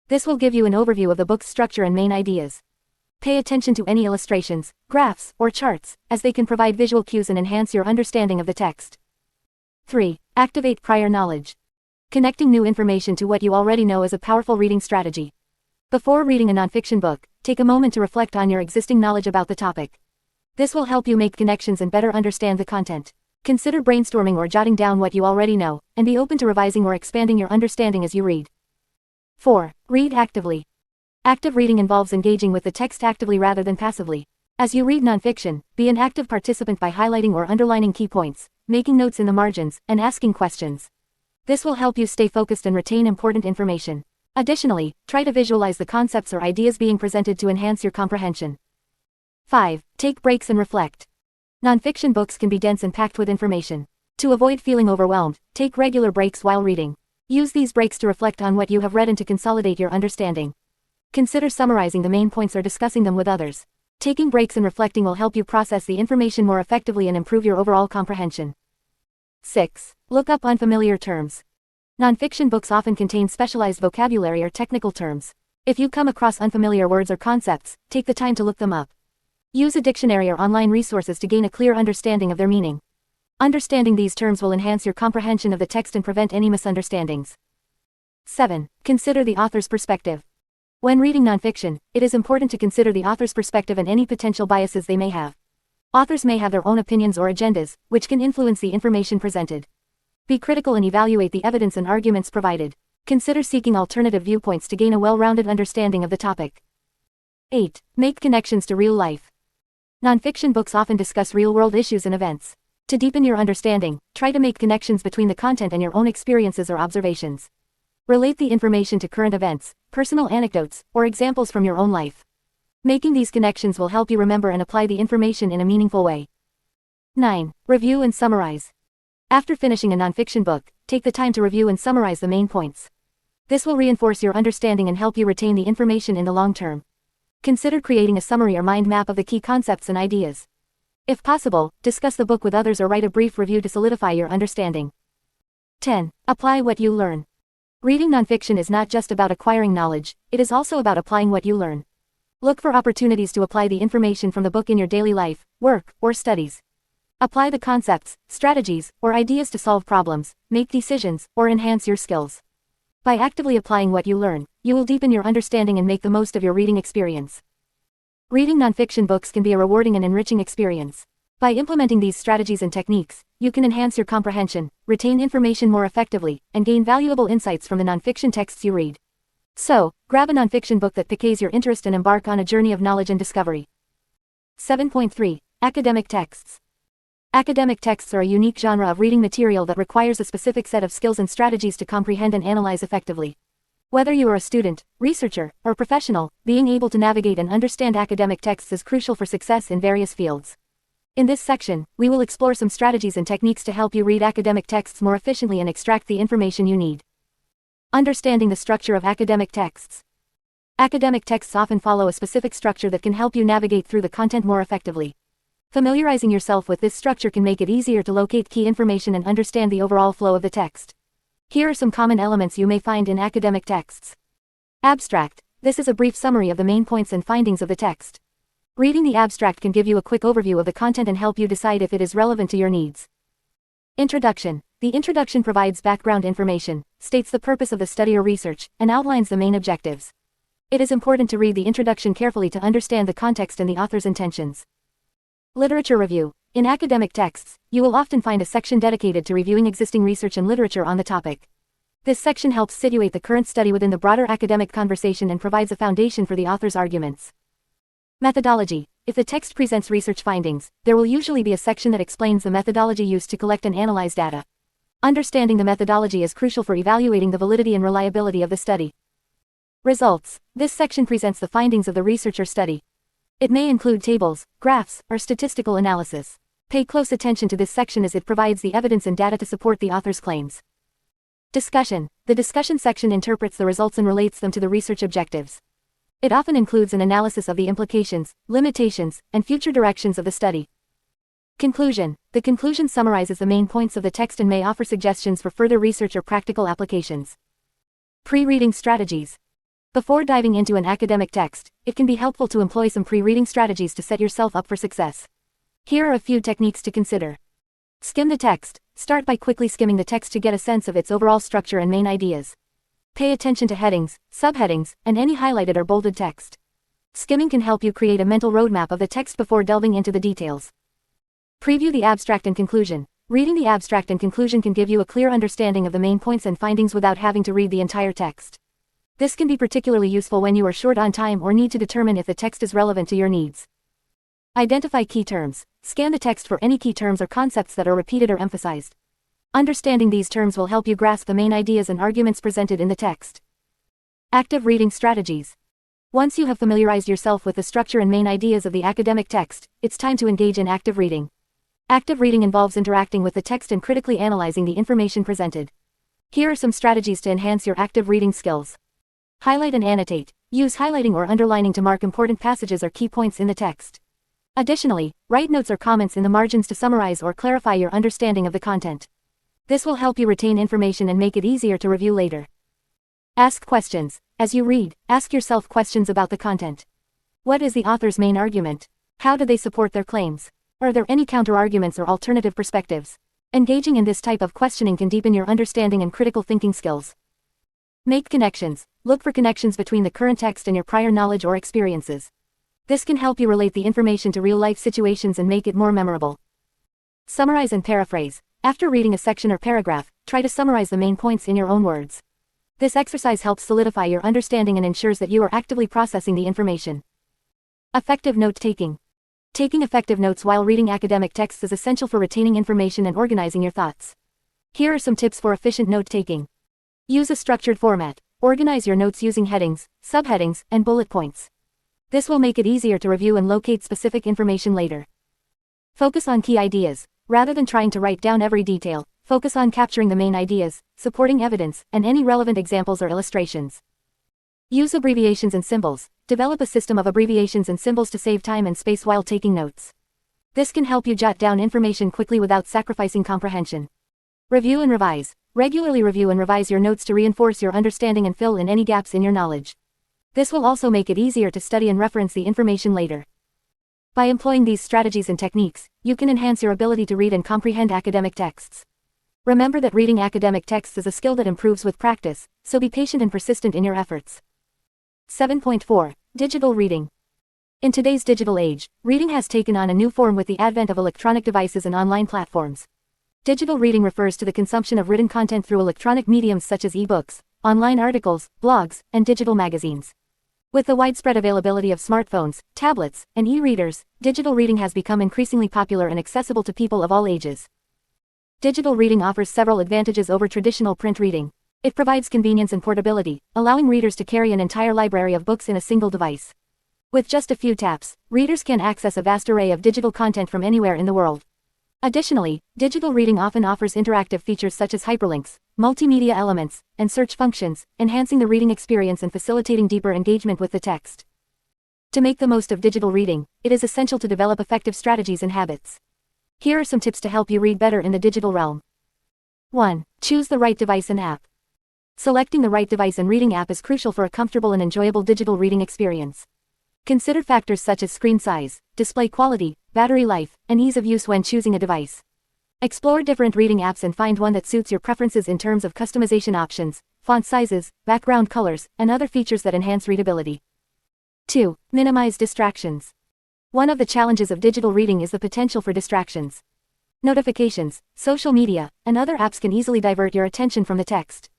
This will give you an overview of the book's structure and main ideas. Pay attention to any illustrations, graphs, or charts, as they can provide visual cues and enhance your understanding of the text. 3. Activate prior knowledge. Connecting new information to what you already know is a powerful reading strategy. Before reading a nonfiction book, take a moment to reflect on your existing knowledge about the topic. This will help you make connections and better understand the content. Consider brainstorming or jotting down what you already know, and be open to revising or expanding your understanding as you read. 4. Read actively. Active reading involves engaging with the text actively rather than passively. As you read nonfiction, be an active participant by highlighting or underlining key points, making notes in the margins, and asking questions. This will help you stay focused and retain important information. Additionally, try to visualize the concepts or ideas being presented to enhance your comprehension. 5. Take breaks and reflect. Nonfiction books can be dense and packed with information. To avoid feeling overwhelmed, take regular breaks while reading. Use these breaks to reflect on what you have read and to consolidate your understanding. Consider summarizing the main points or discussing them with others. Taking breaks and reflecting will help you process the information more effectively and improve your overall comprehension. 6. Look up unfamiliar terms. Nonfiction books often contain specialized vocabulary or technical terms. If you come across unfamiliar words or concepts, take the time to look them up. Use a dictionary or online resources to gain a clear understanding of their meaning. Understanding these terms will enhance your comprehension of the text and prevent any misunderstandings. 7. Consider the author's perspective. When reading nonfiction, it is important to consider the author's perspective and any potential biases they may have. Authors may have their own opinions or agendas, which can influence the information presented. Be critical and evaluate the evidence and arguments provided. Consider seeking alternative viewpoints to gain a well-rounded understanding of the topic. 8. Make connections to real life. Nonfiction books often discuss real-world issues and events. To deepen your understanding, try to make connections between the content and your own experiences or observations. Relate the information to current events, personal anecdotes, or examples from your own life. Making these connections will help you remember and apply the information in a meaningful way. 9. Review and summarize. After finishing a nonfiction book, take the time to review and summarize the main points. This will reinforce your understanding and help you retain the information in the long term. Consider creating a summary or mind map of the key concepts and ideas. If possible, discuss the book with others or write a brief review to solidify your understanding. 10. Apply what you learn. Reading nonfiction is not just about acquiring knowledge, it is also about applying what you learn. Look for opportunities to apply the information from the book in your daily life, work, or studies. Apply the concepts, strategies, or ideas to solve problems, make decisions, or enhance your skills. By actively applying what you learn, you will deepen your understanding and make the most of your reading experience. Reading nonfiction books can be a rewarding and enriching experience. By implementing these strategies and techniques, you can enhance your comprehension, retain information more effectively, and gain valuable insights from the nonfiction texts you read. So, grab a nonfiction book that piques your interest and embark on a journey of knowledge and discovery. 7.3. Academic texts. Academic texts are a unique genre of reading material that requires a specific set of skills and strategies to comprehend and analyze effectively. Whether you are a student, researcher, or professional, being able to navigate and understand academic texts is crucial for success in various fields. In this section, we will explore some strategies and techniques to help you read academic texts more efficiently and extract the information you need. Understanding the structure of academic texts. Academic texts often follow a specific structure that can help you navigate through the content more effectively. Familiarizing yourself with this structure can make it easier to locate key information and understand the overall flow of the text. Here are some common elements you may find in academic texts. Abstract. This is a brief summary of the main points and findings of the text. Reading the abstract can give you a quick overview of the content and help you decide if it is relevant to your needs. Introduction. The introduction provides background information, states the purpose of the study or research, and outlines the main objectives. It is important to read the introduction carefully to understand the context and the author's intentions. Literature review. In academic texts, you will often find a section dedicated to reviewing existing research and literature on the topic. This section helps situate the current study within the broader academic conversation and provides a foundation for the author's arguments. Methodology. If the text presents research findings, there will usually be a section that explains the methodology used to collect and analyze data. Understanding the methodology is crucial for evaluating the validity and reliability of the study. Results. This section presents the findings of the research or study. It may include tables, graphs, or statistical analysis. Pay close attention to this section as it provides the evidence and data to support the author's claims. Discussion. The discussion section interprets the results and relates them to the research objectives. It often includes an analysis of the implications, limitations, and future directions of the study. Conclusion. The conclusion summarizes the main points of the text and may offer suggestions for further research or practical applications. Pre-reading strategies. Before diving into an academic text, it can be helpful to employ some pre-reading strategies to set yourself up for success. Here are a few techniques to consider. Skim the text. Start by quickly skimming the text to get a sense of its overall structure and main ideas. Pay attention to headings, subheadings, and any highlighted or bolded text. Skimming can help you create a mental roadmap of the text before delving into the details. Preview the abstract and conclusion. Reading the abstract and conclusion can give you a clear understanding of the main points and findings without having to read the entire text. This can be particularly useful when you are short on time or need to determine if the text is relevant to your needs. Identify key terms. Scan the text for any key terms or concepts that are repeated or emphasized. Understanding these terms will help you grasp the main ideas and arguments presented in the text. Active reading strategies. Once you have familiarized yourself with the structure and main ideas of the academic text, it's time to engage in active reading. Active reading involves interacting with the text and critically analyzing the information presented. Here are some strategies to enhance your active reading skills. Highlight and annotate. Use highlighting or underlining to mark important passages or key points in the text. Additionally, write notes or comments in the margins to summarize or clarify your understanding of the content. This will help you retain information and make it easier to review later. Ask questions. As you read, ask yourself questions about the content. What is the author's main argument? How do they support their claims? Are there any counter-arguments or alternative perspectives? Engaging in this type of questioning can deepen your understanding and critical thinking skills. Make connections. Look for connections between the current text and your prior knowledge or experiences. This can help you relate the information to real-life situations and make it more memorable. Summarize and paraphrase. After reading a section or paragraph, try to summarize the main points in your own words. This exercise helps solidify your understanding and ensures that you are actively processing the information. Effective note-taking. Taking effective notes while reading academic texts is essential for retaining information and organizing your thoughts. Here are some tips for efficient note-taking. Use a structured format. Organize your notes using headings, subheadings, and bullet points. This will make it easier to review and locate specific information later. Focus on key ideas. Rather than trying to write down every detail, focus on capturing the main ideas, supporting evidence, and any relevant examples or illustrations. Use abbreviations and symbols. Develop a system of abbreviations and symbols to save time and space while taking notes. This can help you jot down information quickly without sacrificing comprehension. Review and revise. Regularly review and revise your notes to reinforce your understanding and fill in any gaps in your knowledge. This will also make it easier to study and reference the information later. By employing these strategies and techniques, you can enhance your ability to read and comprehend academic texts. Remember that reading academic texts is a skill that improves with practice, so be patient and persistent in your efforts. 7.4. Digital reading. In today's digital age, reading has taken on a new form with the advent of electronic devices and online platforms. Digital reading refers to the consumption of written content through electronic mediums such as e-books, online articles, blogs, and digital magazines. With the widespread availability of smartphones, tablets, and e-readers, digital reading has become increasingly popular and accessible to people of all ages. Digital reading offers several advantages over traditional print reading. It provides convenience and portability, allowing readers to carry an entire library of books in a single device. With just a few taps, readers can access a vast array of digital content from anywhere in the world. Additionally, digital reading often offers interactive features such as hyperlinks, multimedia elements, and search functions, enhancing the reading experience and facilitating deeper engagement with the text. To make the most of digital reading, it is essential to develop effective strategies and habits. Here are some tips to help you read better in the digital realm. 1. Choose the right device and app. Selecting the right device and reading app is crucial for a comfortable and enjoyable digital reading experience. Consider factors such as screen size, display quality, battery life, and ease of use when choosing a device. Explore different reading apps and find one that suits your preferences in terms of customization options, font sizes, background colors, and other features that enhance readability. 2. Minimize distractions. One of the challenges of digital reading is the potential for distractions. Notifications, social media, and other apps can easily divert your attention from the text.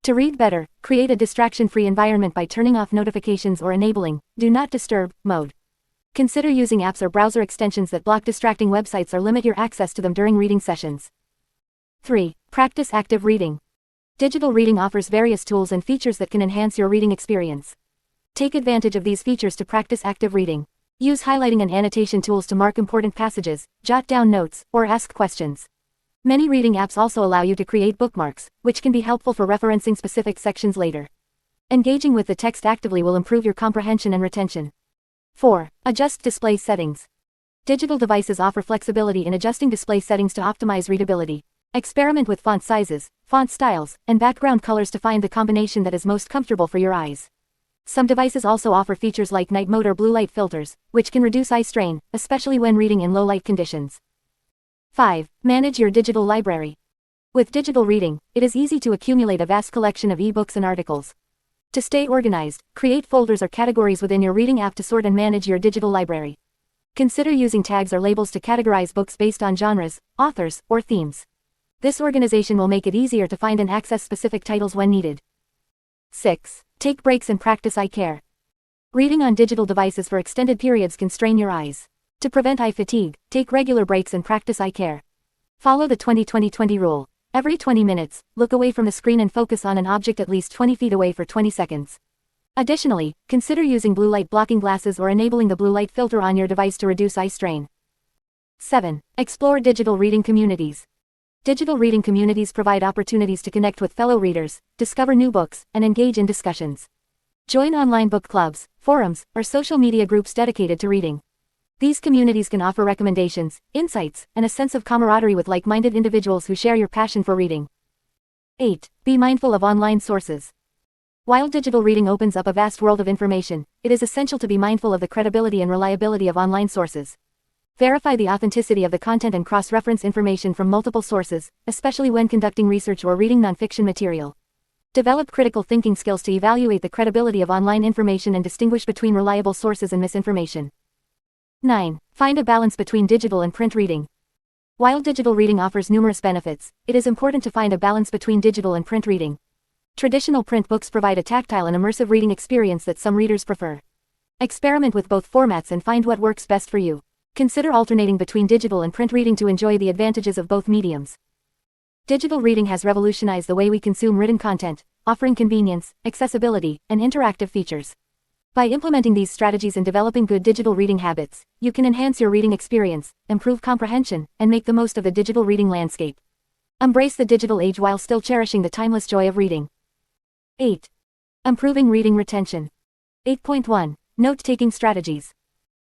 To read better, create a distraction-free environment by turning off notifications or enabling Do Not Disturb mode. Consider using apps or browser extensions that block distracting websites or limit your access to them during reading sessions. 3. Practice active reading. Digital reading offers various tools and features that can enhance your reading experience. Take advantage of these features to practice active reading. Use highlighting and annotation tools to mark important passages, jot down notes, or ask questions. Many reading apps also allow you to create bookmarks, which can be helpful for referencing specific sections later. Engaging with the text actively will improve your comprehension and retention. 4. Adjust display settings. Digital devices offer flexibility in adjusting display settings to optimize readability. Experiment with font sizes, font styles, and background colors to find the combination that is most comfortable for your eyes. Some devices also offer features like night mode or blue light filters, which can reduce eye strain, especially when reading in low light conditions. 5. Manage your digital library. With digital reading, it is easy to accumulate a vast collection of ebooks and articles. To stay organized, create folders or categories within your reading app to sort and manage your digital library. Consider using tags or labels to categorize books based on genres, authors, or themes. This organization will make it easier to find and access specific titles when needed. 6. Take breaks and practice eye care. Reading on digital devices for extended periods can strain your eyes. To prevent eye fatigue, take regular breaks and practice eye care. Follow the 20-20-20 rule. Every 20 minutes, look away from the screen and focus on an object at least 20 feet away for 20 seconds. Additionally, consider using blue light blocking glasses or enabling the blue light filter on your device to reduce eye strain. 7. Explore digital reading communities. Digital reading communities provide opportunities to connect with fellow readers, discover new books, and engage in discussions. Join online book clubs, forums, or social media groups dedicated to reading. These communities can offer recommendations, insights, and a sense of camaraderie with like-minded individuals who share your passion for reading. 8. Be mindful of online sources. While digital reading opens up a vast world of information, it is essential to be mindful of the credibility and reliability of online sources. Verify the authenticity of the content and cross-reference information from multiple sources, especially when conducting research or reading nonfiction material. Develop critical thinking skills to evaluate the credibility of online information and distinguish between reliable sources and misinformation. 9. Find a balance between digital and print reading. While digital reading offers numerous benefits, it is important to find a balance between digital and print reading. Traditional print books provide a tactile and immersive reading experience that some readers prefer. Experiment with both formats and find what works best for you. Consider alternating between digital and print reading to enjoy the advantages of both mediums. Digital reading has revolutionized the way we consume written content, offering convenience, accessibility, and interactive features. By implementing these strategies and developing good digital reading habits, you can enhance your reading experience, improve comprehension, and make the most of the digital reading landscape. Embrace the digital age while still cherishing the timeless joy of reading. 8. Improving reading retention. 8.1. Note-taking strategies.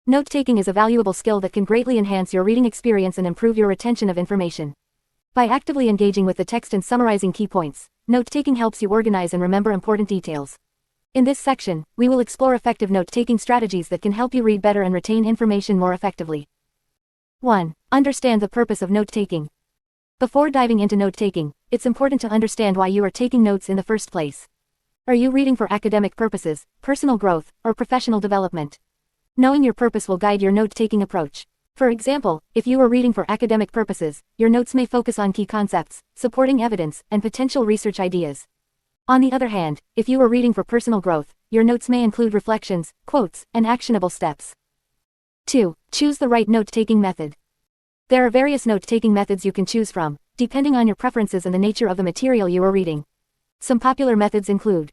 Note-taking is a valuable skill that can greatly enhance your reading experience and improve your retention of information. By actively engaging with the text and summarizing key points, note-taking helps you organize and remember important details. In this section, we will explore effective note-taking strategies that can help you read better and retain information more effectively. 1. Understand the purpose of note-taking. Before diving into note-taking, it's important to understand why you are taking notes in the first place. Are you reading for academic purposes, personal growth, or professional development? Knowing your purpose will guide your note-taking approach. For example, if you are reading for academic purposes, your notes may focus on key concepts, supporting evidence, and potential research ideas. On the other hand, if you are reading for personal growth, your notes may include reflections, quotes, and actionable steps. 2. Choose the right note-taking method. There are various note-taking methods you can choose from, depending on your preferences and the nature of the material you are reading. Some popular methods include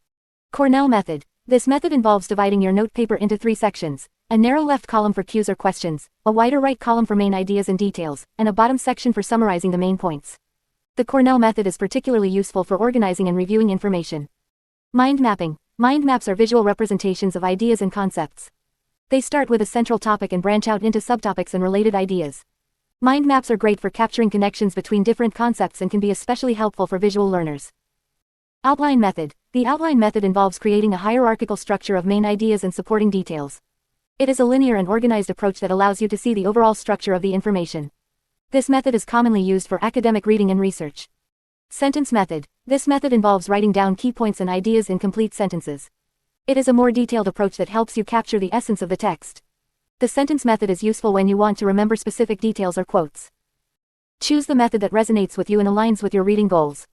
Cornell method. This method involves dividing your note paper into 3 sections, a narrow left column for cues or questions, a wider right column for main ideas and details, and a bottom section for summarizing the main points. The Cornell method is particularly useful for organizing and reviewing information. Mind mapping. Mind maps are visual representations of ideas and concepts. They start with a central topic and branch out into subtopics and related ideas. Mind maps are great for capturing connections between different concepts and can be especially helpful for visual learners. Outline method. The outline method involves creating a hierarchical structure of main ideas and supporting details. It is a linear and organized approach that allows you to see the overall structure of the information. This method is commonly used for academic reading and research. Sentence method. This method involves writing down key points and ideas in complete sentences. It is a more detailed approach that helps you capture the essence of the text. The sentence method is useful when you want to remember specific details or quotes. Choose the method that resonates with you and aligns with your reading goals.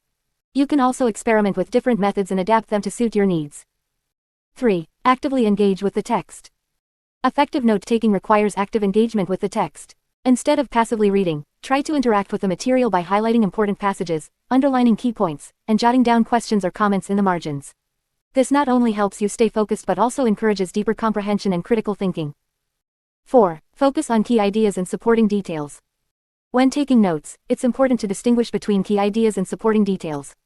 You can also experiment with different methods and adapt them to suit your needs. 3. Actively engage with the text. Effective note-taking requires active engagement with the text. Instead of passively reading, try to interact with the material by highlighting important passages, underlining key points, and jotting down questions or comments in the margins. This not only helps you stay focused but also encourages deeper comprehension and critical thinking. 4. Focus on key ideas and supporting details. When taking notes, it's important to distinguish between key ideas and supporting details.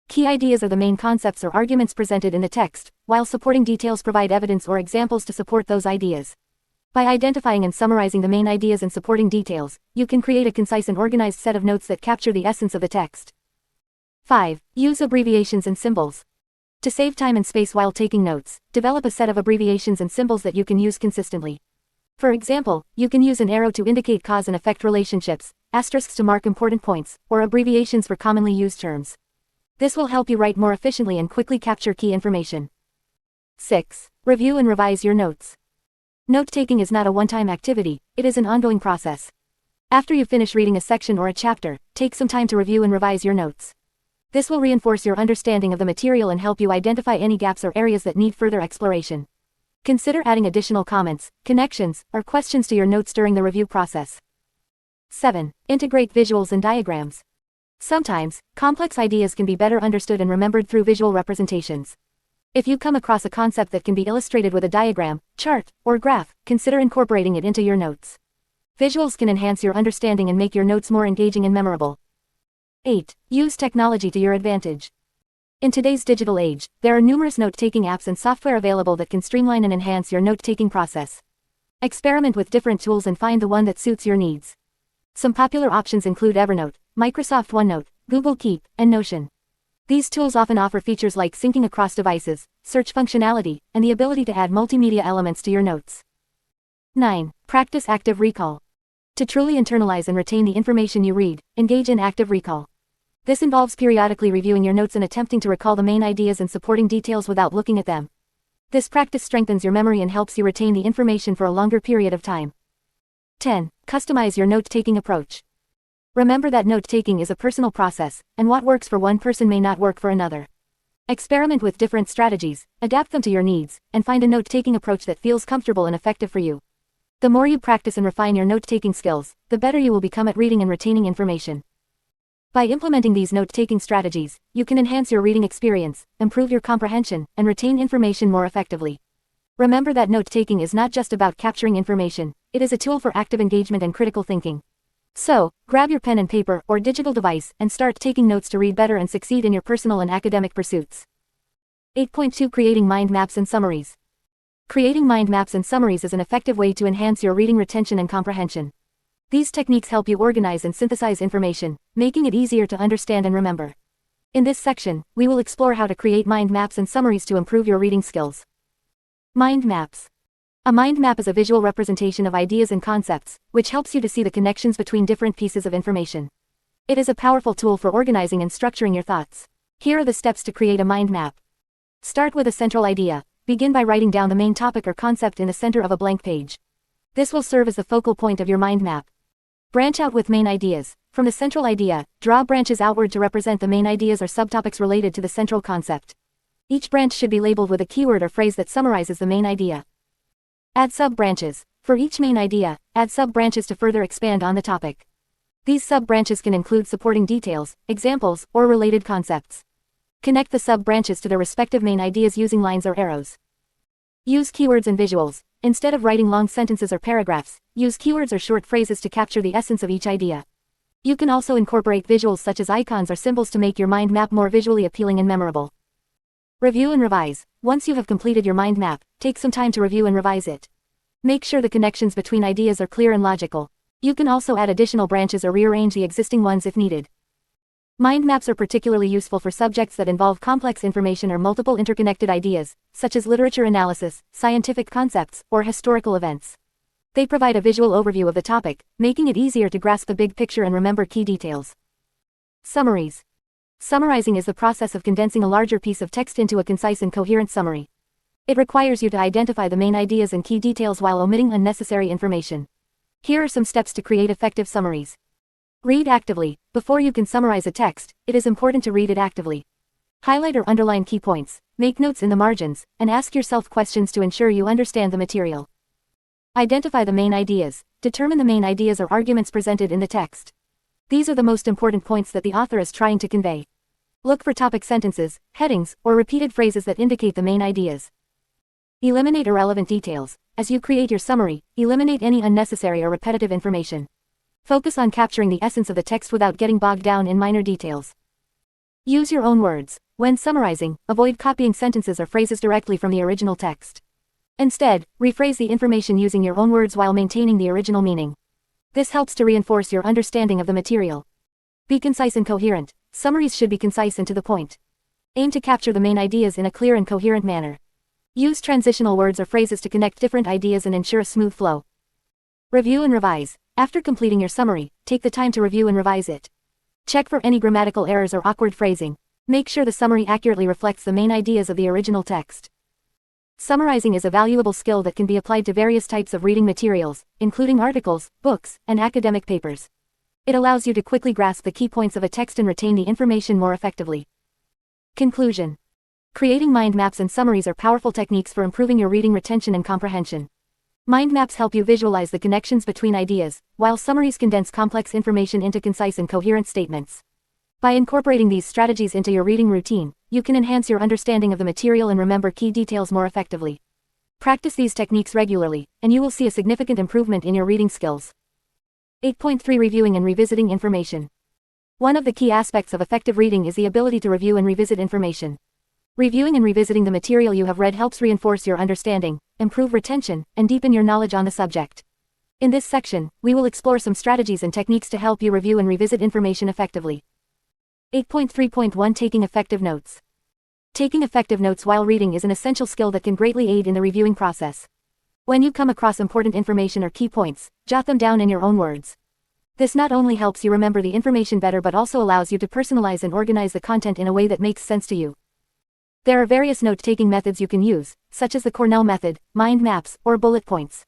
Key ideas are the main concepts or arguments presented in the text, while supporting details provide evidence or examples to support those ideas. By identifying and summarizing the main ideas and supporting details, you can create a concise and organized set of notes that capture the essence of the text. 5. Use abbreviations and symbols. To save time and space while taking notes, develop a set of abbreviations and symbols that you can use consistently. For example, you can use an arrow to indicate cause and effect relationships, asterisks to mark important points, or abbreviations for commonly used terms. This will help you write more efficiently and quickly capture key information. 6. Review and revise your notes. Note-taking is not a one-time activity, it is an ongoing process. After you finish reading a section or a chapter, take some time to review and revise your notes. This will reinforce your understanding of the material and help you identify any gaps or areas that need further exploration. Consider adding additional comments, connections, or questions to your notes during the review process. 7. Integrate visuals and diagrams. Sometimes, complex ideas can be better understood and remembered through visual representations. If you come across a concept that can be illustrated with a diagram, chart, or graph, consider incorporating it into your notes. Visuals can enhance your understanding and make your notes more engaging and memorable. 8. Use technology to your advantage. In today's digital age, there are numerous note-taking apps and software available that can streamline and enhance your note-taking process. Experiment with different tools and find the one that suits your needs. Some popular options include Evernote, Microsoft OneNote, Google Keep, and Notion. These tools often offer features like syncing across devices, search functionality, and the ability to add multimedia elements to your notes. 9. Practice active recall. To truly internalize and retain the information you read, engage in active recall. This involves periodically reviewing your notes and attempting to recall the main ideas and supporting details without looking at them. This practice strengthens your memory and helps you retain the information for a longer period of time. 10. Customize your note-taking approach. Remember that note-taking is a personal process, and what works for one person may not work for another. Experiment with different strategies, adapt them to your needs, and find a note-taking approach that feels comfortable and effective for you. The more you practice and refine your note-taking skills, the better you will become at reading and retaining information. By implementing these note-taking strategies, you can enhance your reading experience, improve your comprehension, and retain information more effectively. Remember that note-taking is not just about capturing information, it is a tool for active engagement and critical thinking. So, grab your pen and paper or digital device and start taking notes to read better and succeed in your personal and academic pursuits. 8.2 Creating mind maps and summaries. Creating mind maps and summaries is an effective way to enhance your reading retention and comprehension. These techniques help you organize and synthesize information, making it easier to understand and remember. In this section, we will explore how to create mind maps and summaries to improve your reading skills. Mind maps. A mind map is a visual representation of ideas and concepts, which helps you to see the connections between different pieces of information. It is a powerful tool for organizing and structuring your thoughts. Here are the steps to create a mind map. Start with a central idea. Begin by writing down the main topic or concept in the center of a blank page. This will serve as the focal point of your mind map. Branch out with main ideas. From the central idea, draw branches outward to represent the main ideas or subtopics related to the central concept. Each branch should be labeled with a keyword or phrase that summarizes the main idea. Add sub-branches. For each main idea, add sub-branches to further expand on the topic. These sub-branches can include supporting details, examples, or related concepts. Connect the sub-branches to their respective main ideas using lines or arrows. Use keywords and visuals. Instead of writing long sentences or paragraphs, use keywords or short phrases to capture the essence of each idea. You can also incorporate visuals such as icons or symbols to make your mind map more visually appealing and memorable. Review and revise. Once you have completed your mind map, take some time to review and revise it. Make sure the connections between ideas are clear and logical. You can also add additional branches or rearrange the existing ones if needed. Mind maps are particularly useful for subjects that involve complex information or multiple interconnected ideas, such as literature analysis, scientific concepts, or historical events. They provide a visual overview of the topic, making it easier to grasp the big picture and remember key details. Summaries. Summarizing is the process of condensing a larger piece of text into a concise and coherent summary. It requires you to identify the main ideas and key details while omitting unnecessary information. Here are some steps to create effective summaries. Read actively. Before you can summarize a text, it is important to read it actively. Highlight or underline key points, make notes in the margins, and ask yourself questions to ensure you understand the material. Identify the main ideas. Determine the main ideas or arguments presented in the text. These are the most important points that the author is trying to convey. Look for topic sentences, headings, or repeated phrases that indicate the main ideas. Eliminate irrelevant details. As you create your summary, eliminate any unnecessary or repetitive information. Focus on capturing the essence of the text without getting bogged down in minor details. Use your own words. When summarizing, avoid copying sentences or phrases directly from the original text. Instead, rephrase the information using your own words while maintaining the original meaning. This helps to reinforce your understanding of the material. Be concise and coherent. Summaries should be concise and to the point. Aim to capture the main ideas in a clear and coherent manner. Use transitional words or phrases to connect different ideas and ensure a smooth flow. Review and revise. After completing your summary, take the time to review and revise it. Check for any grammatical errors or awkward phrasing. Make sure the summary accurately reflects the main ideas of the original text. Summarizing is a valuable skill that can be applied to various types of reading materials, including articles, books, and academic papers. It allows you to quickly grasp the key points of a text and retain the information more effectively. Conclusion. Creating mind maps and summaries are powerful techniques for improving your reading retention and comprehension. Mind maps help you visualize the connections between ideas, while summaries condense complex information into concise and coherent statements. By incorporating these strategies into your reading routine, you can enhance your understanding of the material and remember key details more effectively. Practice these techniques regularly, and you will see a significant improvement in your reading skills. 8.3 Reviewing and revisiting information. One of the key aspects of effective reading is the ability to review and revisit information. Reviewing and revisiting the material you have read helps reinforce your understanding, improve retention, and deepen your knowledge on the subject. In this section, we will explore some strategies and techniques to help you review and revisit information effectively. 8.3.1 Taking effective notes. Taking effective notes while reading is an essential skill that can greatly aid in the reviewing process. When you come across important information or key points, jot them down in your own words. This not only helps you remember the information better but also allows you to personalize and organize the content in a way that makes sense to you. There are various note-taking methods you can use, such as the Cornell method, mind maps, or bullet points.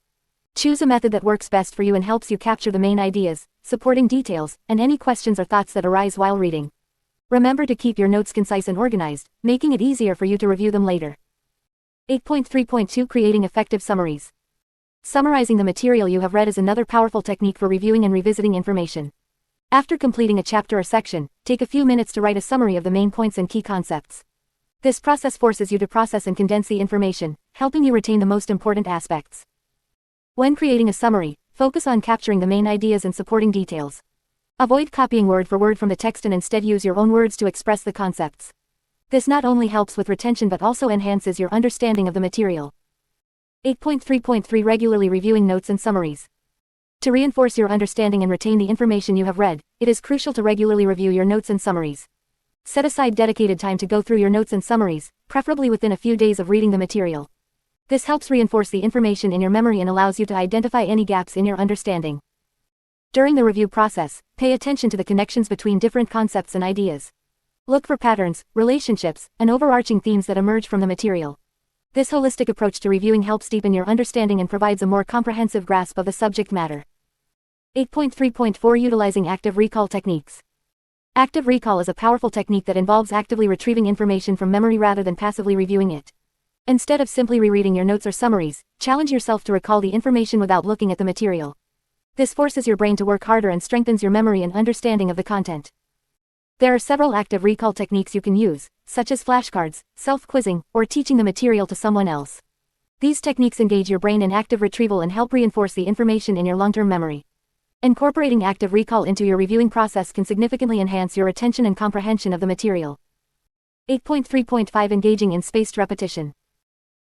Choose a method that works best for you and helps you capture the main ideas, supporting details, and any questions or thoughts that arise while reading. Remember to keep your notes concise and organized, making it easier for you to review them later. 8.3.2 Creating effective summaries. Summarizing the material you have read is another powerful technique for reviewing and revisiting information. After completing a chapter or section, take a few minutes to write a summary of the main points and key concepts. This process forces you to process and condense the information, helping you retain the most important aspects. When creating a summary, focus on capturing the main ideas and supporting details. Avoid copying word for word from the text and instead use your own words to express the concepts. This not only helps with retention but also enhances your understanding of the material. 8.3.3 Regularly reviewing notes and summaries. To reinforce your understanding and retain the information you have read, it is crucial to regularly review your notes and summaries. Set aside dedicated time to go through your notes and summaries, preferably within a few days of reading the material. This helps reinforce the information in your memory and allows you to identify any gaps in your understanding. During the review process, pay attention to the connections between different concepts and ideas. Look for patterns, relationships, and overarching themes that emerge from the material. This holistic approach to reviewing helps deepen your understanding and provides a more comprehensive grasp of the subject matter. 8.3.4 Utilizing active recall techniques. Active recall is a powerful technique that involves actively retrieving information from memory rather than passively reviewing it. Instead of simply rereading your notes or summaries, challenge yourself to recall the information without looking at the material. This forces your brain to work harder and strengthens your memory and understanding of the content. There are several active recall techniques you can use, such as flashcards, self-quizzing, or teaching the material to someone else. These techniques engage your brain in active retrieval and help reinforce the information in your long-term memory. Incorporating active recall into your reviewing process can significantly enhance your retention and comprehension of the material. 8.3.5 Engaging in spaced repetition.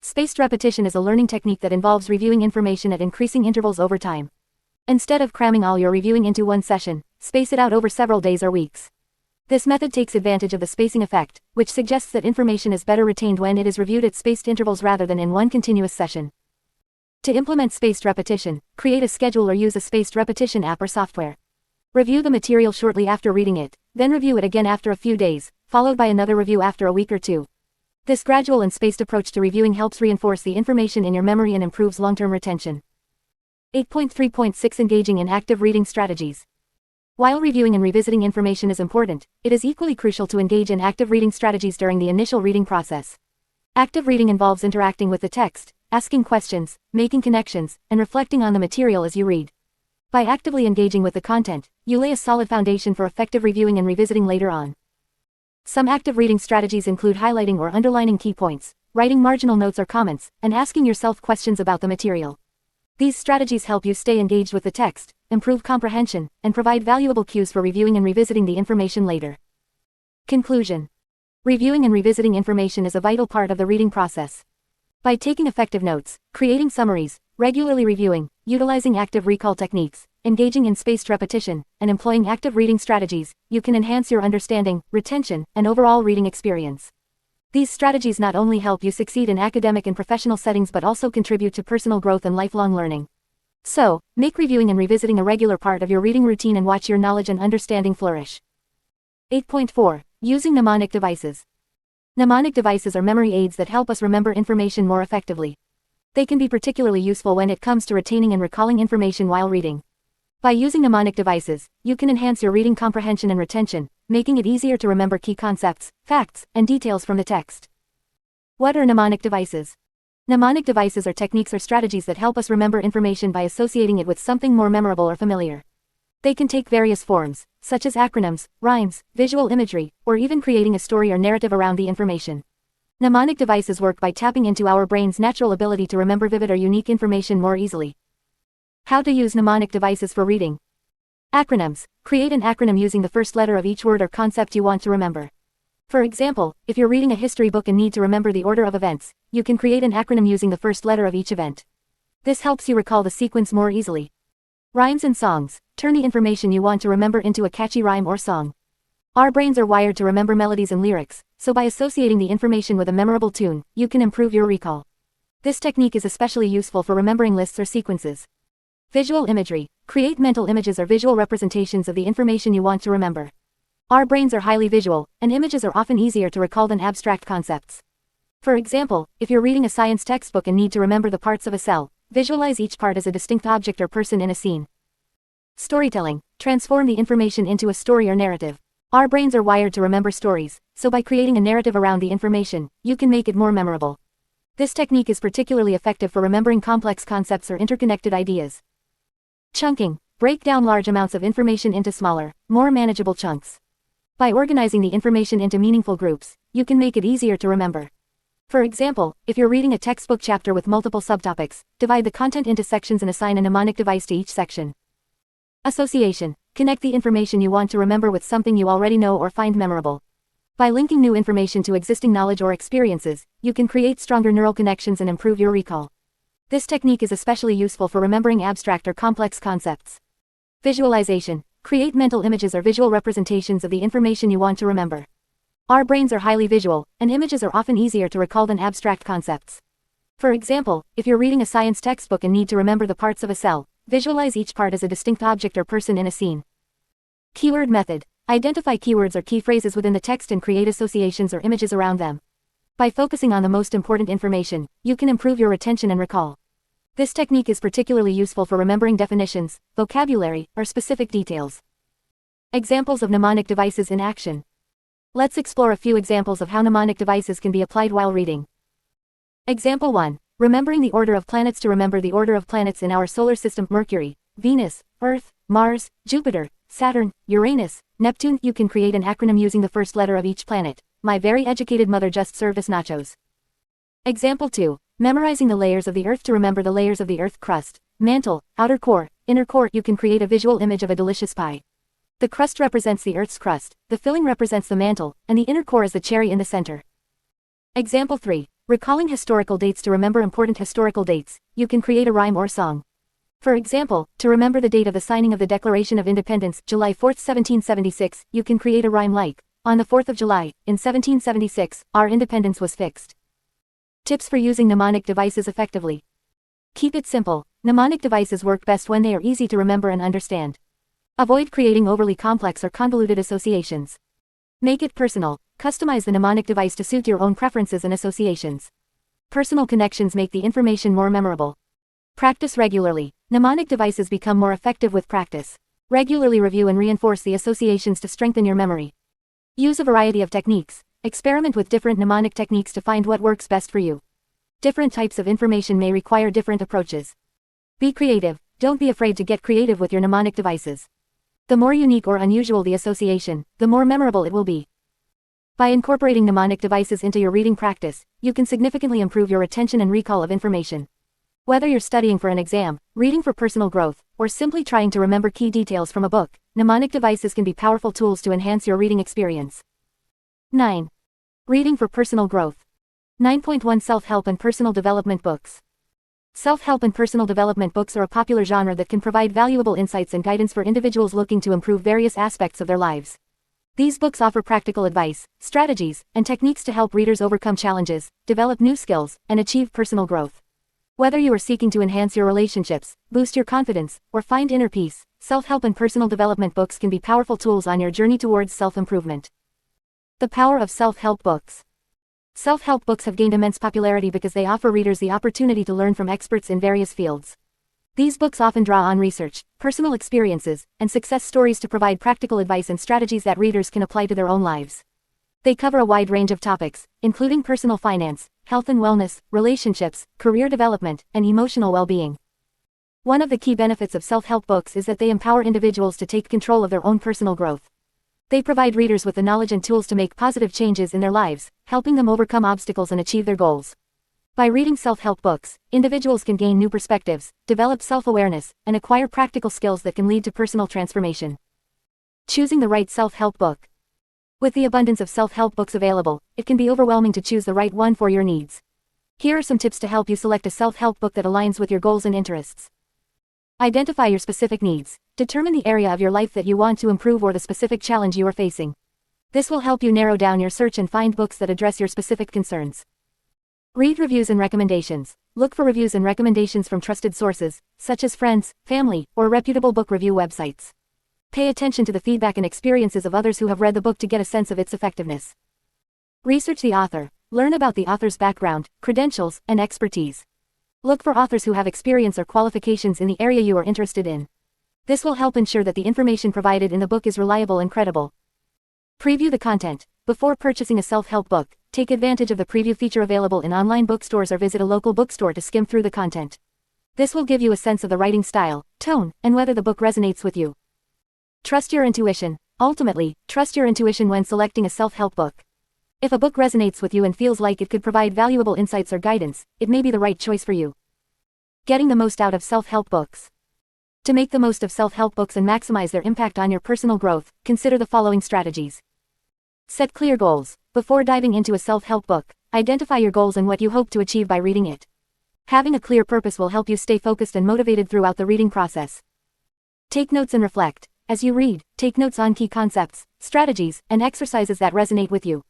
Spaced repetition is a learning technique that involves reviewing information at increasing intervals over time. Instead of cramming all your reviewing into one session, space it out over several days or weeks. This method takes advantage of the spacing effect, which suggests that information is better retained when it is reviewed at spaced intervals rather than in one continuous session. To implement spaced repetition, create a schedule or use a spaced repetition app or software. Review the material shortly after reading it, then review it again after a few days, followed by another review after a week or two. This gradual and spaced approach to reviewing helps reinforce the information in your memory and improves long-term retention. 8.3.6 Engaging in active reading strategies. While reviewing and revisiting information is important, it is equally crucial to engage in active reading strategies during the initial reading process. Active reading involves interacting with the text, asking questions, making connections, and reflecting on the material as you read. By actively engaging with the content, you lay a solid foundation for effective reviewing and revisiting later on. Some active reading strategies include highlighting or underlining key points, writing marginal notes or comments, and asking yourself questions about the material. These strategies help you stay engaged with the text, improve comprehension, and provide valuable cues for reviewing and revisiting the information later. Conclusion. Reviewing and revisiting information is a vital part of the reading process. By taking effective notes, creating summaries, regularly reviewing, utilizing active recall techniques, engaging in spaced repetition, and employing active reading strategies, you can enhance your understanding, retention, and overall reading experience. These strategies not only help you succeed in academic and professional settings but also contribute to personal growth and lifelong learning. So, make reviewing and revisiting a regular part of your reading routine and watch your knowledge and understanding flourish. 8.4. Using mnemonic devices. Mnemonic devices are memory aids that help us remember information more effectively. They can be particularly useful when it comes to retaining and recalling information while reading. By using mnemonic devices, you can enhance your reading comprehension and retention, making it easier to remember key concepts, facts, and details from the text. What are mnemonic devices? Mnemonic devices are techniques or strategies that help us remember information by associating it with something more memorable or familiar. They can take various forms, such as acronyms, rhymes, visual imagery, or even creating a story or narrative around the information. Mnemonic devices work by tapping into our brain's natural ability to remember vivid or unique information more easily. How to use mnemonic devices for reading. Acronyms. Create an acronym using the first letter of each word or concept you want to remember. For example, if you're reading a history book and need to remember the order of events, you can create an acronym using the first letter of each event. This helps you recall the sequence more easily. Rhymes and songs. Turn the information you want to remember into a catchy rhyme or song. Our brains are wired to remember melodies and lyrics, so by associating the information with a memorable tune, you can improve your recall. This technique is especially useful for remembering lists or sequences. Visual imagery. Create mental images or visual representations of the information you want to remember. Our brains are highly visual, and images are often easier to recall than abstract concepts. For example, if you're reading a science textbook and need to remember the parts of a cell, visualize each part as a distinct object or person in a scene. Storytelling. Transform the information into a story or narrative. Our brains are wired to remember stories, so by creating a narrative around the information, you can make it more memorable. This technique is particularly effective for remembering complex concepts or interconnected ideas. Chunking. Break down large amounts of information into smaller, more manageable chunks. By organizing the information into meaningful groups, you can make it easier to remember. For example, if you're reading a textbook chapter with multiple subtopics, divide the content into sections and assign a mnemonic device to each section. Association. Connect the information you want to remember with something you already know or find memorable. By linking new information to existing knowledge or experiences, you can create stronger neural connections and improve your recall. This technique is especially useful for remembering abstract or complex concepts. Visualization. Create mental images or visual representations of the information you want to remember. Our brains are highly visual, and images are often easier to recall than abstract concepts. For example, if you're reading a science textbook and need to remember the parts of a cell, visualize each part as a distinct object or person in a scene. Keyword method. Identify keywords or key phrases within the text and create associations or images around them. By focusing on the most important information, you can improve your retention and recall. This technique is particularly useful for remembering definitions, vocabulary, or specific details. Examples of mnemonic devices in action. Let's explore a few examples of how mnemonic devices can be applied while reading. Example 1. Remembering the order of planets. To remember the order of planets in our solar system: Mercury, Venus, Earth, Mars, Jupiter, Saturn, Uranus, Neptune. You can create an acronym using the first letter of each planet. My very educated mother just served us nachos. Example 2. Memorizing the layers of the Earth. To remember the layers of the Earth: crust, mantle, outer core, inner core. You can create a visual image of a delicious pie. The crust represents the Earth's crust, the filling represents the mantle, and the inner core is the cherry in the center. Example 3. Recalling historical dates. To remember important historical dates, you can create a rhyme or song. For example, to remember the date of the signing of the Declaration of Independence, July 4, 1776, you can create a rhyme like, on the 4th of July, in 1776, our independence was fixed. Tips for using mnemonic devices effectively. Keep it simple. Mnemonic devices work best when they are easy to remember and understand. Avoid creating overly complex or convoluted associations. Make it personal. Customize the mnemonic device to suit your own preferences and associations. Personal connections make the information more memorable. Practice regularly. Mnemonic devices become more effective with practice. Regularly review and reinforce the associations to strengthen your memory. Use a variety of techniques. Experiment with different mnemonic techniques to find what works best for you. Different types of information may require different approaches. Be creative. Don't be afraid to get creative with your mnemonic devices. The more unique or unusual the association, the more memorable it will be. By incorporating mnemonic devices into your reading practice, you can significantly improve your retention and recall of information. Whether you're studying for an exam, reading for personal growth, or simply trying to remember key details from a book, mnemonic devices can be powerful tools to enhance your reading experience. 9. Reading for personal growth. 9.1 Self-help and personal development books. Self-help and personal development books are a popular genre that can provide valuable insights and guidance for individuals looking to improve various aspects of their lives. These books offer practical advice, strategies, and techniques to help readers overcome challenges, develop new skills, and achieve personal growth. Whether you are seeking to enhance your relationships, boost your confidence, or find inner peace, self-help and personal development books can be powerful tools on your journey towards self-improvement. The power of self-help books. Self-help books have gained immense popularity because they offer readers the opportunity to learn from experts in various fields. These books often draw on research, personal experiences, and success stories to provide practical advice and strategies that readers can apply to their own lives. They cover a wide range of topics, including personal finance, health and wellness, relationships, career development, and emotional well-being. One of the key benefits of self-help books is that they empower individuals to take control of their own personal growth. They provide readers with the knowledge and tools to make positive changes in their lives, helping them overcome obstacles and achieve their goals. By reading self-help books, individuals can gain new perspectives, develop self-awareness, and acquire practical skills that can lead to personal transformation. Choosing the right self-help book. With the abundance of self-help books available, it can be overwhelming to choose the right one for your needs. Here are some tips to help you select a self-help book that aligns with your goals and interests. Identify your specific needs. Determine the area of your life that you want to improve or the specific challenge you are facing. This will help you narrow down your search and find books that address your specific concerns. Read reviews and recommendations. Look for reviews and recommendations from trusted sources, such as friends, family, or reputable book review websites. Pay attention to the feedback and experiences of others who have read the book to get a sense of its effectiveness. Research the author. Learn about the author's background, credentials, and expertise. Look for authors who have experience or qualifications in the area you are interested in. This will help ensure that the information provided in the book is reliable and credible. Preview the content. Before purchasing a self-help book, take advantage of the preview feature available in online bookstores or visit a local bookstore to skim through the content. This will give you a sense of the writing style, tone, and whether the book resonates with you. Trust your intuition. Ultimately, trust your intuition when selecting a self-help book. If a book resonates with you and feels like it could provide valuable insights or guidance, it may be the right choice for you. Getting the most out of self-help books. To make the most of self-help books and maximize their impact on your personal growth, consider the following strategies. Set clear goals. Before diving into a self-help book, identify your goals and what you hope to achieve by reading it. Having a clear purpose will help you stay focused and motivated throughout the reading process. Take notes and reflect. As you read, take notes on key concepts, strategies, and exercises that resonate with you.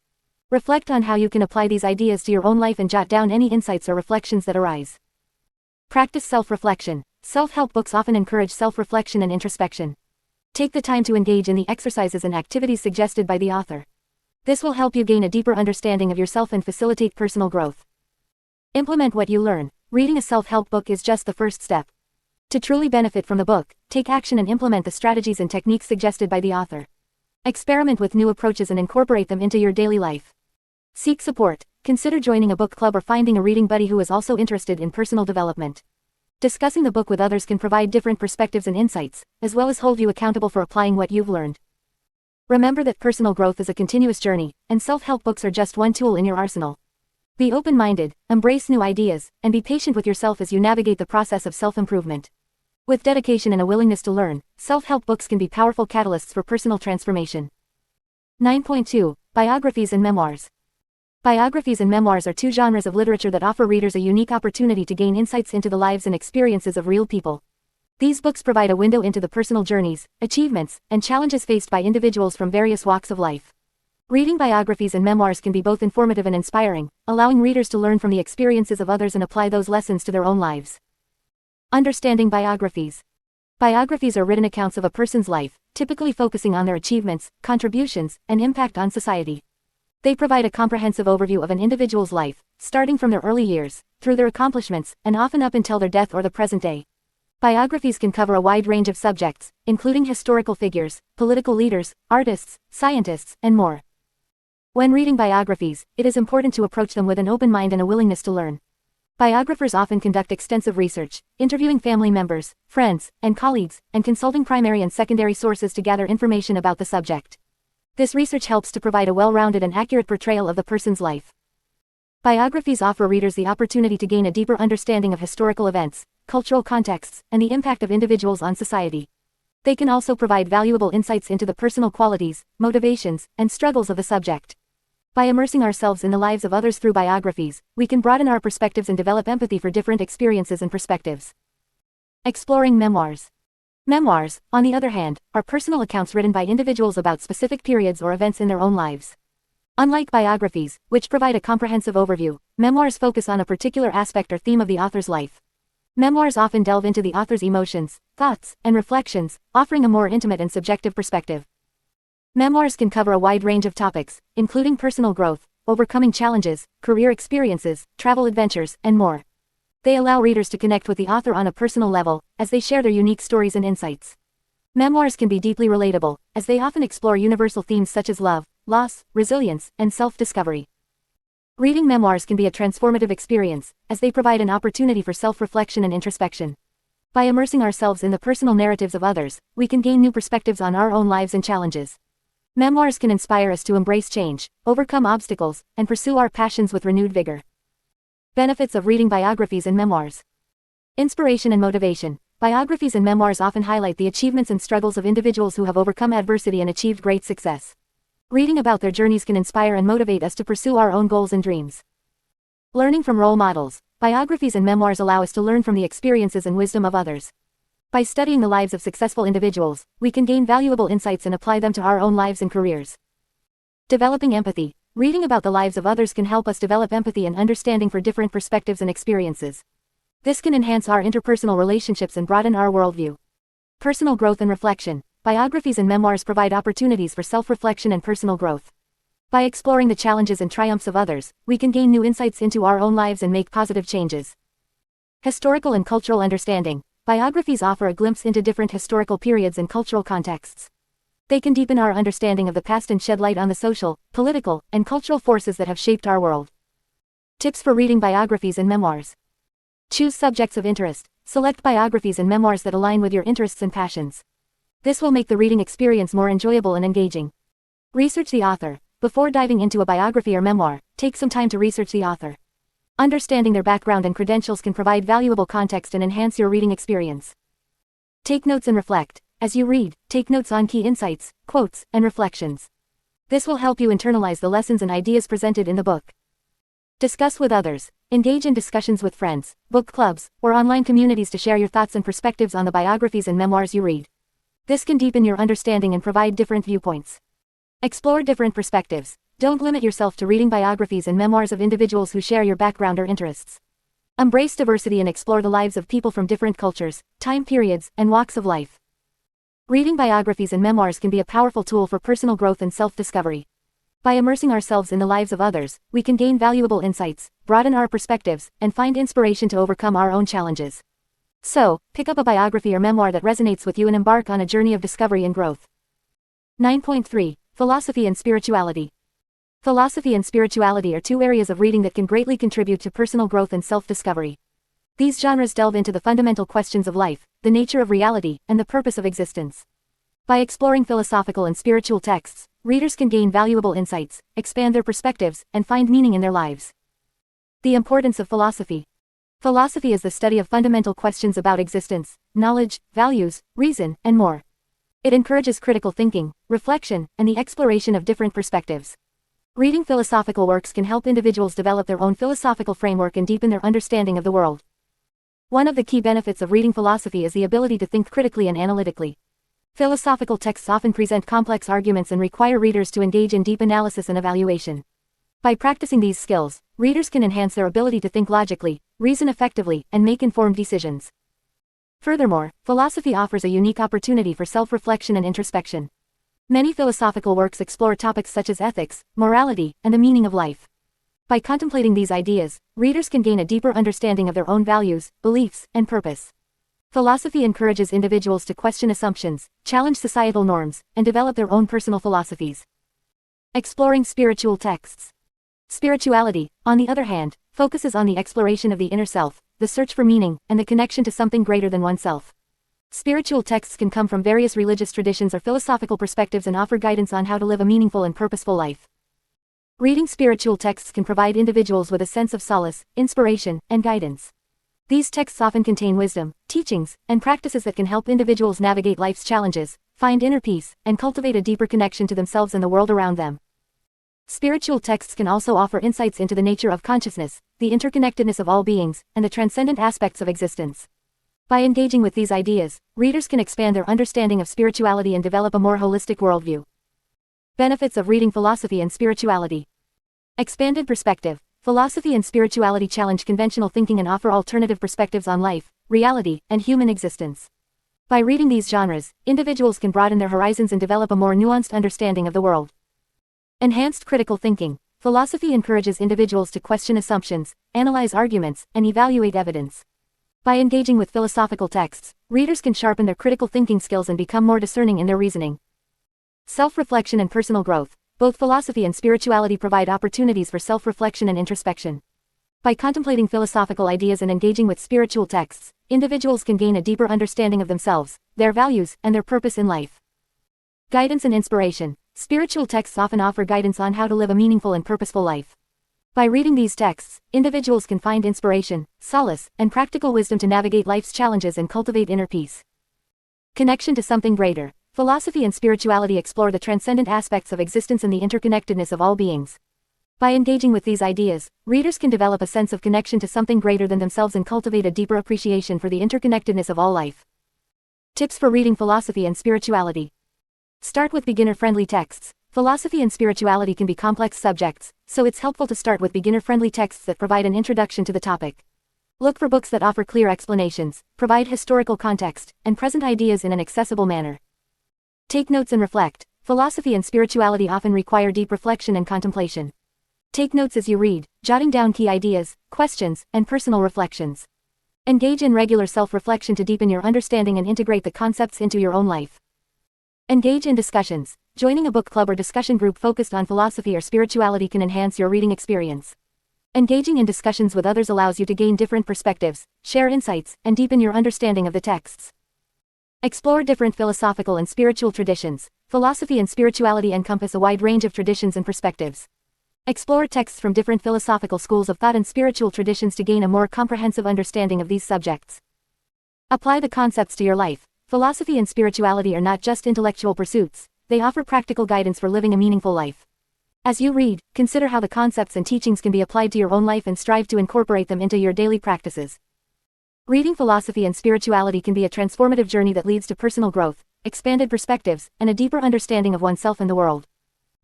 Reflect on how you can apply these ideas to your own life and jot down any insights or reflections that arise. Practice self-reflection. Self-help books often encourage self-reflection and introspection. Take the time to engage in the exercises and activities suggested by the author. This will help you gain a deeper understanding of yourself and facilitate personal growth. Implement what you learn. Reading a self-help book is just the first step. To truly benefit from the book, take action and implement the strategies and techniques suggested by the author. Experiment with new approaches and incorporate them into your daily life. Seek support. Consider joining a book club or finding a reading buddy who is also interested in personal development. Discussing the book with others can provide different perspectives and insights, as well as hold you accountable for applying what you've learned. Remember that personal growth is a continuous journey, and self-help books are just one tool in your arsenal. Be open-minded, embrace new ideas, and be patient with yourself as you navigate the process of self-improvement. With dedication and a willingness to learn, self-help books can be powerful catalysts for personal transformation. 9.2 Biographies and Memoirs. Biographies and memoirs are two genres of literature that offer readers a unique opportunity to gain insights into the lives and experiences of real people. These books provide a window into the personal journeys, achievements, and challenges faced by individuals from various walks of life. Reading biographies and memoirs can be both informative and inspiring, allowing readers to learn from the experiences of others and apply those lessons to their own lives. Understanding biographies. Biographies are written accounts of a person's life, typically focusing on their achievements, contributions, and impact on society. They provide a comprehensive overview of an individual's life, starting from their early years, through their accomplishments, and often up until their death or the present day. Biographies can cover a wide range of subjects, including historical figures, political leaders, artists, scientists, and more. When reading biographies, it is important to approach them with an open mind and a willingness to learn. Biographers often conduct extensive research, interviewing family members, friends, and colleagues, and consulting primary and secondary sources to gather information about the subject. This research helps to provide a well-rounded and accurate portrayal of the person's life. Biographies offer readers the opportunity to gain a deeper understanding of historical events, cultural contexts, and the impact of individuals on society. They can also provide valuable insights into the personal qualities, motivations, and struggles of the subject. By immersing ourselves in the lives of others through biographies, we can broaden our perspectives and develop empathy for different experiences and perspectives. Exploring memoirs. Memoirs, on the other hand, are personal accounts written by individuals about specific periods or events in their own lives. Unlike biographies, which provide a comprehensive overview, memoirs focus on a particular aspect or theme of the author's life. Memoirs often delve into the author's emotions, thoughts, and reflections, offering a more intimate and subjective perspective. Memoirs can cover a wide range of topics, including personal growth, overcoming challenges, career experiences, travel adventures, and more. They allow readers to connect with the author on a personal level, as they share their unique stories and insights. Memoirs can be deeply relatable, as they often explore universal themes such as love, loss, resilience, and self-discovery. Reading memoirs can be a transformative experience, as they provide an opportunity for self-reflection and introspection. By immersing ourselves in the personal narratives of others, we can gain new perspectives on our own lives and challenges. Memoirs can inspire us to embrace change, overcome obstacles, and pursue our passions with renewed vigor. Benefits of reading biographies and memoirs. Inspiration and motivation. Biographies and memoirs often highlight the achievements and struggles of individuals who have overcome adversity and achieved great success. Reading about their journeys can inspire and motivate us to pursue our own goals and dreams. Learning from role models. Biographies and memoirs allow us to learn from the experiences and wisdom of others. By studying the lives of successful individuals, we can gain valuable insights and apply them to our own lives and careers. Developing empathy. Reading about the lives of others can help us develop empathy and understanding for different perspectives and experiences. This can enhance our interpersonal relationships and broaden our worldview. Personal growth and reflection. Biographies and memoirs provide opportunities for self-reflection and personal growth. By exploring the challenges and triumphs of others, we can gain new insights into our own lives and make positive changes. Historical and cultural understanding. Biographies offer a glimpse into different historical periods and cultural contexts. They can deepen our understanding of the past and shed light on the social, political, and cultural forces that have shaped our world. Tips for reading biographies and memoirs. Choose subjects of interest. Select biographies and memoirs that align with your interests and passions. This will make the reading experience more enjoyable and engaging. Research the author. Before diving into a biography or memoir, take some time to research the author. Understanding their background and credentials can provide valuable context and enhance your reading experience. Take notes and reflect. As you read, take notes on key insights, quotes, and reflections. This will help you internalize the lessons and ideas presented in the book. Discuss with others. Engage in discussions with friends, book clubs, or online communities to share your thoughts and perspectives on the biographies and memoirs you read. This can deepen your understanding and provide different viewpoints. Explore different perspectives. Don't limit yourself to reading biographies and memoirs of individuals who share your background or interests. Embrace diversity and explore the lives of people from different cultures, time periods, and walks of life. Reading biographies and memoirs can be a powerful tool for personal growth and self-discovery. By immersing ourselves in the lives of others, we can gain valuable insights, broaden our perspectives, and find inspiration to overcome our own challenges. So, pick up a biography or memoir that resonates with you and embark on a journey of discovery and growth. 9.3. Philosophy and spirituality. Philosophy and spirituality are two areas of reading that can greatly contribute to personal growth and self-discovery. These genres delve into the fundamental questions of life, the nature of reality, and the purpose of existence. By exploring philosophical and spiritual texts, readers can gain valuable insights, expand their perspectives, and find meaning in their lives. The importance of philosophy. Philosophy is the study of fundamental questions about existence, knowledge, values, reason, and more. It encourages critical thinking, reflection, and the exploration of different perspectives. Reading philosophical works can help individuals develop their own philosophical framework and deepen their understanding of the world. One of the key benefits of reading philosophy is the ability to think critically and analytically. Philosophical texts often present complex arguments and require readers to engage in deep analysis and evaluation. By practicing these skills, readers can enhance their ability to think logically, reason effectively, and make informed decisions. Furthermore, philosophy offers a unique opportunity for self-reflection and introspection. Many philosophical works explore topics such as ethics, morality, and the meaning of life. By contemplating these ideas, readers can gain a deeper understanding of their own values, beliefs, and purpose. Philosophy encourages individuals to question assumptions, challenge societal norms, and develop their own personal philosophies. Exploring spiritual texts. Spirituality, on the other hand, focuses on the exploration of the inner self, the search for meaning, and the connection to something greater than oneself. Spiritual texts can come from various religious traditions or philosophical perspectives and offer guidance on how to live a meaningful and purposeful life. Reading spiritual texts can provide individuals with a sense of solace, inspiration, and guidance. These texts often contain wisdom, teachings, and practices that can help individuals navigate life's challenges, find inner peace, and cultivate a deeper connection to themselves and the world around them. Spiritual texts can also offer insights into the nature of consciousness, the interconnectedness of all beings, and the transcendent aspects of existence. By engaging with these ideas, readers can expand their understanding of spirituality and develop a more holistic worldview. Benefits of reading philosophy and spirituality. Expanded perspective. Philosophy and spirituality challenge conventional thinking and offer alternative perspectives on life, reality, and human existence. By reading these genres, individuals can broaden their horizons and develop a more nuanced understanding of the world. Enhanced critical thinking. Philosophy encourages individuals to question assumptions, analyze arguments, and evaluate evidence. By engaging with philosophical texts, readers can sharpen their critical thinking skills and become more discerning in their reasoning. Self-reflection and personal growth. Both philosophy and spirituality provide opportunities for self-reflection and introspection. By contemplating philosophical ideas and engaging with spiritual texts, individuals can gain a deeper understanding of themselves, their values, and their purpose in life. Guidance and inspiration. Spiritual texts often offer guidance on how to live a meaningful and purposeful life. By reading these texts, individuals can find inspiration, solace, and practical wisdom to navigate life's challenges and cultivate inner peace. Connection to something greater. Philosophy and spirituality explore the transcendent aspects of existence and the interconnectedness of all beings. By engaging with these ideas, readers can develop a sense of connection to something greater than themselves and cultivate a deeper appreciation for the interconnectedness of all life. Tips for reading philosophy and spirituality. Start with beginner-friendly texts. Philosophy and spirituality can be complex subjects, so it's helpful to start with beginner-friendly texts that provide an introduction to the topic. Look for books that offer clear explanations, provide historical context, and present ideas in an accessible manner. Take notes and reflect. Philosophy and spirituality often require deep reflection and contemplation. Take notes as you read, jotting down key ideas, questions, and personal reflections. Engage in regular self-reflection to deepen your understanding and integrate the concepts into your own life. Engage in discussions. Joining a book club or discussion group focused on philosophy or spirituality can enhance your reading experience. Engaging in discussions with others allows you to gain different perspectives, share insights, and deepen your understanding of the texts. Explore different philosophical and spiritual traditions. Philosophy and spirituality encompass a wide range of traditions and perspectives. Explore texts from different philosophical schools of thought and spiritual traditions to gain a more comprehensive understanding of these subjects. Apply the concepts to your life. Philosophy and spirituality are not just intellectual pursuits, they offer practical guidance for living a meaningful life. As you read, consider how the concepts and teachings can be applied to your own life and strive to incorporate them into your daily practices. Reading philosophy and spirituality can be a transformative journey that leads to personal growth, expanded perspectives, and a deeper understanding of oneself and the world.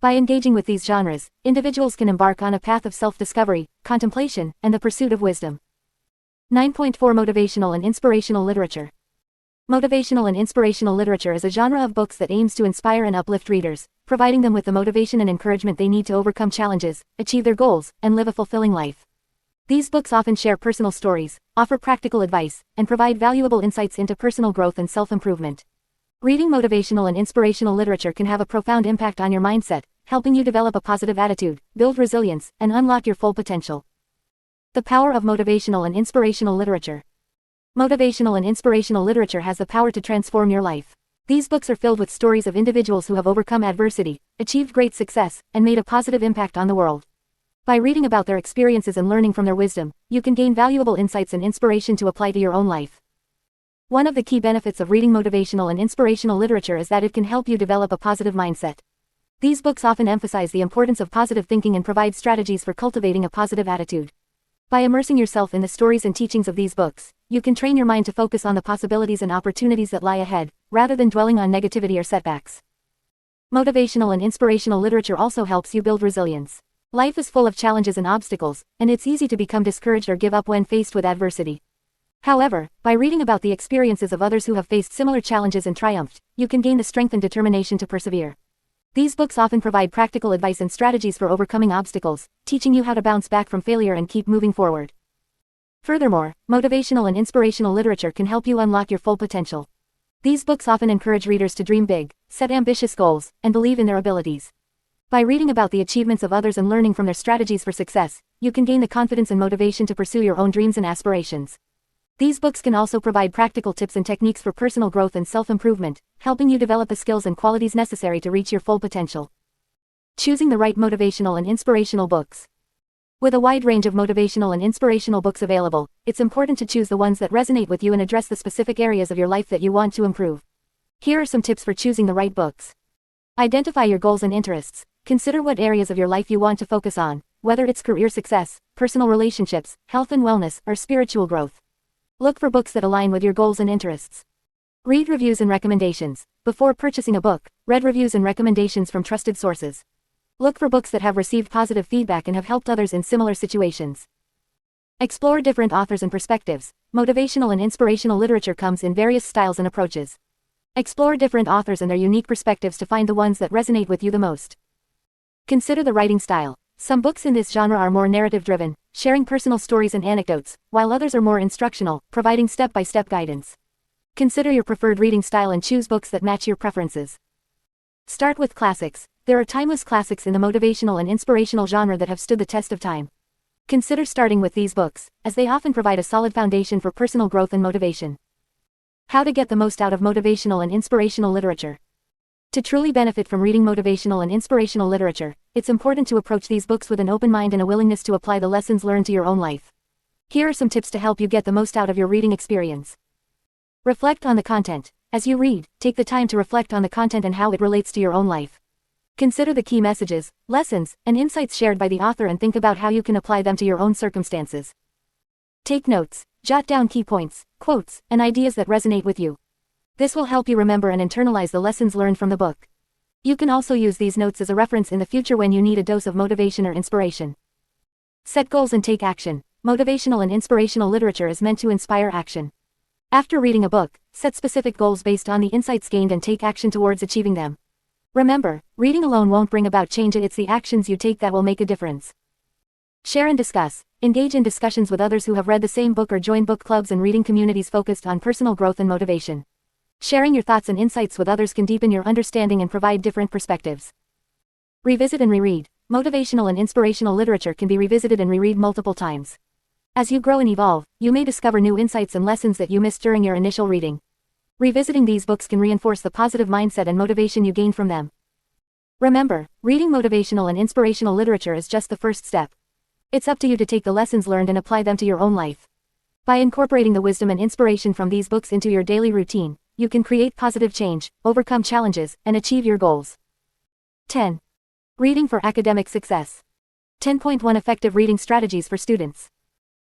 By engaging with these genres, individuals can embark on a path of self-discovery, contemplation, and the pursuit of wisdom. 9.4 Motivational and inspirational literature. Motivational and inspirational literature is a genre of books that aims to inspire and uplift readers, providing them with the motivation and encouragement they need to overcome challenges, achieve their goals, and live a fulfilling life. These books often share personal stories, offer practical advice, and provide valuable insights into personal growth and self-improvement. Reading motivational and inspirational literature can have a profound impact on your mindset, helping you develop a positive attitude, build resilience, and unlock your full potential. The power of motivational and inspirational literature. Motivational and inspirational literature has the power to transform your life. These books are filled with stories of individuals who have overcome adversity, achieved great success, and made a positive impact on the world. By reading about their experiences and learning from their wisdom, you can gain valuable insights and inspiration to apply to your own life. One of the key benefits of reading motivational and inspirational literature is that it can help you develop a positive mindset. These books often emphasize the importance of positive thinking and provide strategies for cultivating a positive attitude. By immersing yourself in the stories and teachings of these books, you can train your mind to focus on the possibilities and opportunities that lie ahead, rather than dwelling on negativity or setbacks. Motivational and inspirational literature also helps you build resilience. Life is full of challenges and obstacles, and it's easy to become discouraged or give up when faced with adversity. However, by reading about the experiences of others who have faced similar challenges and triumphed, you can gain the strength and determination to persevere. These books often provide practical advice and strategies for overcoming obstacles, teaching you how to bounce back from failure and keep moving forward. Furthermore, motivational and inspirational literature can help you unlock your full potential. These books often encourage readers to dream big, set ambitious goals, and believe in their abilities. By reading about the achievements of others and learning from their strategies for success, you can gain the confidence and motivation to pursue your own dreams and aspirations. These books can also provide practical tips and techniques for personal growth and self-improvement, helping you develop the skills and qualities necessary to reach your full potential. Choosing the right motivational and inspirational books. With a wide range of motivational and inspirational books available, it's important to choose the ones that resonate with you and address the specific areas of your life that you want to improve. Here are some tips for choosing the right books. Identify your goals and interests. Consider what areas of your life you want to focus on, whether it's career success, personal relationships, health and wellness, or spiritual growth. Look for books that align with your goals and interests. Read reviews and recommendations. Before purchasing a book, read reviews and recommendations from trusted sources. Look for books that have received positive feedback and have helped others in similar situations. Explore different authors and perspectives. Motivational and inspirational literature comes in various styles and approaches. Explore different authors and their unique perspectives to find the ones that resonate with you the most. Consider the writing style. Some books in this genre are more narrative-driven, sharing personal stories and anecdotes, while others are more instructional, providing step-by-step guidance. Consider your preferred reading style and choose books that match your preferences. Start with classics. There are timeless classics in the motivational and inspirational genre that have stood the test of time. Consider starting with these books, as they often provide a solid foundation for personal growth and motivation. How to get the most out of motivational and inspirational literature. To truly benefit from reading motivational and inspirational literature, it's important to approach these books with an open mind and a willingness to apply the lessons learned to your own life. Here are some tips to help you get the most out of your reading experience. Reflect on the content. As you read, take the time to reflect on the content and how it relates to your own life. Consider the key messages, lessons, and insights shared by the author and think about how you can apply them to your own circumstances. Take notes. Jot down key points, quotes, and ideas that resonate with you. This will help you remember and internalize the lessons learned from the book. You can also use these notes as a reference in the future when you need a dose of motivation or inspiration. Set goals and take action. Motivational and inspirational literature is meant to inspire action. After reading a book, set specific goals based on the insights gained and take action towards achieving them. Remember, reading alone won't bring about change, it's the actions you take that will make a difference. Share and discuss. Engage in discussions with others who have read the same book or join book clubs and reading communities focused on personal growth and motivation. Sharing your thoughts and insights with others can deepen your understanding and provide different perspectives. Revisit and reread. Motivational and inspirational literature can be revisited and reread multiple times. As you grow and evolve, you may discover new insights and lessons that you missed during your initial reading. Revisiting these books can reinforce the positive mindset and motivation you gain from them. Remember, reading motivational and inspirational literature is just the first step. It's up to you to take the lessons learned and apply them to your own life. By incorporating the wisdom and inspiration from these books into your daily routine, you can create positive change, overcome challenges, and achieve your goals. 10. Reading for academic success. 10.1 Effective reading strategies for students.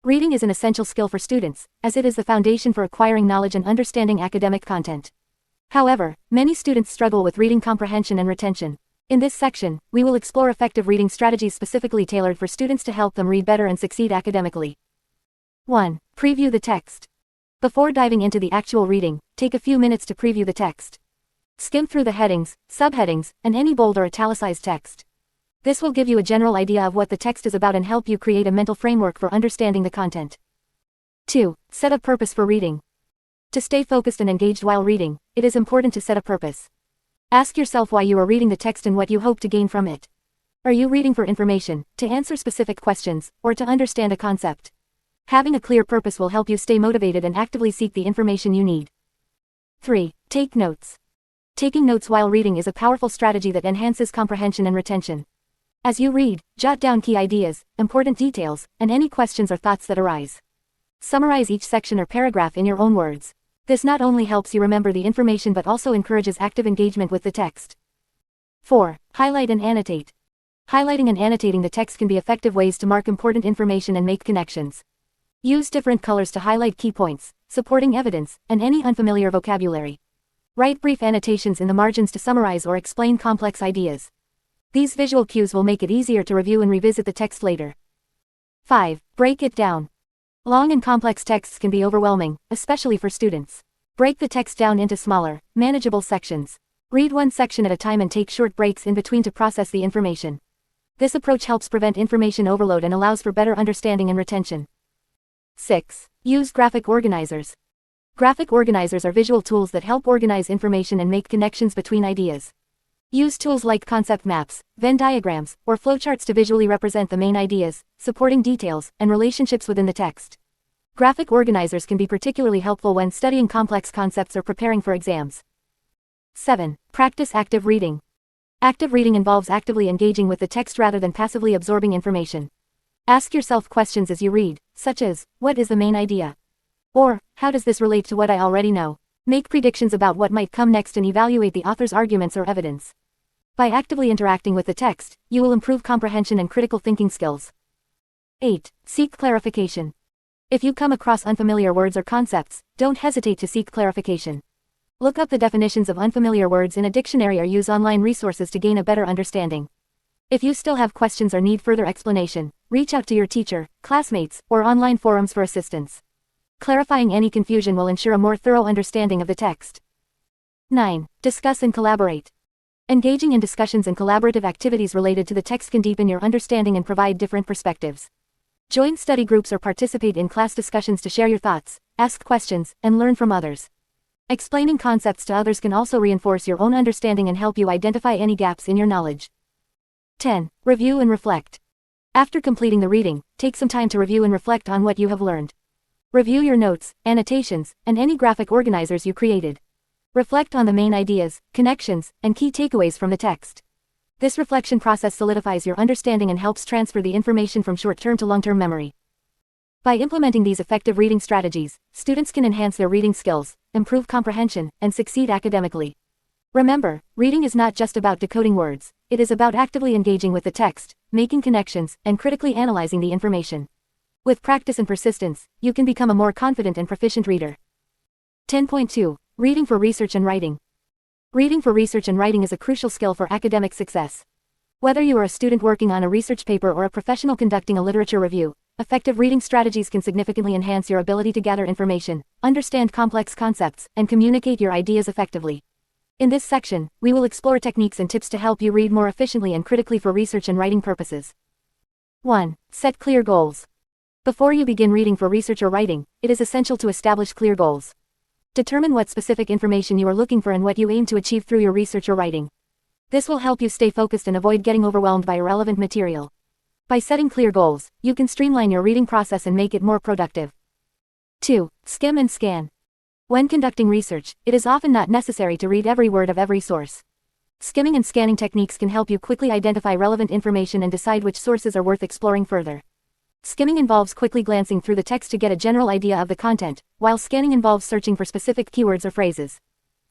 Reading is an essential skill for students, as it is the foundation for acquiring knowledge and understanding academic content. However, many students struggle with reading comprehension and retention. In this section, we will explore effective reading strategies specifically tailored for students to help them read better and succeed academically. 1. Preview the text. Before diving into the actual reading, take a few minutes to preview the text. Skim through the headings, subheadings, and any bold or italicized text. This will give you a general idea of what the text is about and help you create a mental framework for understanding the content. 2. Set a purpose for reading. To stay focused and engaged while reading, it is important to set a purpose. Ask yourself why you are reading the text and what you hope to gain from it. Are you reading for information, to answer specific questions, or to understand a concept? Having a clear purpose will help you stay motivated and actively seek the information you need. 3. Take notes. Taking notes while reading is a powerful strategy that enhances comprehension and retention. As you read, jot down key ideas, important details, and any questions or thoughts that arise. Summarize each section or paragraph in your own words. This not only helps you remember the information but also encourages active engagement with the text. 4. Highlight and annotate. Highlighting and annotating the text can be effective ways to mark important information and make connections. Use different colors to highlight key points, supporting evidence, and any unfamiliar vocabulary. Write brief annotations in the margins to summarize or explain complex ideas. These visual cues will make it easier to review and revisit the text later. 5. Break it down. Long and complex texts can be overwhelming, especially for students. Break the text down into smaller, manageable sections. Read one section at a time and take short breaks in between to process the information. This approach helps prevent information overload and allows for better understanding and retention. 6. Use graphic organizers. Graphic organizers are visual tools that help organize information and make connections between ideas. Use tools like concept maps, Venn diagrams, or flowcharts to visually represent the main ideas, supporting details, and relationships within the text. Graphic organizers can be particularly helpful when studying complex concepts or preparing for exams. 7. Practice active reading. Active reading involves actively engaging with the text rather than passively absorbing information. Ask yourself questions as you read, such as, what is the main idea? Or, how does this relate to what I already know? Make predictions about what might come next and evaluate the author's arguments or evidence. By actively interacting with the text, you will improve comprehension and critical thinking skills. 8. Seek clarification. If you come across unfamiliar words or concepts, don't hesitate to seek clarification. Look up the definitions of unfamiliar words in a dictionary or use online resources to gain a better understanding. If you still have questions or need further explanation, reach out to your teacher, classmates, or online forums for assistance. Clarifying any confusion will ensure a more thorough understanding of the text. 9. Discuss and collaborate. Engaging in discussions and collaborative activities related to the text can deepen your understanding and provide different perspectives. Join study groups or participate in class discussions to share your thoughts, ask questions, and learn from others. Explaining concepts to others can also reinforce your own understanding and help you identify any gaps in your knowledge. 10. Review and reflect. After completing the reading, take some time to review and reflect on what you have learned. Review your notes, annotations, and any graphic organizers you created. Reflect on the main ideas, connections, and key takeaways from the text. This reflection process solidifies your understanding and helps transfer the information from short-term to long-term memory. By implementing these effective reading strategies, students can enhance their reading skills, improve comprehension, and succeed academically. Remember, reading is not just about decoding words, it is about actively engaging with the text, making connections, and critically analyzing the information. With practice and persistence, you can become a more confident and proficient reader. 10.2. Reading for research and writing. Reading for research and writing is a crucial skill for academic success. Whether you are a student working on a research paper or a professional conducting a literature review, effective reading strategies can significantly enhance your ability to gather information, understand complex concepts, and communicate your ideas effectively. In this section, we will explore techniques and tips to help you read more efficiently and critically for research and writing purposes. 1. Set clear goals. Before you begin reading for research or writing, it is essential to establish clear goals. Determine what specific information you are looking for and what you aim to achieve through your research or writing. This will help you stay focused and avoid getting overwhelmed by irrelevant material. By setting clear goals, you can streamline your reading process and make it more productive. 2. Skim and scan. When conducting research, it is often not necessary to read every word of every source. Skimming and scanning techniques can help you quickly identify relevant information and decide which sources are worth exploring further. Skimming involves quickly glancing through the text to get a general idea of the content, while scanning involves searching for specific keywords or phrases.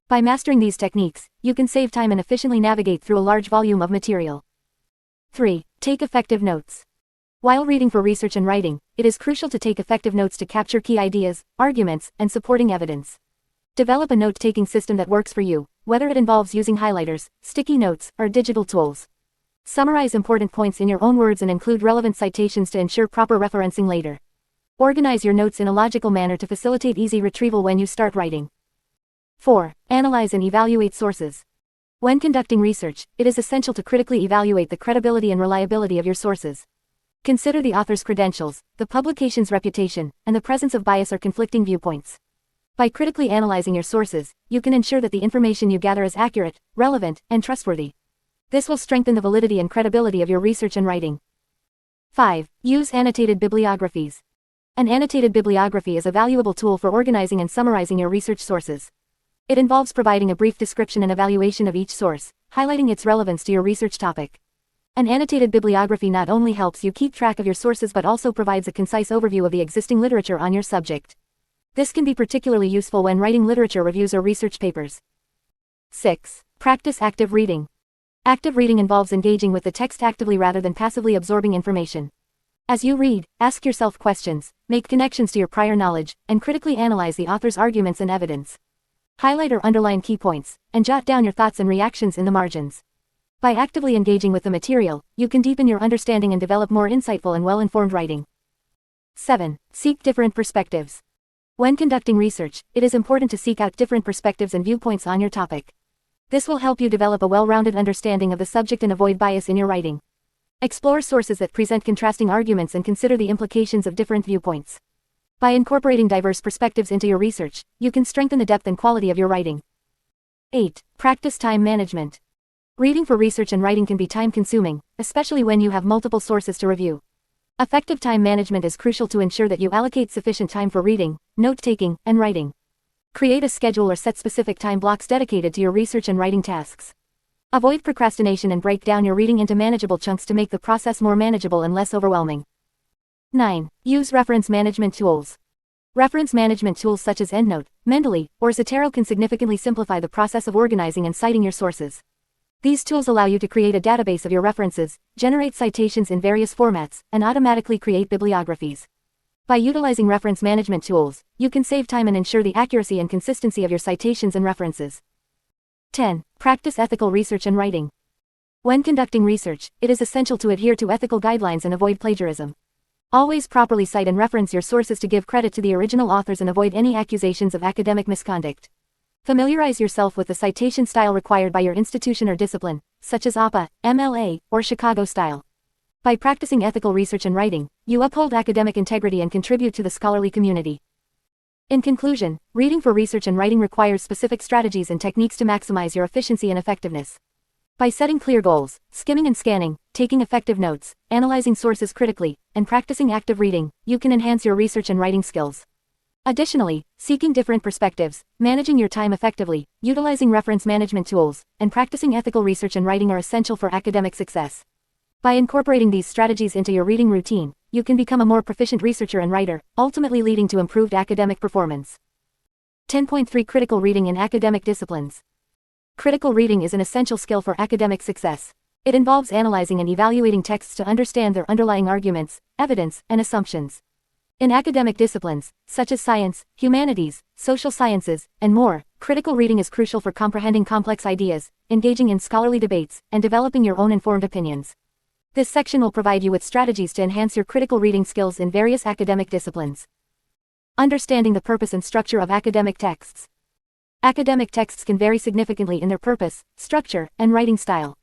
By mastering these techniques, you can save time and efficiently navigate through a large volume of material. 3. Take effective notes. While reading for research and writing, it is crucial to take effective notes to capture key ideas, arguments, and supporting evidence. Develop a note-taking system that works for you, whether it involves using highlighters, sticky notes, or digital tools. Summarize important points in your own words and include relevant citations to ensure proper referencing later. Organize your notes in a logical manner to facilitate easy retrieval when you start writing. 4. Analyze and evaluate sources. When conducting research, it is essential to critically evaluate the credibility and reliability of your sources. Consider the author's credentials, the publication's reputation, and the presence of bias or conflicting viewpoints. By critically analyzing your sources, you can ensure that the information you gather is accurate, relevant, and trustworthy. This will strengthen the validity and credibility of your research and writing. 5. Use annotated bibliographies. An annotated bibliography is a valuable tool for organizing and summarizing your research sources. It involves providing a brief description and evaluation of each source, highlighting its relevance to your research topic. An annotated bibliography not only helps you keep track of your sources but also provides a concise overview of the existing literature on your subject. This can be particularly useful when writing literature reviews or research papers. 6. Practice active reading. Active reading involves engaging with the text actively rather than passively absorbing information. As you read, ask yourself questions, make connections to your prior knowledge, and critically analyze the author's arguments and evidence. Highlight or underline key points, and jot down your thoughts and reactions in the margins. By actively engaging with the material, you can deepen your understanding and develop more insightful and well-informed writing. 7. Seek different perspectives. When conducting research, it is important to seek out different perspectives and viewpoints on your topic. This will help you develop a well-rounded understanding of the subject and avoid bias in your writing. Explore sources that present contrasting arguments and consider the implications of different viewpoints. By incorporating diverse perspectives into your research, you can strengthen the depth and quality of your writing. 8. Practice time management. Reading for research and writing can be time-consuming, especially when you have multiple sources to review. Effective time management is crucial to ensure that you allocate sufficient time for reading, note-taking, and writing. Create a schedule or set specific time blocks dedicated to your research and writing tasks. Avoid procrastination and break down your reading into manageable chunks to make the process more manageable and less overwhelming. 9. Use reference management tools. Reference management tools such as EndNote, Mendeley, or Zotero can significantly simplify the process of organizing and citing your sources. These tools allow you to create a database of your references, generate citations in various formats, and automatically create bibliographies. By utilizing reference management tools, you can save time and ensure the accuracy and consistency of your citations and references. 10. Practice ethical research and writing. When conducting research, it is essential to adhere to ethical guidelines and avoid plagiarism. Always properly cite and reference your sources to give credit to the original authors and avoid any accusations of academic misconduct. Familiarize yourself with the citation style required by your institution or discipline, such as APA, MLA, or Chicago style. By practicing ethical research and writing, you uphold academic integrity and contribute to the scholarly community. In conclusion, reading for research and writing requires specific strategies and techniques to maximize your efficiency and effectiveness. By setting clear goals, skimming and scanning, taking effective notes, analyzing sources critically, and practicing active reading, you can enhance your research and writing skills. Additionally, seeking different perspectives, managing your time effectively, utilizing reference management tools, and practicing ethical research and writing are essential for academic success. By incorporating these strategies into your reading routine, you can become a more proficient researcher and writer, ultimately leading to improved academic performance. 10.3 Critical reading in academic disciplines. Critical reading is an essential skill for academic success. It involves analyzing and evaluating texts to understand their underlying arguments, evidence, and assumptions. In academic disciplines, such as science, humanities, social sciences, and more, critical reading is crucial for comprehending complex ideas, engaging in scholarly debates, and developing your own informed opinions. This section will provide you with strategies to enhance your critical reading skills in various academic disciplines. Understanding the purpose and structure of academic texts. Academic texts can vary significantly in their purpose, structure, and writing style.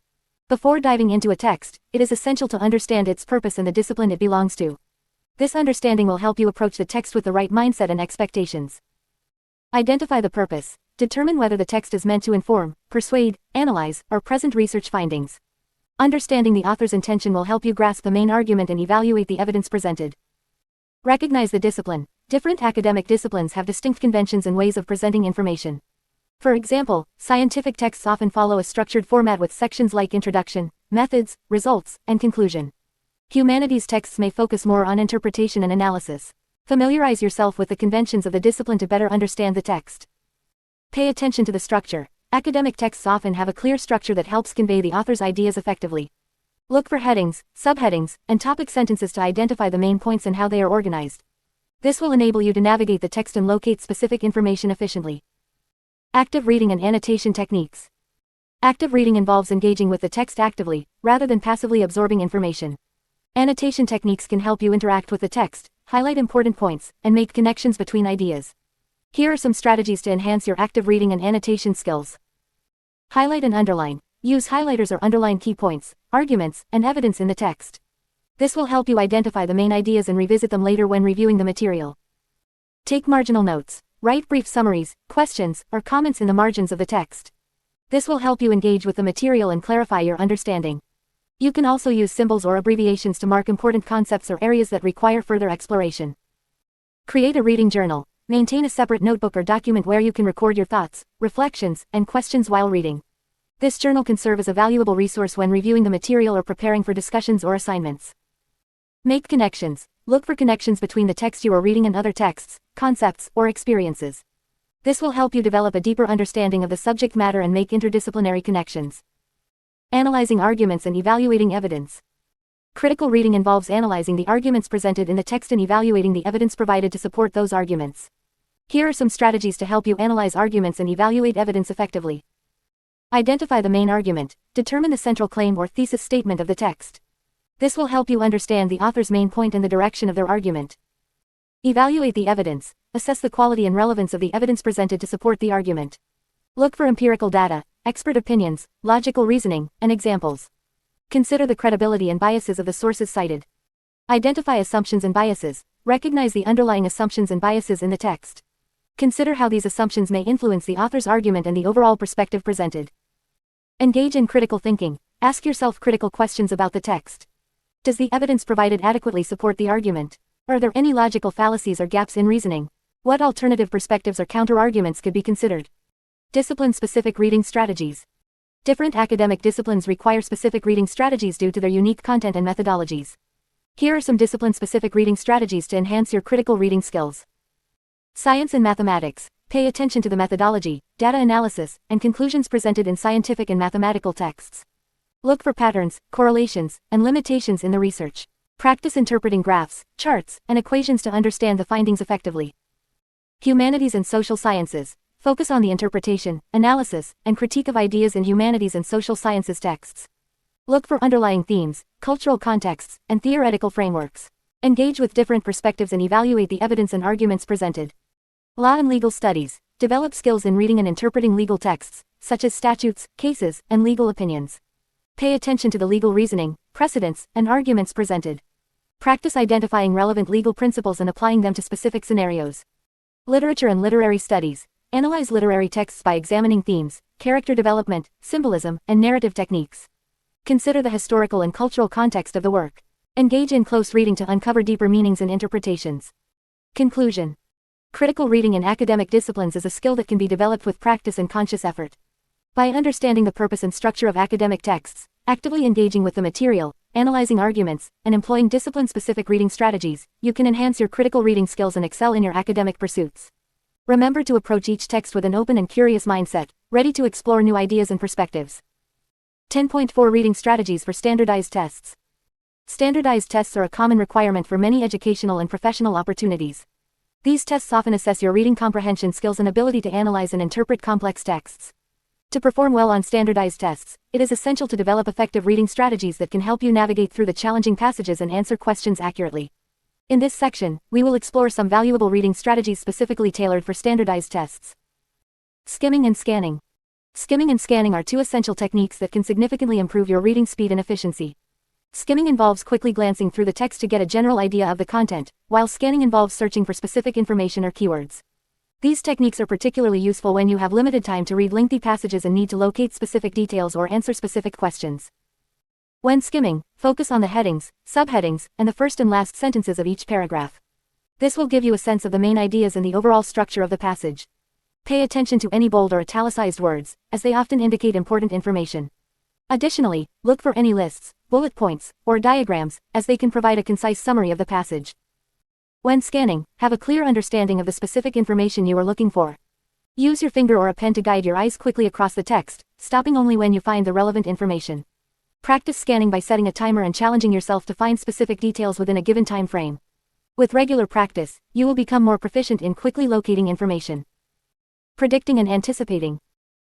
Before diving into a text, it is essential to understand its purpose and the discipline it belongs to. This understanding will help you approach the text with the right mindset and expectations. Identify the purpose. Determine whether the text is meant to inform, persuade, analyze, or present research findings. Understanding the author's intention will help you grasp the main argument and evaluate the evidence presented. Recognize the discipline. Different academic disciplines have distinct conventions and ways of presenting information. For example, scientific texts often follow a structured format with sections like introduction, methods, results, and conclusion. Humanities texts may focus more on interpretation and analysis. Familiarize yourself with the conventions of the discipline to better understand the text. Pay attention to the structure. Academic texts often have a clear structure that helps convey the author's ideas effectively. Look for headings, subheadings, and topic sentences to identify the main points and how they are organized. This will enable you to navigate the text and locate specific information efficiently. Active reading and annotation techniques. Active reading involves engaging with the text actively, rather than passively absorbing information. Annotation techniques can help you interact with the text, highlight important points, and make connections between ideas. Here are some strategies to enhance your active reading and annotation skills. Highlight and underline. Use highlighters or underline key points, arguments, and evidence in the text. This will help you identify the main ideas and revisit them later when reviewing the material. Take marginal notes. Write brief summaries, questions, or comments in the margins of the text. This will help you engage with the material and clarify your understanding. You can also use symbols or abbreviations to mark important concepts or areas that require further exploration. Create a reading journal. Maintain a separate notebook or document where you can record your thoughts, reflections, and questions while reading. This journal can serve as a valuable resource when reviewing the material or preparing for discussions or assignments. Make connections. Look for connections between the text you are reading and other texts, concepts, or experiences. This will help you develop a deeper understanding of the subject matter and make interdisciplinary connections. Analyzing arguments and evaluating evidence. Critical reading involves analyzing the arguments presented in the text and evaluating the evidence provided to support those arguments. Here are some strategies to help you analyze arguments and evaluate evidence effectively. Identify the main argument. Determine the central claim or thesis statement of the text. This will help you understand the author's main point and the direction of their argument. Evaluate the evidence. Assess the quality and relevance of the evidence presented to support the argument. Look for empirical data, expert opinions, logical reasoning, and examples. Consider the credibility and biases of the sources cited. Identify assumptions and biases. Recognize the underlying assumptions and biases in the text. Consider how these assumptions may influence the author's argument and the overall perspective presented. Engage in critical thinking. Ask yourself critical questions about the text. Does the evidence provided adequately support the argument? Are there any logical fallacies or gaps in reasoning? What alternative perspectives or counter-arguments could be considered? Discipline-specific reading strategies. Different academic disciplines require specific reading strategies due to their unique content and methodologies. Here are some discipline-specific reading strategies to enhance your critical reading skills. Science and mathematics. Pay attention to the methodology, data analysis, and conclusions presented in scientific and mathematical texts. Look for patterns, correlations, and limitations in the research. Practice interpreting graphs, charts, and equations to understand the findings effectively. Humanities and social sciences. Focus on the interpretation, analysis, and critique of ideas in humanities and social sciences texts. Look for underlying themes, cultural contexts, and theoretical frameworks. Engage with different perspectives and evaluate the evidence and arguments presented. Law and legal studies. Develop skills in reading and interpreting legal texts, such as statutes, cases, and legal opinions. Pay attention to the legal reasoning, precedents, and arguments presented. Practice identifying relevant legal principles and applying them to specific scenarios. Literature and literary studies. Analyze literary texts by examining themes, character development, symbolism, and narrative techniques. Consider the historical and cultural context of the work. Engage in close reading to uncover deeper meanings and interpretations. Conclusion. Critical reading in academic disciplines is a skill that can be developed with practice and conscious effort. By understanding the purpose and structure of academic texts, actively engaging with the material, analyzing arguments, and employing discipline-specific reading strategies, you can enhance your critical reading skills and excel in your academic pursuits. Remember to approach each text with an open and curious mindset, ready to explore new ideas and perspectives. 10.4 Reading Strategies for Standardized Tests. Standardized tests are a common requirement for many educational and professional opportunities. These tests often assess your reading comprehension skills and ability to analyze and interpret complex texts. To perform well on standardized tests, it is essential to develop effective reading strategies that can help you navigate through the challenging passages and answer questions accurately. In this section, we will explore some valuable reading strategies specifically tailored for standardized tests. Skimming and scanning. Skimming and scanning are two essential techniques that can significantly improve your reading speed and efficiency. Skimming involves quickly glancing through the text to get a general idea of the content, while scanning involves searching for specific information or keywords. These techniques are particularly useful when you have limited time to read lengthy passages and need to locate specific details or answer specific questions. When skimming, focus on the headings, subheadings, and the first and last sentences of each paragraph. This will give you a sense of the main ideas and the overall structure of the passage. Pay attention to any bold or italicized words, as they often indicate important information. Additionally, look for any lists, bullet points, or diagrams, as they can provide a concise summary of the passage. When scanning, have a clear understanding of the specific information you are looking for. Use your finger or a pen to guide your eyes quickly across the text, stopping only when you find the relevant information. Practice scanning by setting a timer and challenging yourself to find specific details within a given time frame. With regular practice, you will become more proficient in quickly locating information. Predicting and anticipating.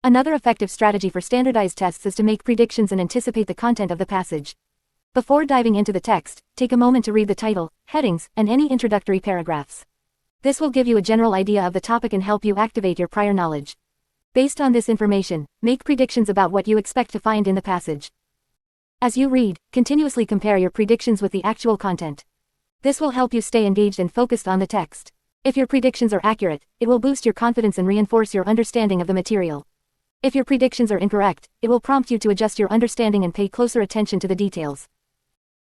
Another effective strategy for standardized tests is to make predictions and anticipate the content of the passage. Before diving into the text, take a moment to read the title, headings, and any introductory paragraphs. This will give you a general idea of the topic and help you activate your prior knowledge. Based on this information, make predictions about what you expect to find in the passage. As you read, continuously compare your predictions with the actual content. This will help you stay engaged and focused on the text. If your predictions are accurate, it will boost your confidence and reinforce your understanding of the material. If your predictions are incorrect, it will prompt you to adjust your understanding and pay closer attention to the details.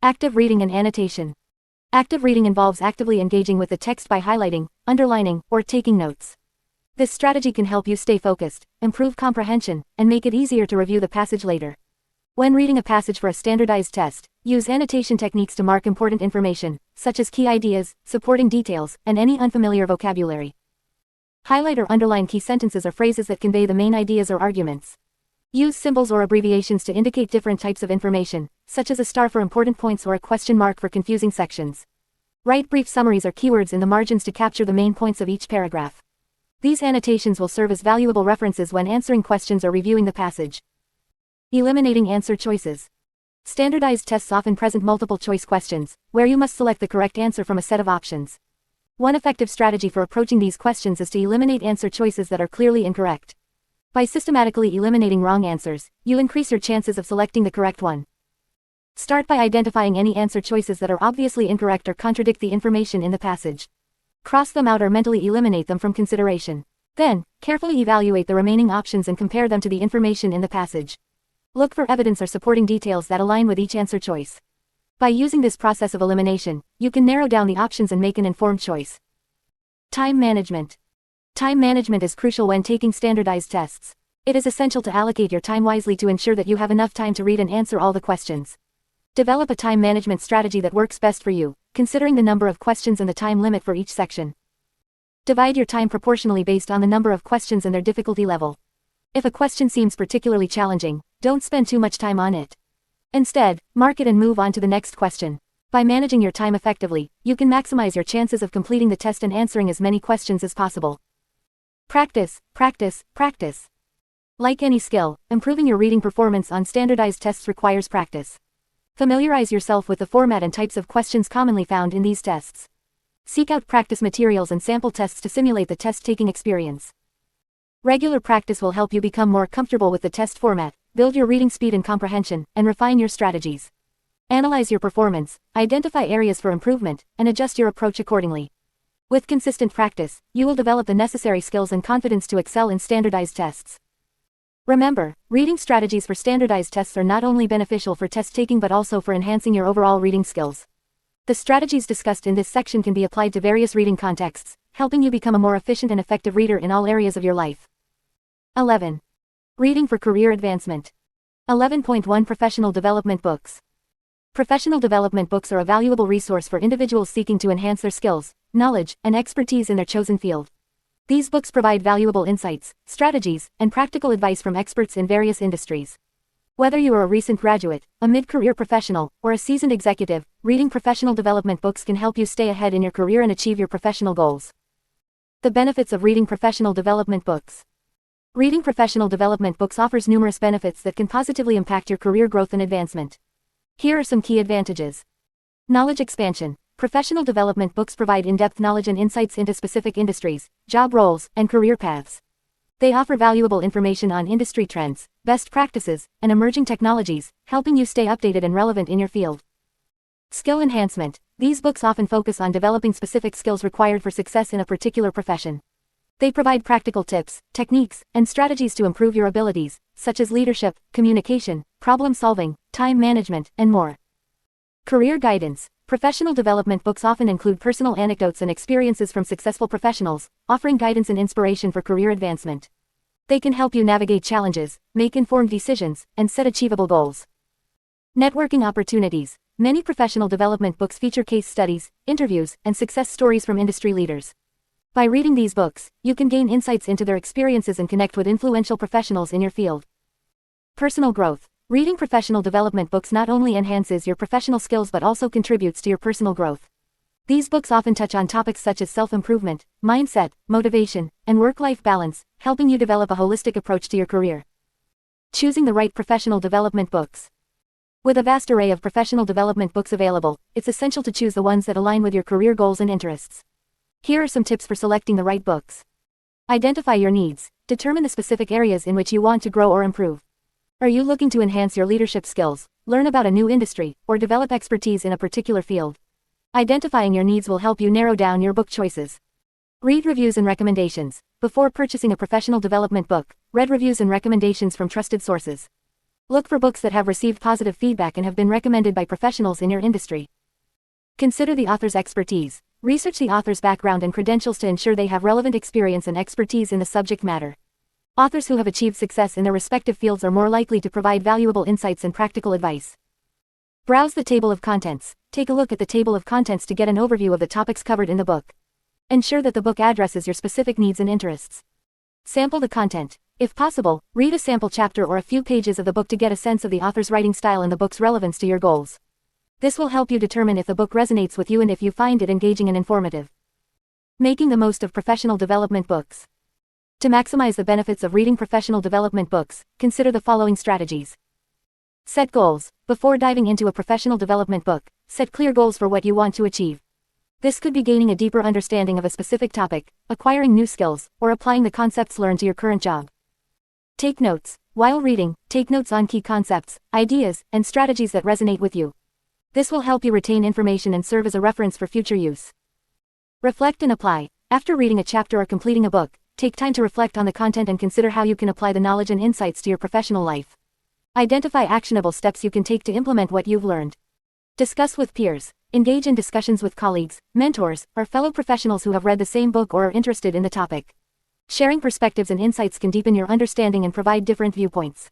Active reading and annotation. Active reading involves actively engaging with the text by highlighting, underlining, or taking notes. This strategy can help you stay focused, improve comprehension, and make it easier to review the passage later. When reading a passage for a standardized test, use annotation techniques to mark important information, such as key ideas, supporting details, and any unfamiliar vocabulary. Highlight or underline key sentences or phrases that convey the main ideas or arguments. Use symbols or abbreviations to indicate different types of information, such as a star for important points or a question mark for confusing sections. Write brief summaries or keywords in the margins to capture the main points of each paragraph. These annotations will serve as valuable references when answering questions or reviewing the passage. Eliminating answer choices. Standardized tests often present multiple choice questions, where you must select the correct answer from a set of options. One effective strategy for approaching these questions is to eliminate answer choices that are clearly incorrect. By systematically eliminating wrong answers, you increase your chances of selecting the correct one. Start by identifying any answer choices that are obviously incorrect or contradict the information in the passage. Cross them out or mentally eliminate them from consideration. Then, carefully evaluate the remaining options and compare them to the information in the passage. Look for evidence or supporting details that align with each answer choice. By using this process of elimination, you can narrow down the options and make an informed choice. Time management. Time management is crucial when taking standardized tests. It is essential to allocate your time wisely to ensure that you have enough time to read and answer all the questions. Develop a time management strategy that works best for you, considering the number of questions and the time limit for each section. Divide your time proportionally based on the number of questions and their difficulty level. If a question seems particularly challenging, don't spend too much time on it. Instead, mark it and move on to the next question. By managing your time effectively, you can maximize your chances of completing the test and answering as many questions as possible. Practice, practice, practice. Like any skill, improving your reading performance on standardized tests requires practice. Familiarize yourself with the format and types of questions commonly found in these tests. Seek out practice materials and sample tests to simulate the test-taking experience. Regular practice will help you become more comfortable with the test format, build your reading speed and comprehension, and refine your strategies. Analyze your performance, identify areas for improvement, and adjust your approach accordingly. With consistent practice, you will develop the necessary skills and confidence to excel in standardized tests. Remember, reading strategies for standardized tests are not only beneficial for test taking but also for enhancing your overall reading skills. The strategies discussed in this section can be applied to various reading contexts, helping you become a more efficient and effective reader in all areas of your life. 11. Reading for career advancement. 11.1 Professional development books. Professional development books are a valuable resource for individuals seeking to enhance their skills, knowledge, and expertise in their chosen field. These books provide valuable insights, strategies, and practical advice from experts in various industries. Whether you are a recent graduate, a mid-career professional, or a seasoned executive, reading professional development books can help you stay ahead in your career and achieve your professional goals. The benefits of reading professional development books. Reading professional development books offers numerous benefits that can positively impact your career growth and advancement. Here are some key advantages. Knowledge expansion. Professional development books provide in-depth knowledge and insights into specific industries, job roles, and career paths. They offer valuable information on industry trends, best practices, and emerging technologies, helping you stay updated and relevant in your field. Skill enhancement. These books often focus on developing specific skills required for success in a particular profession. They provide practical tips, techniques, and strategies to improve your abilities, such as leadership, communication, problem solving, time management, and more. Career guidance. Professional development books often include personal anecdotes and experiences from successful professionals, offering guidance and inspiration for career advancement. They can help you navigate challenges, make informed decisions, and set achievable goals. Networking opportunities. Many professional development books feature case studies, interviews, and success stories from industry leaders. By reading these books, you can gain insights into their experiences and connect with influential professionals in your field. Personal growth. Reading professional development books not only enhances your professional skills but also contributes to your personal growth. These books often touch on topics such as self-improvement, mindset, motivation, and work-life balance, helping you develop a holistic approach to your career. Choosing the right professional development books. With a vast array of professional development books available, it's essential to choose the ones that align with your career goals and interests. Here are some tips for selecting the right books. Identify your needs. Determine the specific areas in which you want to grow or improve. Are you looking to enhance your leadership skills, learn about a new industry, or develop expertise in a particular field? Identifying your needs will help you narrow down your book choices. Read reviews and recommendations. Before purchasing a professional development book, read reviews and recommendations from trusted sources. Look for books that have received positive feedback and have been recommended by professionals in your industry. Consider the author's expertise. Research the author's background and credentials to ensure they have relevant experience and expertise in the subject matter. Authors who have achieved success in their respective fields are more likely to provide valuable insights and practical advice. Browse the table of contents. Take a look at the table of contents to get an overview of the topics covered in the book. Ensure that the book addresses your specific needs and interests. Sample the content. If possible, read a sample chapter or a few pages of the book to get a sense of the author's writing style and the book's relevance to your goals. This will help you determine if the book resonates with you and if you find it engaging and informative. Making the most of professional development books. To maximize the benefits of reading professional development books, consider the following strategies. Set goals. Before diving into a professional development book, set clear goals for what you want to achieve. This could be gaining a deeper understanding of a specific topic, acquiring new skills, or applying the concepts learned to your current job. Take notes. While reading, take notes on key concepts, ideas, and strategies that resonate with you. This will help you retain information and serve as a reference for future use. Reflect and apply. After reading a chapter or completing a book, take time to reflect on the content and consider how you can apply the knowledge and insights to your professional life. Identify actionable steps you can take to implement what you've learned. Discuss with peers. Engage in discussions with colleagues, mentors, or fellow professionals who have read the same book or are interested in the topic. Sharing perspectives and insights can deepen your understanding and provide different viewpoints.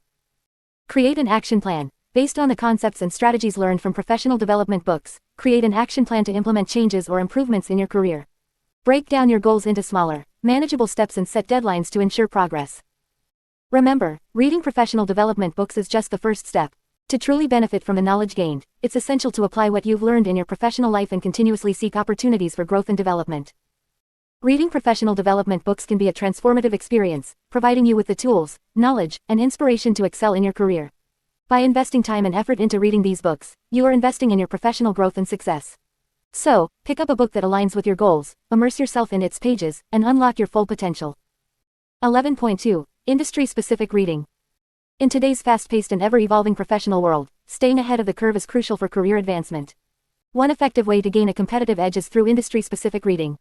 Create an action plan. Based on the concepts and strategies learned from professional development books, create an action plan to implement changes or improvements in your career. Break down your goals into smaller, manageable steps and set deadlines to ensure progress. Remember, reading professional development books is just the first step. To truly benefit from the knowledge gained, it's essential to apply what you've learned in your professional life and continuously seek opportunities for growth and development. Reading professional development books can be a transformative experience, providing you with the tools, knowledge, and inspiration to excel in your career. By investing time and effort into reading these books, you are investing in your professional growth and success. So, pick up a book that aligns with your goals, immerse yourself in its pages, and unlock your full potential. 11.2. Industry-specific reading. In today's fast-paced and ever-evolving professional world, staying ahead of the curve is crucial for career advancement. One effective way to gain a competitive edge is through industry-specific reading.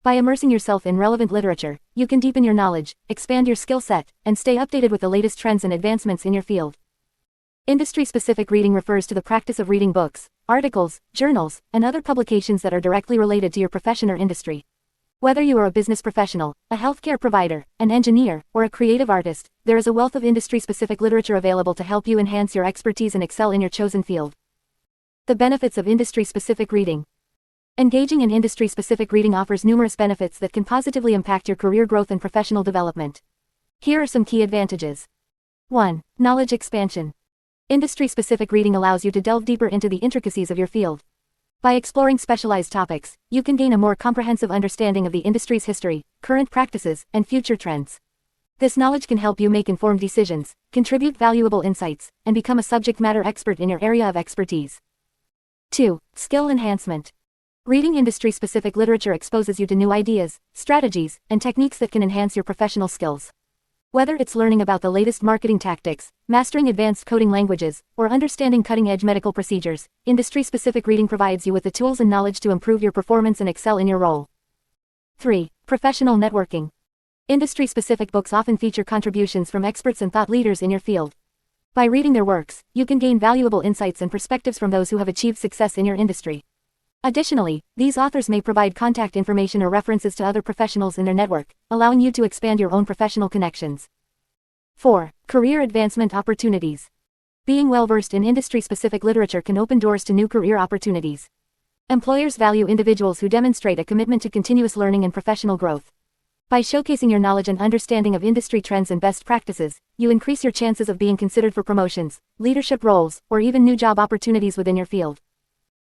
By immersing yourself in relevant literature, you can deepen your knowledge, expand your skill set, and stay updated with the latest trends and advancements in your field. Industry-specific reading refers to the practice of reading books, articles, journals, and other publications that are directly related to your profession or industry. Whether you are a business professional, a healthcare provider, an engineer, or a creative artist, there is a wealth of industry-specific literature available to help you enhance your expertise and excel in your chosen field. The benefits of industry-specific reading. Engaging in industry-specific reading offers numerous benefits that can positively impact your career growth and professional development. Here are some key advantages. 1. Knowledge expansion. Industry-specific reading allows you to delve deeper into the intricacies of your field. By exploring specialized topics, you can gain a more comprehensive understanding of the industry's history, current practices, and future trends. This knowledge can help you make informed decisions, contribute valuable insights, and become a subject matter expert in your area of expertise. 2. Skill enhancement. Reading industry-specific literature exposes you to new ideas, strategies, and techniques that can enhance your professional skills. Whether it's learning about the latest marketing tactics, mastering advanced coding languages, or understanding cutting-edge medical procedures, industry-specific reading provides you with the tools and knowledge to improve your performance and excel in your role. 3. Professional networking. Industry-specific books often feature contributions from experts and thought leaders in your field. By reading their works, you can gain valuable insights and perspectives from those who have achieved success in your industry. Additionally, these authors may provide contact information or references to other professionals in their network, allowing you to expand your own professional connections. 4. Career advancement opportunities. Being well-versed in industry-specific literature can open doors to new career opportunities. Employers value individuals who demonstrate a commitment to continuous learning and professional growth. By showcasing your knowledge and understanding of industry trends and best practices, you increase your chances of being considered for promotions, leadership roles, or even new job opportunities within your field.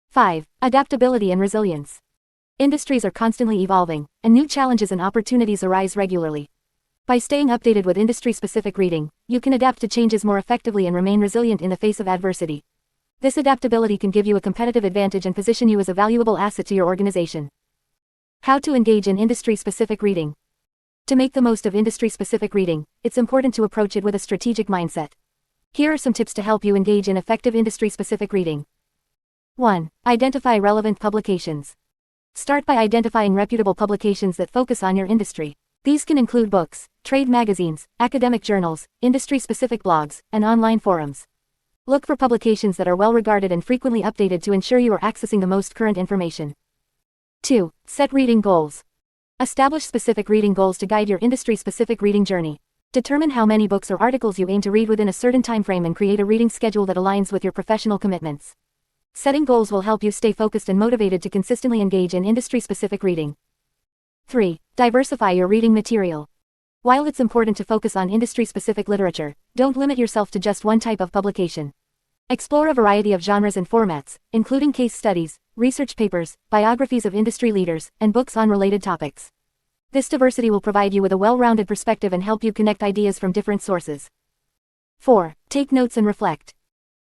5. Adaptability and resilience. Industries are constantly evolving, and new challenges and opportunities arise regularly. By staying updated with industry-specific reading, you can adapt to changes more effectively and remain resilient in the face of adversity. This adaptability can give you a competitive advantage and position you as a valuable asset to your organization. How to engage in industry-specific reading. To make the most of industry-specific reading, it's important to approach it with a strategic mindset. Here are some tips to help you engage in effective industry-specific reading. 1. Identify relevant publications. Start by identifying reputable publications that focus on your industry. These can include books, trade magazines, academic journals, industry-specific blogs, and online forums. Look for publications that are well-regarded and frequently updated to ensure you are accessing the most current information. 2. Set reading goals. Establish specific reading goals to guide your industry-specific reading journey. Determine how many books or articles you aim to read within a certain time frame and create a reading schedule that aligns with your professional commitments. Setting goals will help you stay focused and motivated to consistently engage in industry-specific reading. 3. Diversify your reading material. While it's important to focus on industry-specific literature, don't limit yourself to just one type of publication. Explore a variety of genres and formats, including case studies, research papers, biographies of industry leaders, and books on related topics. This diversity will provide you with a well-rounded perspective and help you connect ideas from different sources. 4. Take notes and reflect.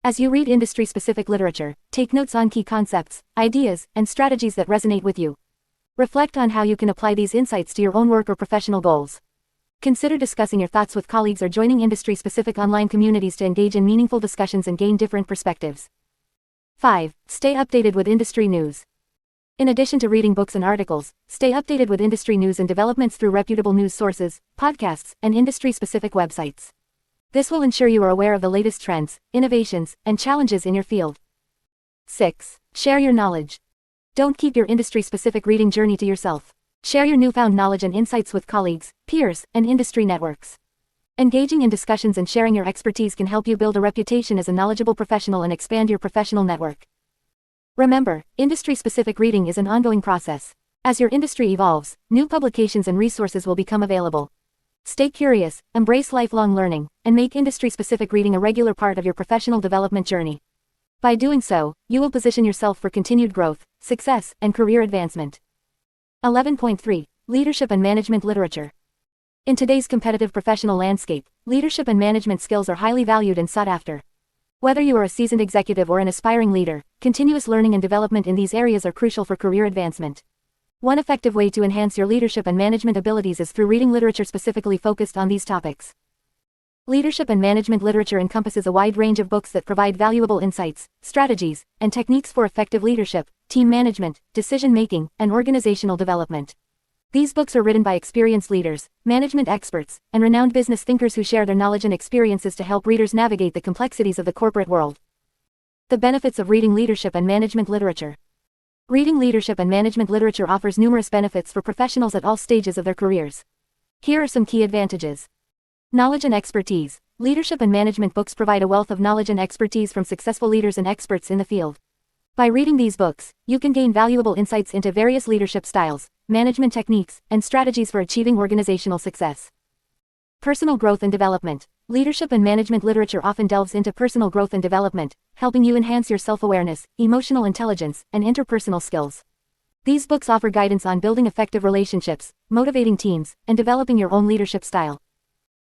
As you read industry-specific literature, take notes on key concepts, ideas, and strategies that resonate with you. Reflect on how you can apply these insights to your own work or professional goals. Consider discussing your thoughts with colleagues or joining industry-specific online communities to engage in meaningful discussions and gain different perspectives. 5. Stay updated with industry news. In addition to reading books and articles, stay updated with industry news and developments through reputable news sources, podcasts, and industry-specific websites. This will ensure you are aware of the latest trends, innovations, and challenges in your field. 6. Share your knowledge. Don't keep your industry-specific reading journey to yourself. Share your newfound knowledge and insights with colleagues, peers, and industry networks. Engaging in discussions and sharing your expertise can help you build a reputation as a knowledgeable professional and expand your professional network. Remember, industry-specific reading is an ongoing process. As your industry evolves, new publications and resources will become available. Stay curious, embrace lifelong learning, and make industry-specific reading a regular part of your professional development journey. By doing so, you will position yourself for continued growth, success, and career advancement. 11.3. Leadership and Management Literature. In today's competitive professional landscape, leadership and management skills are highly valued and sought after. Whether you are a seasoned executive or an aspiring leader, continuous learning and development in these areas are crucial for career advancement. One effective way to enhance your leadership and management abilities is through reading literature specifically focused on these topics. Leadership and management literature encompasses a wide range of books that provide valuable insights, strategies, and techniques for effective leadership, team management, decision-making, and organizational development. These books are written by experienced leaders, management experts, and renowned business thinkers who share their knowledge and experiences to help readers navigate the complexities of the corporate world. The benefits of reading leadership and management literature. Reading leadership and management literature offers numerous benefits for professionals at all stages of their careers. Here are some key advantages. Knowledge and expertise. Leadership and management books provide a wealth of knowledge and expertise from successful leaders and experts in the field. By reading these books, you can gain valuable insights into various leadership styles, management techniques, and strategies for achieving organizational success. Personal growth and development. Leadership and management literature often delves into personal growth and development, helping you enhance your self-awareness, emotional intelligence, and interpersonal skills. These books offer guidance on building effective relationships, motivating teams, and developing your own leadership style.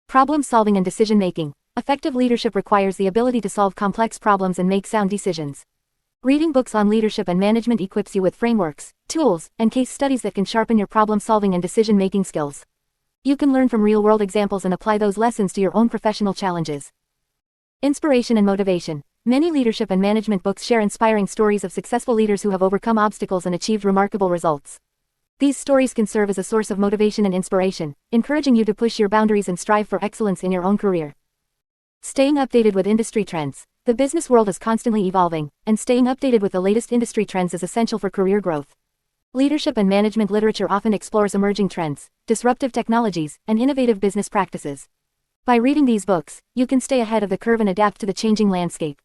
Problem solving and decision making. Effective leadership requires the ability to solve complex problems and make sound decisions. Reading books on leadership and management equips you with frameworks, tools, and case studies that can sharpen your problem-solving and decision-making skills. You can learn from real-world examples and apply those lessons to your own professional challenges. Inspiration and motivation. Many leadership and management books share inspiring stories of successful leaders who have overcome obstacles and achieved remarkable results. These stories can serve as a source of motivation and inspiration, encouraging you to push your boundaries and strive for excellence in your own career. Staying updated with industry trends. The business world is constantly evolving, and staying updated with the latest industry trends is essential for career growth. Leadership and management literature often explores emerging trends, disruptive technologies, and innovative business practices. By reading these books, you can stay ahead of the curve and adapt to the changing landscape.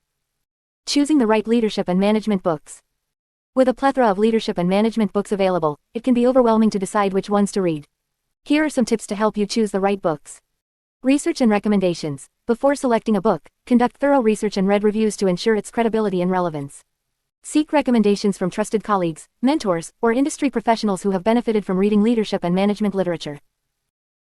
Choosing the right leadership and management books. With a plethora of leadership and management books available, it can be overwhelming to decide which ones to read. Here are some tips to help you choose the right books. Research and recommendations. Before selecting a book, conduct thorough research and read reviews to ensure its credibility and relevance. Seek recommendations from trusted colleagues, mentors, or industry professionals who have benefited from reading leadership and management literature.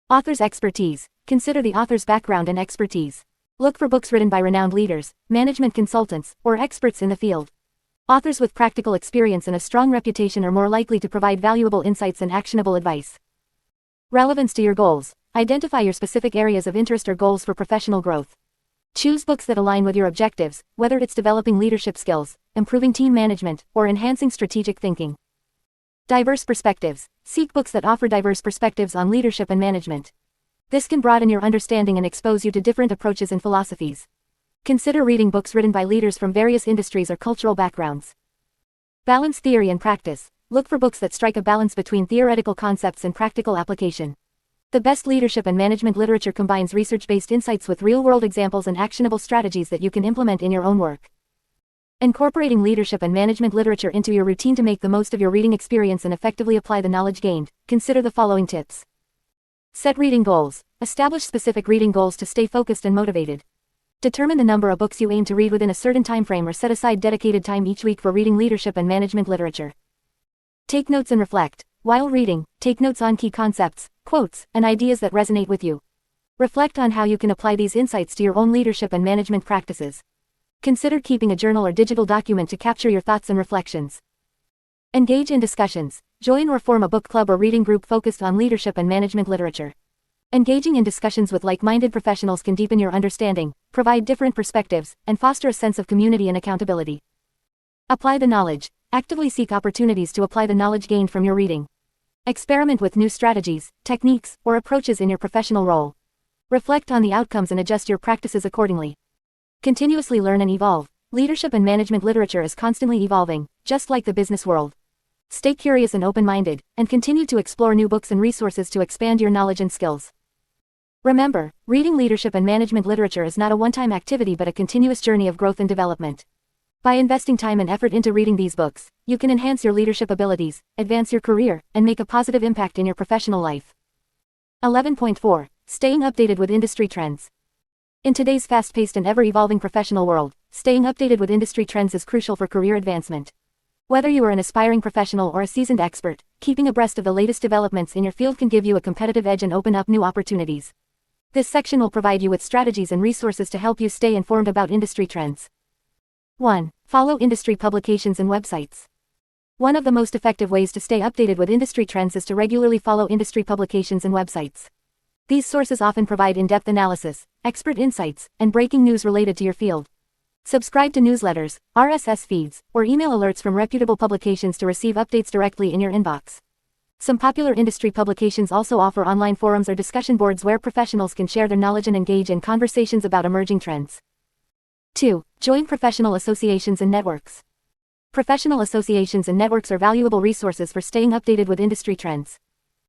Author's expertise. Consider the author's background and expertise. Look for books written by renowned leaders, management consultants, or experts in the field. Authors with practical experience and a strong reputation are more likely to provide valuable insights and actionable advice. Relevance to your goals. Identify your specific areas of interest or goals for professional growth. Choose books that align with your objectives, whether it's developing leadership skills, improving team management, or enhancing strategic thinking. Diverse perspectives. Seek books that offer diverse perspectives on leadership and management. This can broaden your understanding and expose you to different approaches and philosophies. Consider reading books written by leaders from various industries or cultural backgrounds. Balance theory and practice. Look for books that strike a balance between theoretical concepts and practical application. The best leadership and management literature combines research-based insights with real-world examples and actionable strategies that you can implement in your own work. Incorporating leadership and management literature into your routine to make the most of your reading experience and effectively apply the knowledge gained. Consider the following tips. Set reading goals. Establish specific reading goals to stay focused and motivated. Determine the number of books you aim to read within a certain time frame or set aside dedicated time each week for reading leadership and management literature. Take notes and reflect. While reading, take notes on key concepts, quotes, and ideas that resonate with you. Reflect on how you can apply these insights to your own leadership and management practices. Consider keeping a journal or digital document to capture your thoughts and reflections. Engage in discussions. Join or form a book club or reading group focused on leadership and management literature. Engaging in discussions with like-minded professionals can deepen your understanding, provide different perspectives, and foster a sense of community and accountability. Apply the knowledge. Actively seek opportunities to apply the knowledge gained from your reading. Experiment with new strategies, techniques, or approaches in your professional role. Reflect on the outcomes and adjust your practices accordingly. Continuously learn and evolve. Leadership and management literature is constantly evolving, just like the business world. Stay curious and open-minded, and continue to explore new books and resources to expand your knowledge and skills. Remember, reading leadership and management literature is not a one-time activity but a continuous journey of growth and development. By investing time and effort into reading these books, you can enhance your leadership abilities, advance your career, and make a positive impact in your professional life. 11.4. Staying updated with industry trends. In today's fast-paced and ever-evolving professional world, staying updated with industry trends is crucial for career advancement. Whether you are an aspiring professional or a seasoned expert, keeping abreast of the latest developments in your field can give you a competitive edge and open up new opportunities. This section will provide you with strategies and resources to help you stay informed about industry trends. 1. Follow industry publications and websites. One of the most effective ways to stay updated with industry trends is to regularly follow industry publications and websites. These sources often provide in-depth analysis, expert insights, and breaking news related to your field. Subscribe to newsletters, RSS feeds, or email alerts from reputable publications to receive updates directly in your inbox. Some popular industry publications also offer online forums or discussion boards where professionals can share their knowledge and engage in conversations about emerging trends. 2. Join professional associations and networks. Professional associations and networks are valuable resources for staying updated with industry trends.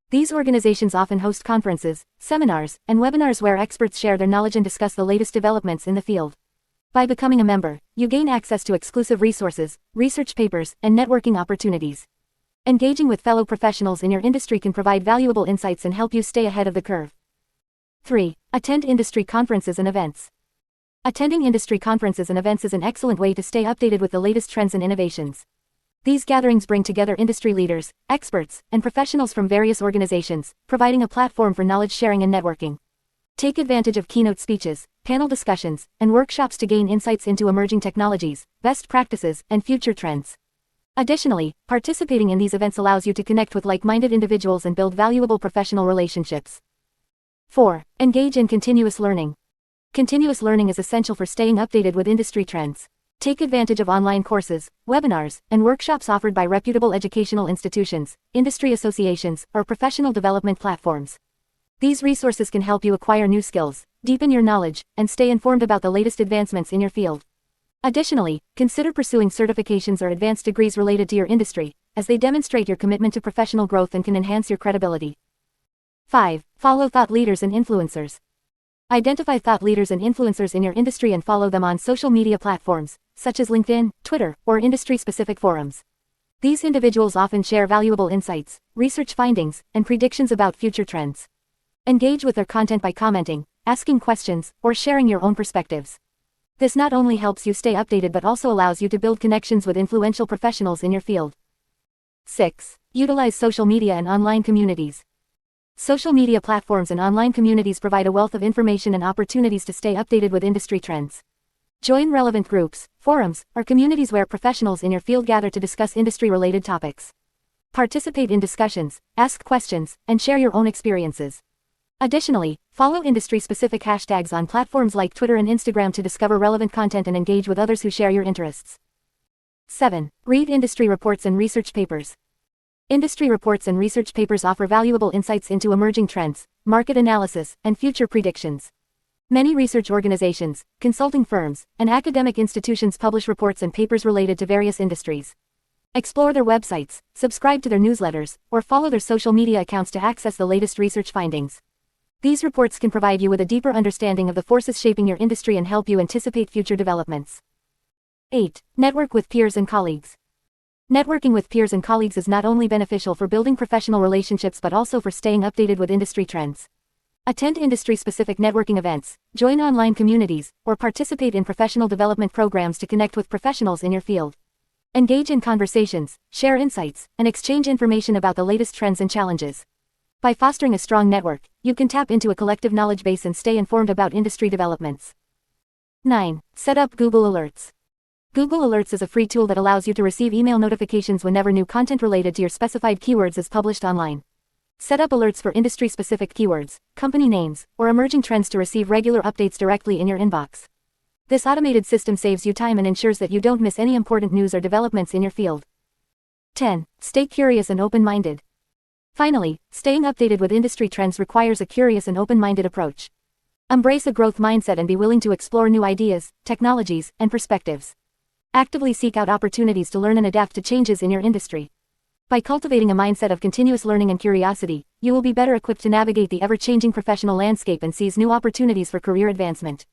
These organizations often host conferences, seminars, and webinars where experts share their knowledge and discuss the latest developments in the field. By becoming a member, you gain access to exclusive resources, research papers, and networking opportunities. Engaging with fellow professionals in your industry can provide valuable insights and help you stay ahead of the curve. 3. Attend industry conferences and events. Attending industry conferences and events is an excellent way to stay updated with the latest trends and innovations. These gatherings bring together industry leaders, experts, and professionals from various organizations, providing a platform for knowledge sharing and networking. Take advantage of keynote speeches, panel discussions, and workshops to gain insights into emerging technologies, best practices, and future trends. Additionally, participating in these events allows you to connect with like-minded individuals and build valuable professional relationships. 4. Engage in continuous learning. Continuous learning is essential for staying updated with industry trends. Take advantage of online courses, webinars, and workshops offered by reputable educational institutions, industry associations, or professional development platforms. These resources can help you acquire new skills, deepen your knowledge, and stay informed about the latest advancements in your field. Additionally, consider pursuing certifications or advanced degrees related to your industry, as they demonstrate your commitment to professional growth and can enhance your credibility. 5. Follow thought leaders and influencers. Identify thought leaders and influencers in your industry and follow them on social media platforms, such as LinkedIn, Twitter, or industry-specific forums. These individuals often share valuable insights, research findings, and predictions about future trends. Engage with their content by commenting, asking questions, or sharing your own perspectives. This not only helps you stay updated but also allows you to build connections with influential professionals in your field. 6. Utilize social media and online communities. Social media platforms and online communities provide a wealth of information and opportunities to stay updated with industry trends. Join relevant groups, forums, or communities where professionals in your field gather to discuss industry-related topics. Participate in discussions, ask questions, and share your own experiences. Additionally, follow industry-specific hashtags on platforms like Twitter and Instagram to discover relevant content and engage with others who share your interests. 7. Read industry reports and research papers. Industry reports and research papers offer valuable insights into emerging trends, market analysis, and future predictions. Many research organizations, consulting firms, and academic institutions publish reports and papers related to various industries. Explore their websites, subscribe to their newsletters, or follow their social media accounts to access the latest research findings. These reports can provide you with a deeper understanding of the forces shaping your industry and help you anticipate future developments. 8. Network with peers and colleagues. Networking with peers and colleagues is not only beneficial for building professional relationships but also for staying updated with industry trends. Attend industry-specific networking events, join online communities, or participate in professional development programs to connect with professionals in your field. Engage in conversations, share insights, and exchange information about the latest trends and challenges. By fostering a strong network, you can tap into a collective knowledge base and stay informed about industry developments. 9. Set up Google Alerts. Google Alerts is a free tool that allows you to receive email notifications whenever new content related to your specified keywords is published online. Set up alerts for industry-specific keywords, company names, or emerging trends to receive regular updates directly in your inbox. This automated system saves you time and ensures that you don't miss any important news or developments in your field. 10. Stay curious and open-minded. Finally, staying updated with industry trends requires a curious and open-minded approach. Embrace a growth mindset and be willing to explore new ideas, technologies, and perspectives. Actively seek out opportunities to learn and adapt to changes in your industry. By cultivating a mindset of continuous learning and curiosity, you will be better equipped to navigate the ever-changing professional landscape and seize new opportunities for career advancement.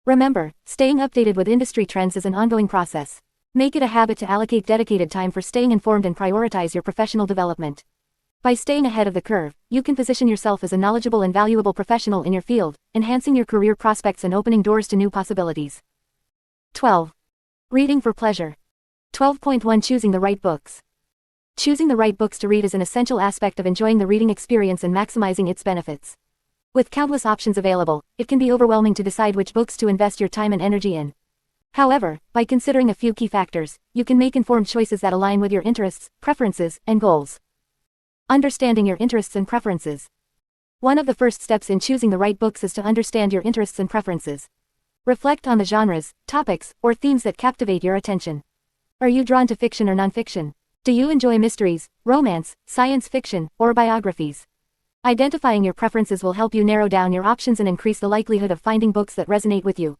Remember, staying updated with industry trends is an ongoing process. Make it a habit to allocate dedicated time for staying informed and prioritize your professional development. By staying ahead of the curve, you can position yourself as a knowledgeable and valuable professional in your field, enhancing your career prospects and opening doors to new possibilities. 12. Reading for pleasure. 12.1 Choosing the right books. Choosing the right books to read is an essential aspect of enjoying the reading experience and maximizing its benefits. With countless options available, it can be overwhelming to decide which books to invest your time and energy in. However, by considering a few key factors, you can make informed choices that align with your interests, preferences, and goals. Understanding your interests and preferences. One of the first steps in choosing the right books is to understand your interests and preferences. Reflect on the genres, topics, or themes that captivate your attention. Are you drawn to fiction or nonfiction? Do you enjoy mysteries, romance, science fiction, or biographies? Identifying your preferences will help you narrow down your options and increase the likelihood of finding books that resonate with you.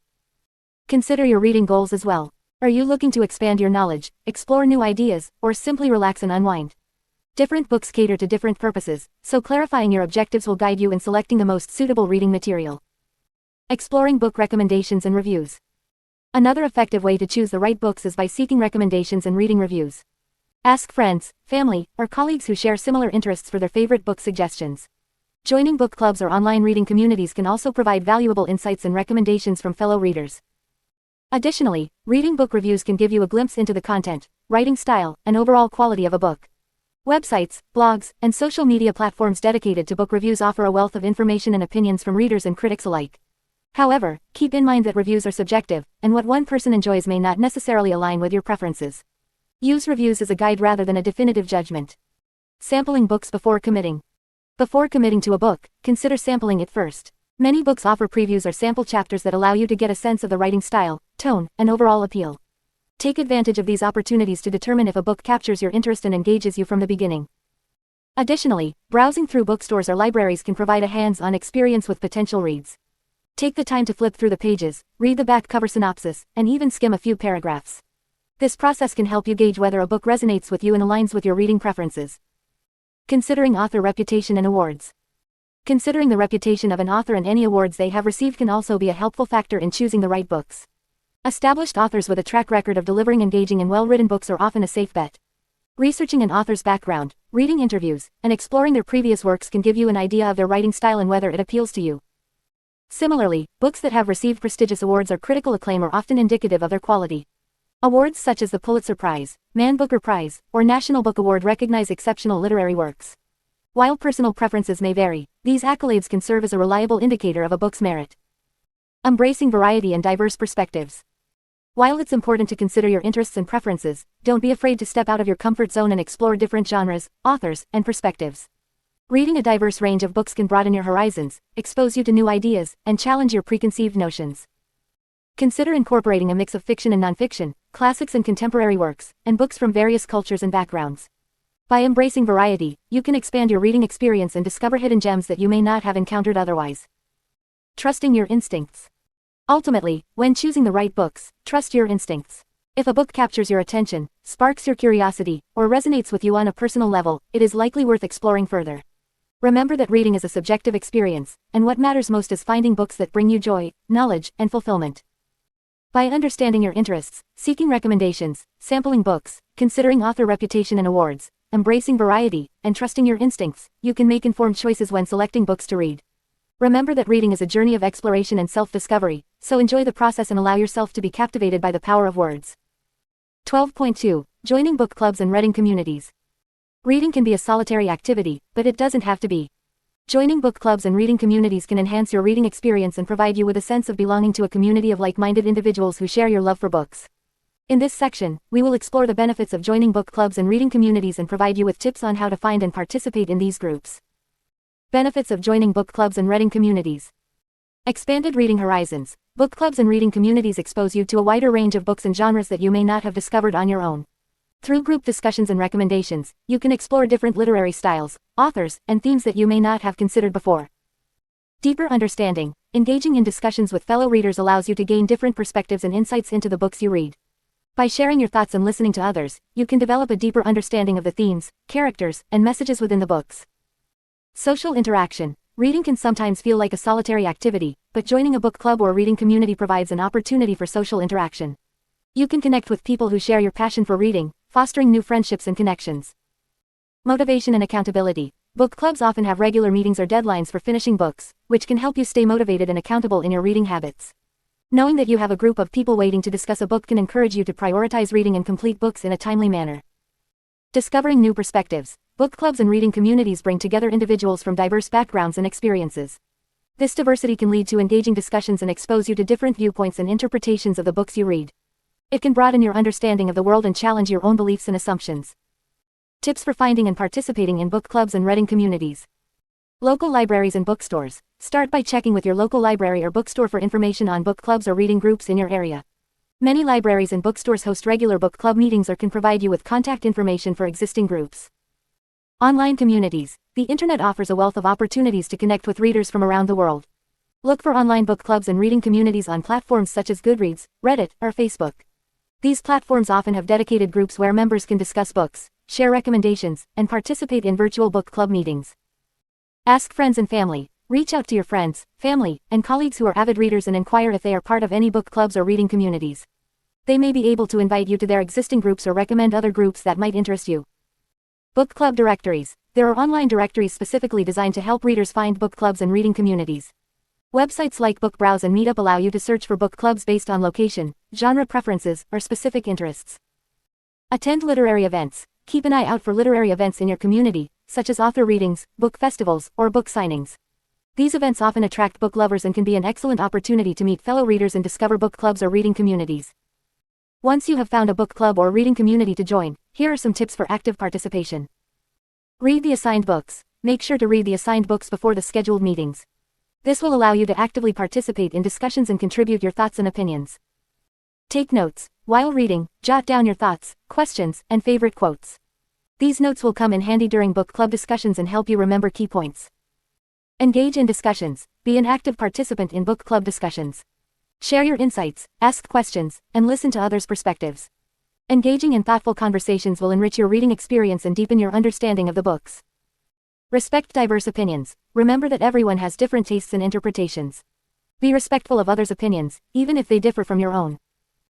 Consider your reading goals as well. Are you looking to expand your knowledge, explore new ideas, or simply relax and unwind? Different books cater to different purposes, so clarifying your objectives will guide you in selecting the most suitable reading material. Exploring book recommendations and reviews. Another effective way to choose the right books is by seeking recommendations and reading reviews. Ask friends, family, or colleagues who share similar interests for their favorite book suggestions. Joining book clubs or online reading communities can also provide valuable insights and recommendations from fellow readers. Additionally, reading book reviews can give you a glimpse into the content, writing style, and overall quality of a book. Websites, blogs, and social media platforms dedicated to book reviews offer a wealth of information and opinions from readers and critics alike. However, keep in mind that reviews are subjective, and what one person enjoys may not necessarily align with your preferences. Use reviews as a guide rather than a definitive judgment. Sampling books before committing. Before committing to a book, consider sampling it first. Many books offer previews or sample chapters that allow you to get a sense of the writing style, tone, and overall appeal. Take advantage of these opportunities to determine if a book captures your interest and engages you from the beginning. Additionally, browsing through bookstores or libraries can provide a hands-on experience with potential reads. Take the time to flip through the pages, read the back cover synopsis, and even skim a few paragraphs. This process can help you gauge whether a book resonates with you and aligns with your reading preferences. Considering author reputation and awards. Considering the reputation of an author and any awards they have received can also be a helpful factor in choosing the right books. Established authors with a track record of delivering engaging and well-written books are often a safe bet. Researching an author's background, reading interviews, and exploring their previous works can give you an idea of their writing style and whether it appeals to you. Similarly, books that have received prestigious awards or critical acclaim are often indicative of their quality. Awards such as the Pulitzer Prize, Man Booker Prize, or National Book Award recognize exceptional literary works. While personal preferences may vary, these accolades can serve as a reliable indicator of a book's merit. Embracing variety and diverse perspectives. While it's important to consider your interests and preferences, don't be afraid to step out of your comfort zone and explore different genres, authors, and perspectives. Reading a diverse range of books can broaden your horizons, expose you to new ideas, and challenge your preconceived notions. Consider incorporating a mix of fiction and nonfiction, classics and contemporary works, and books from various cultures and backgrounds. By embracing variety, you can expand your reading experience and discover hidden gems that you may not have encountered otherwise. Trusting your instincts. Ultimately, when choosing the right books, trust your instincts. If a book captures your attention, sparks your curiosity, or resonates with you on a personal level, it is likely worth exploring further. Remember that reading is a subjective experience, and what matters most is finding books that bring you joy, knowledge, and fulfillment. By understanding your interests, seeking recommendations, sampling books, considering author reputation and awards, embracing variety, and trusting your instincts, you can make informed choices when selecting books to read. Remember that reading is a journey of exploration and self-discovery, so enjoy the process and allow yourself to be captivated by the power of words. 12.2 Joining book clubs and reading communities. Reading can be a solitary activity, but it doesn't have to be. Joining book clubs and reading communities can enhance your reading experience and provide you with a sense of belonging to a community of like-minded individuals who share your love for books. In this section, we will explore the benefits of joining book clubs and reading communities and provide you with tips on how to find and participate in these groups. Benefits of joining book clubs and reading communities. Expanded reading horizons. Book clubs and reading communities expose you to a wider range of books and genres that you may not have discovered on your own. Through group discussions and recommendations, you can explore different literary styles, authors, and themes that you may not have considered before. Deeper understanding. Engaging in discussions with fellow readers allows you to gain different perspectives and insights into the books you read. By sharing your thoughts and listening to others, you can develop a deeper understanding of the themes, characters, and messages within the books. Social interaction. Reading can sometimes feel like a solitary activity, but joining a book club or reading community provides an opportunity for social interaction. You can connect with people who share your passion for reading, fostering new friendships and connections. Motivation and accountability. Book clubs often have regular meetings or deadlines for finishing books, which can help you stay motivated and accountable in your reading habits. Knowing that you have a group of people waiting to discuss a book can encourage you to prioritize reading and complete books in a timely manner. Discovering new perspectives. Book clubs and reading communities bring together individuals from diverse backgrounds and experiences. This diversity can lead to engaging discussions and expose you to different viewpoints and interpretations of the books you read. It can broaden your understanding of the world and challenge your own beliefs and assumptions. Tips for finding and participating in book clubs and reading communities. Local libraries and bookstores. Start by checking with your local library or bookstore for information on book clubs or reading groups in your area. Many libraries and bookstores host regular book club meetings or can provide you with contact information for existing groups. Online communities. The internet offers a wealth of opportunities to connect with readers from around the world. Look for online book clubs and reading communities on platforms such as Goodreads, Reddit, or Facebook. These platforms often have dedicated groups where members can discuss books, share recommendations, and participate in virtual book club meetings. Ask friends and family. Reach out to your friends, family, and colleagues who are avid readers and inquire if they are part of any book clubs or reading communities. They may be able to invite you to their existing groups or recommend other groups that might interest you. Book club directories. There are online directories specifically designed to help readers find book clubs and reading communities. Websites like Book Browse and Meetup allow you to search for book clubs based on location, genre preferences, or specific interests. Attend literary events. Keep an eye out for literary events in your community, such as author readings, book festivals, or book signings. These events often attract book lovers and can be an excellent opportunity to meet fellow readers and discover book clubs or reading communities. Once you have found a book club or reading community to join, here are some tips for active participation. Read the assigned books. Make sure to read the assigned books before the scheduled meetings. This will allow you to actively participate in discussions and contribute your thoughts and opinions. Take notes. While reading, jot down your thoughts, questions, and favorite quotes. These notes will come in handy during book club discussions and help you remember key points. Engage in discussions. Be an active participant in book club discussions. Share your insights, ask questions, and listen to others' perspectives. Engaging in thoughtful conversations will enrich your reading experience and deepen your understanding of the books. Respect diverse opinions. Remember that everyone has different tastes and interpretations. Be respectful of others' opinions, even if they differ from your own.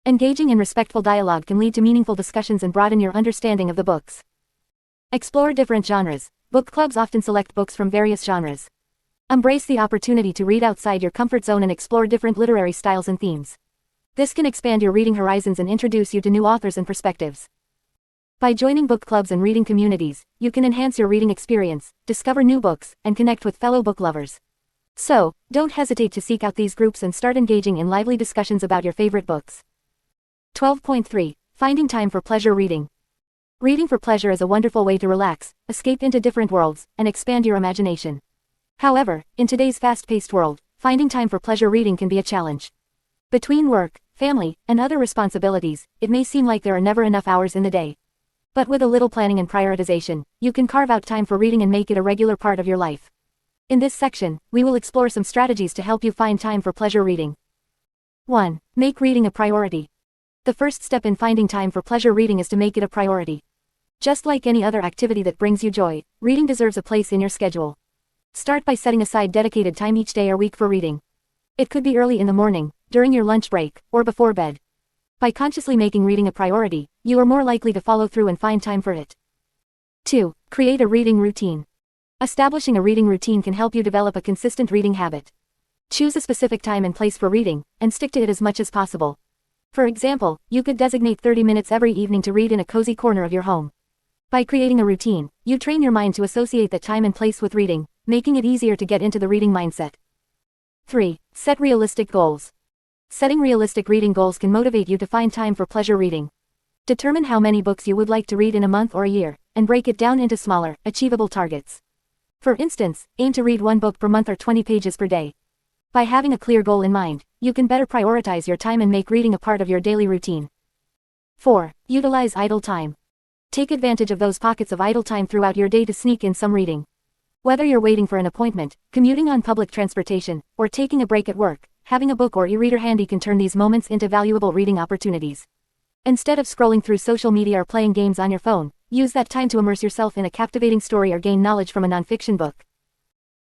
Engaging in respectful dialogue can lead to meaningful discussions and broaden your understanding of the books. Explore different genres. Book clubs often select books from various genres. Embrace the opportunity to read outside your comfort zone and explore different literary styles and themes. This can expand your reading horizons and introduce you to new authors and perspectives. By joining book clubs and reading communities, you can enhance your reading experience, discover new books, and connect with fellow book lovers. So, don't hesitate to seek out these groups and start engaging in lively discussions about your favorite books. 12.3. Finding time for pleasure reading. Reading for pleasure is a wonderful way to relax, escape into different worlds, and expand your imagination. However, in today's fast-paced world, finding time for pleasure reading can be a challenge. Between work, family, and other responsibilities, it may seem like there are never enough hours in the day. But with a little planning and prioritization, you can carve out time for reading and make it a regular part of your life. In this section, we will explore some strategies to help you find time for pleasure reading. 1. Make reading a priority. The first step in finding time for pleasure reading is to make it a priority. Just like any other activity that brings you joy, reading deserves a place in your schedule. Start by setting aside dedicated time each day or week for reading. It could be early in the morning, during your lunch break, or before bed. By consciously making reading a priority, you are more likely to follow through and find time for it. 2. Create a reading routine. Establishing a reading routine can help you develop a consistent reading habit. Choose a specific time and place for reading, and stick to it as much as possible. For example, you could designate 30 minutes every evening to read in a cozy corner of your home. By creating a routine, you train your mind to associate that time and place with reading, making it easier to get into the reading mindset. 3. Set realistic goals. Setting realistic reading goals can motivate you to find time for pleasure reading. Determine how many books you would like to read in a month or a year, and break it down into smaller, achievable targets. For instance, aim to read 1 book per month or 20 pages per day. By having a clear goal in mind, you can better prioritize your time and make reading a part of your daily routine. 4. Utilize idle time. Take advantage of those pockets of idle time throughout your day to sneak in some reading. Whether you're waiting for an appointment, commuting on public transportation, or taking a break at work, having a book or e-reader handy can turn these moments into valuable reading opportunities. Instead of scrolling through social media or playing games on your phone, use that time to immerse yourself in a captivating story or gain knowledge from a nonfiction book.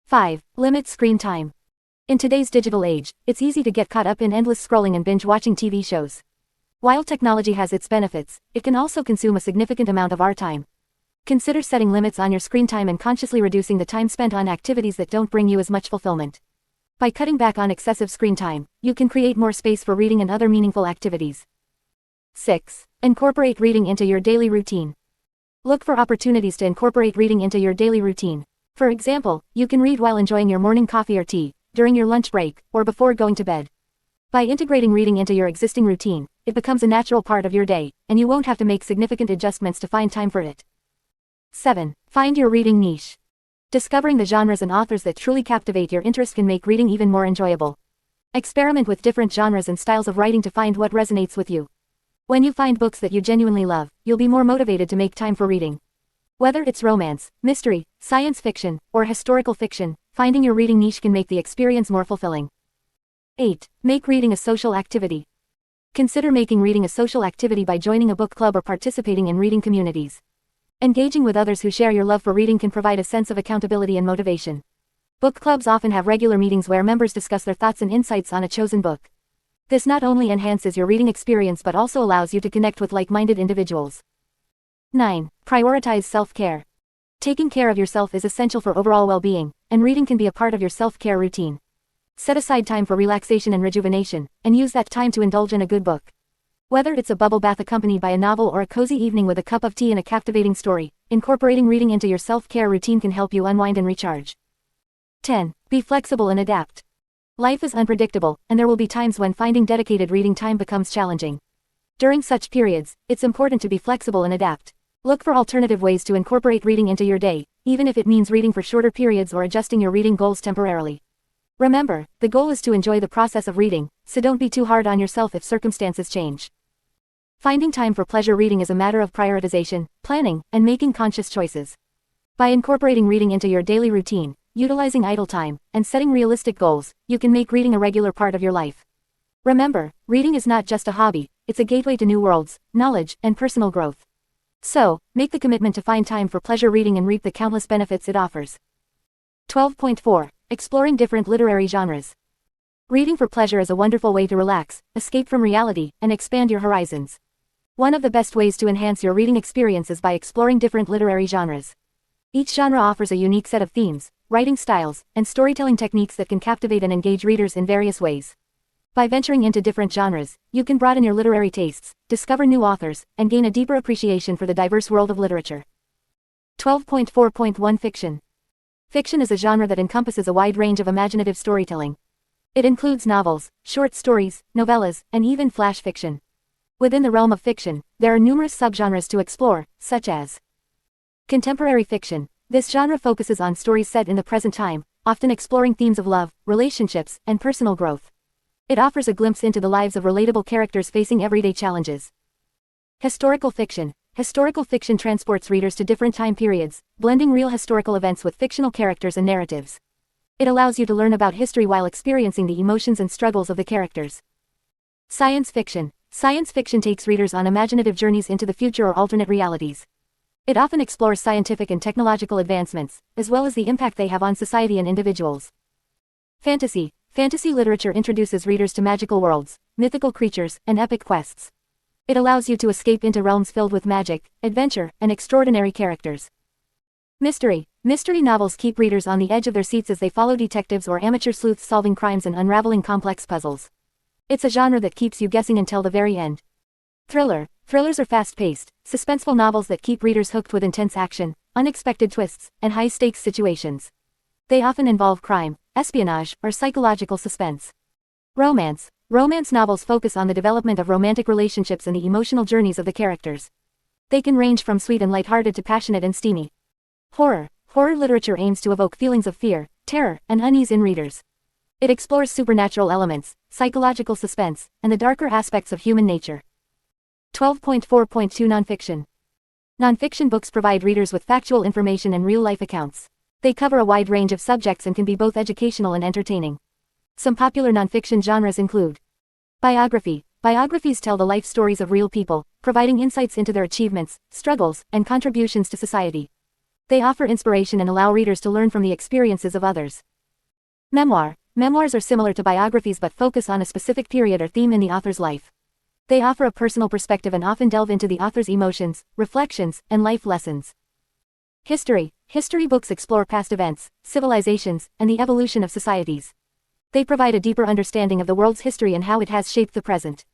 5. Limit screen time. In today's digital age, it's easy to get caught up in endless scrolling and binge-watching TV shows. While technology has its benefits, it can also consume a significant amount of our time. Consider setting limits on your screen time and consciously reducing the time spent on activities that don't bring you as much fulfillment. By cutting back on excessive screen time, you can create more space for reading and other meaningful activities. 6. Incorporate reading into your daily routine. Look for opportunities to incorporate reading into your daily routine. For example, you can read while enjoying your morning coffee or tea, during your lunch break, or before going to bed. By integrating reading into your existing routine, it becomes a natural part of your day, and you won't have to make significant adjustments to find time for it. 7. Find your reading niche. Discovering the genres and authors that truly captivate your interest can make reading even more enjoyable. Experiment with different genres and styles of writing to find what resonates with you. When you find books that you genuinely love, you'll be more motivated to make time for reading. Whether it's romance, mystery, science fiction, or historical fiction, finding your reading niche can make the experience more fulfilling. 8. Make reading a social activity. Consider making reading a social activity by joining a book club or participating in reading communities. Engaging with others who share your love for reading can provide a sense of accountability and motivation. Book clubs often have regular meetings where members discuss their thoughts and insights on a chosen book. This not only enhances your reading experience but also allows you to connect with like-minded individuals. 9. Prioritize self-care. Taking care of yourself is essential for overall well-being, and reading can be a part of your self-care routine. Set aside time for relaxation and rejuvenation, and use that time to indulge in a good book. Whether it's a bubble bath accompanied by a novel or a cozy evening with a cup of tea and a captivating story, incorporating reading into your self-care routine can help you unwind and recharge. 10. Be flexible and adapt. Life is unpredictable, and there will be times when finding dedicated reading time becomes challenging. During such periods, it's important to be flexible and adapt. Look for alternative ways to incorporate reading into your day, even if it means reading for shorter periods or adjusting your reading goals temporarily. Remember, the goal is to enjoy the process of reading, so don't be too hard on yourself if circumstances change. Finding time for pleasure reading is a matter of prioritization, planning, and making conscious choices. By incorporating reading into your daily routine, utilizing idle time, and setting realistic goals, you can make reading a regular part of your life. Remember, reading is not just a hobby, it's a gateway to new worlds, knowledge, and personal growth. So, make the commitment to find time for pleasure reading and reap the countless benefits it offers. 12.4. Exploring different literary genres. Reading for pleasure is a wonderful way to relax, escape from reality, and expand your horizons. One of the best ways to enhance your reading experience is by exploring different literary genres. Each genre offers a unique set of themes, writing styles, and storytelling techniques that can captivate and engage readers in various ways. By venturing into different genres, you can broaden your literary tastes, discover new authors, and gain a deeper appreciation for the diverse world of literature. 12.4.1 Fiction. Fiction is a genre that encompasses a wide range of imaginative storytelling. It includes novels, short stories, novellas, and even flash fiction. Within the realm of fiction, there are numerous subgenres to explore, such as contemporary fiction. This genre focuses on stories set in the present time, often exploring themes of love, relationships, and personal growth. It offers a glimpse into the lives of relatable characters facing everyday challenges. Historical fiction. Historical fiction transports readers to different time periods, blending real historical events with fictional characters and narratives. It allows you to learn about history while experiencing the emotions and struggles of the characters. Science fiction. Science fiction takes readers on imaginative journeys into the future or alternate realities. It often explores scientific and technological advancements, as well as the impact they have on society and individuals. Fantasy. Fantasy literature introduces readers to magical worlds, mythical creatures, and epic quests. It allows you to escape into realms filled with magic, adventure, and extraordinary characters. Mystery. Mystery novels keep readers on the edge of their seats as they follow detectives or amateur sleuths solving crimes and unraveling complex puzzles. It's a genre that keeps you guessing until the very end. Thriller. Thrillers are fast-paced, suspenseful novels that keep readers hooked with intense action, unexpected twists, and high-stakes situations. They often involve crime, espionage, or psychological suspense. Romance. Romance novels focus on the development of romantic relationships and the emotional journeys of the characters. They can range from sweet and lighthearted to passionate and steamy. Horror. Horror literature aims to evoke feelings of fear, terror, and unease in readers. It explores supernatural elements, psychological suspense, and the darker aspects of human nature. 12.4.2 Nonfiction. Nonfiction books provide readers with factual information and real-life accounts. They cover a wide range of subjects and can be both educational and entertaining. Some popular nonfiction genres include biography. Biographies tell the life stories of real people, providing insights into their achievements, struggles, and contributions to society. They offer inspiration and allow readers to learn from the experiences of others. Memoir. Memoirs are similar to biographies but focus on a specific period or theme in the author's life. They offer a personal perspective and often delve into the author's emotions, reflections, and life lessons. History. History books explore past events, civilizations, and the evolution of societies. They provide a deeper understanding of the world's history and how it has shaped the present.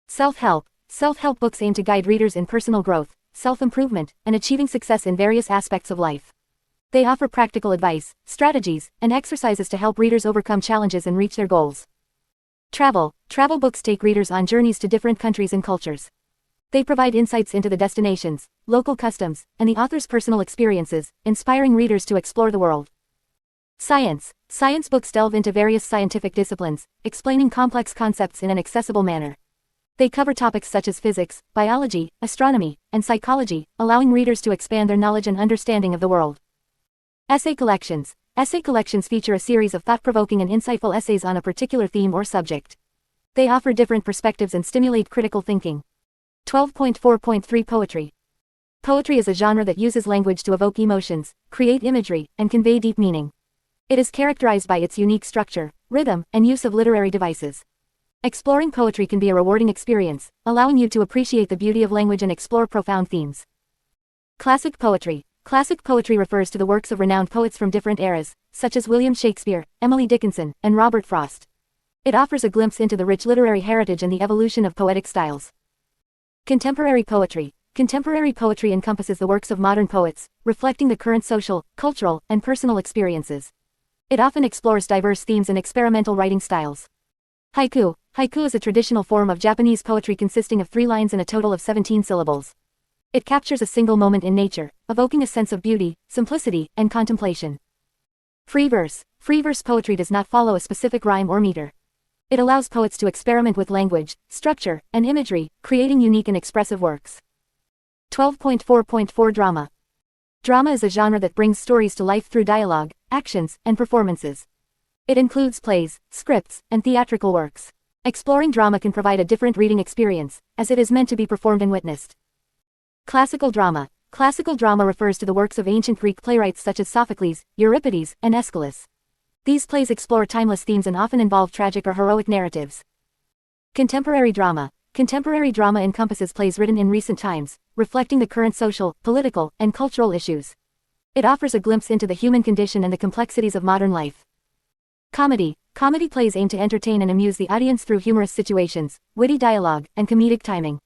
Self-help. Self-help books aim to guide readers in personal growth, self-improvement, and achieving success in various aspects of life. They offer practical advice, strategies, and exercises to help readers overcome challenges and reach their goals. Travel. Travel books take readers on journeys to different countries and cultures. They provide insights into the destinations, local customs, and the author's personal experiences, inspiring readers to explore the world. Science. Science books delve into various scientific disciplines, explaining complex concepts in an accessible manner. They cover topics such as physics, biology, astronomy, and psychology, allowing readers to expand their knowledge and understanding of the world. Essay collections. Essay collections feature a series of thought-provoking and insightful essays on a particular theme or subject. They offer different perspectives and stimulate critical thinking. 12.4.3 Poetry. Poetry is a genre that uses language to evoke emotions, create imagery, and convey deep meaning. It is characterized by its unique structure, rhythm, and use of literary devices. Exploring poetry can be a rewarding experience, allowing you to appreciate the beauty of language and explore profound themes. Classic poetry. Classic poetry refers to the works of renowned poets from different eras, such as William Shakespeare, Emily Dickinson, and Robert Frost. It offers a glimpse into the rich literary heritage and the evolution of poetic styles. Contemporary poetry. Contemporary poetry encompasses the works of modern poets, reflecting the current social, cultural, and personal experiences. It often explores diverse themes and experimental writing styles. Haiku. Haiku is a traditional form of Japanese poetry consisting of 3 lines and a total of 17 syllables. It captures a single moment in nature, evoking a sense of beauty, simplicity, and contemplation. Free verse. Free verse poetry does not follow a specific rhyme or meter. It allows poets to experiment with language, structure, and imagery, creating unique and expressive works. 12.4.4 Drama. Drama is a genre that brings stories to life through dialogue, actions, and performances. It includes plays, scripts, and theatrical works. Exploring drama can provide a different reading experience, as it is meant to be performed and witnessed. Classical drama. Classical drama refers to the works of ancient Greek playwrights such as Sophocles, Euripides, and Aeschylus. These plays explore timeless themes and often involve tragic or heroic narratives. Contemporary drama. Contemporary drama encompasses plays written in recent times, reflecting the current social, political, and cultural issues. It offers a glimpse into the human condition and the complexities of modern life. Comedy. Comedy plays aim to entertain and amuse the audience through humorous situations, witty dialogue, and comedic timing.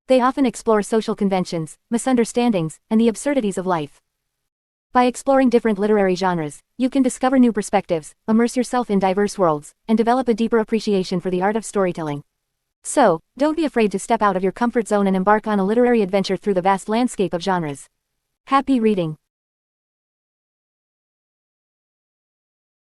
They often explore social conventions, misunderstandings, and the absurdities of life. By exploring different literary genres, you can discover new perspectives, immerse yourself in diverse worlds, and develop a deeper appreciation for the art of storytelling. So, don't be afraid to step out of your comfort zone and embark on a literary adventure through the vast landscape of genres. Happy reading!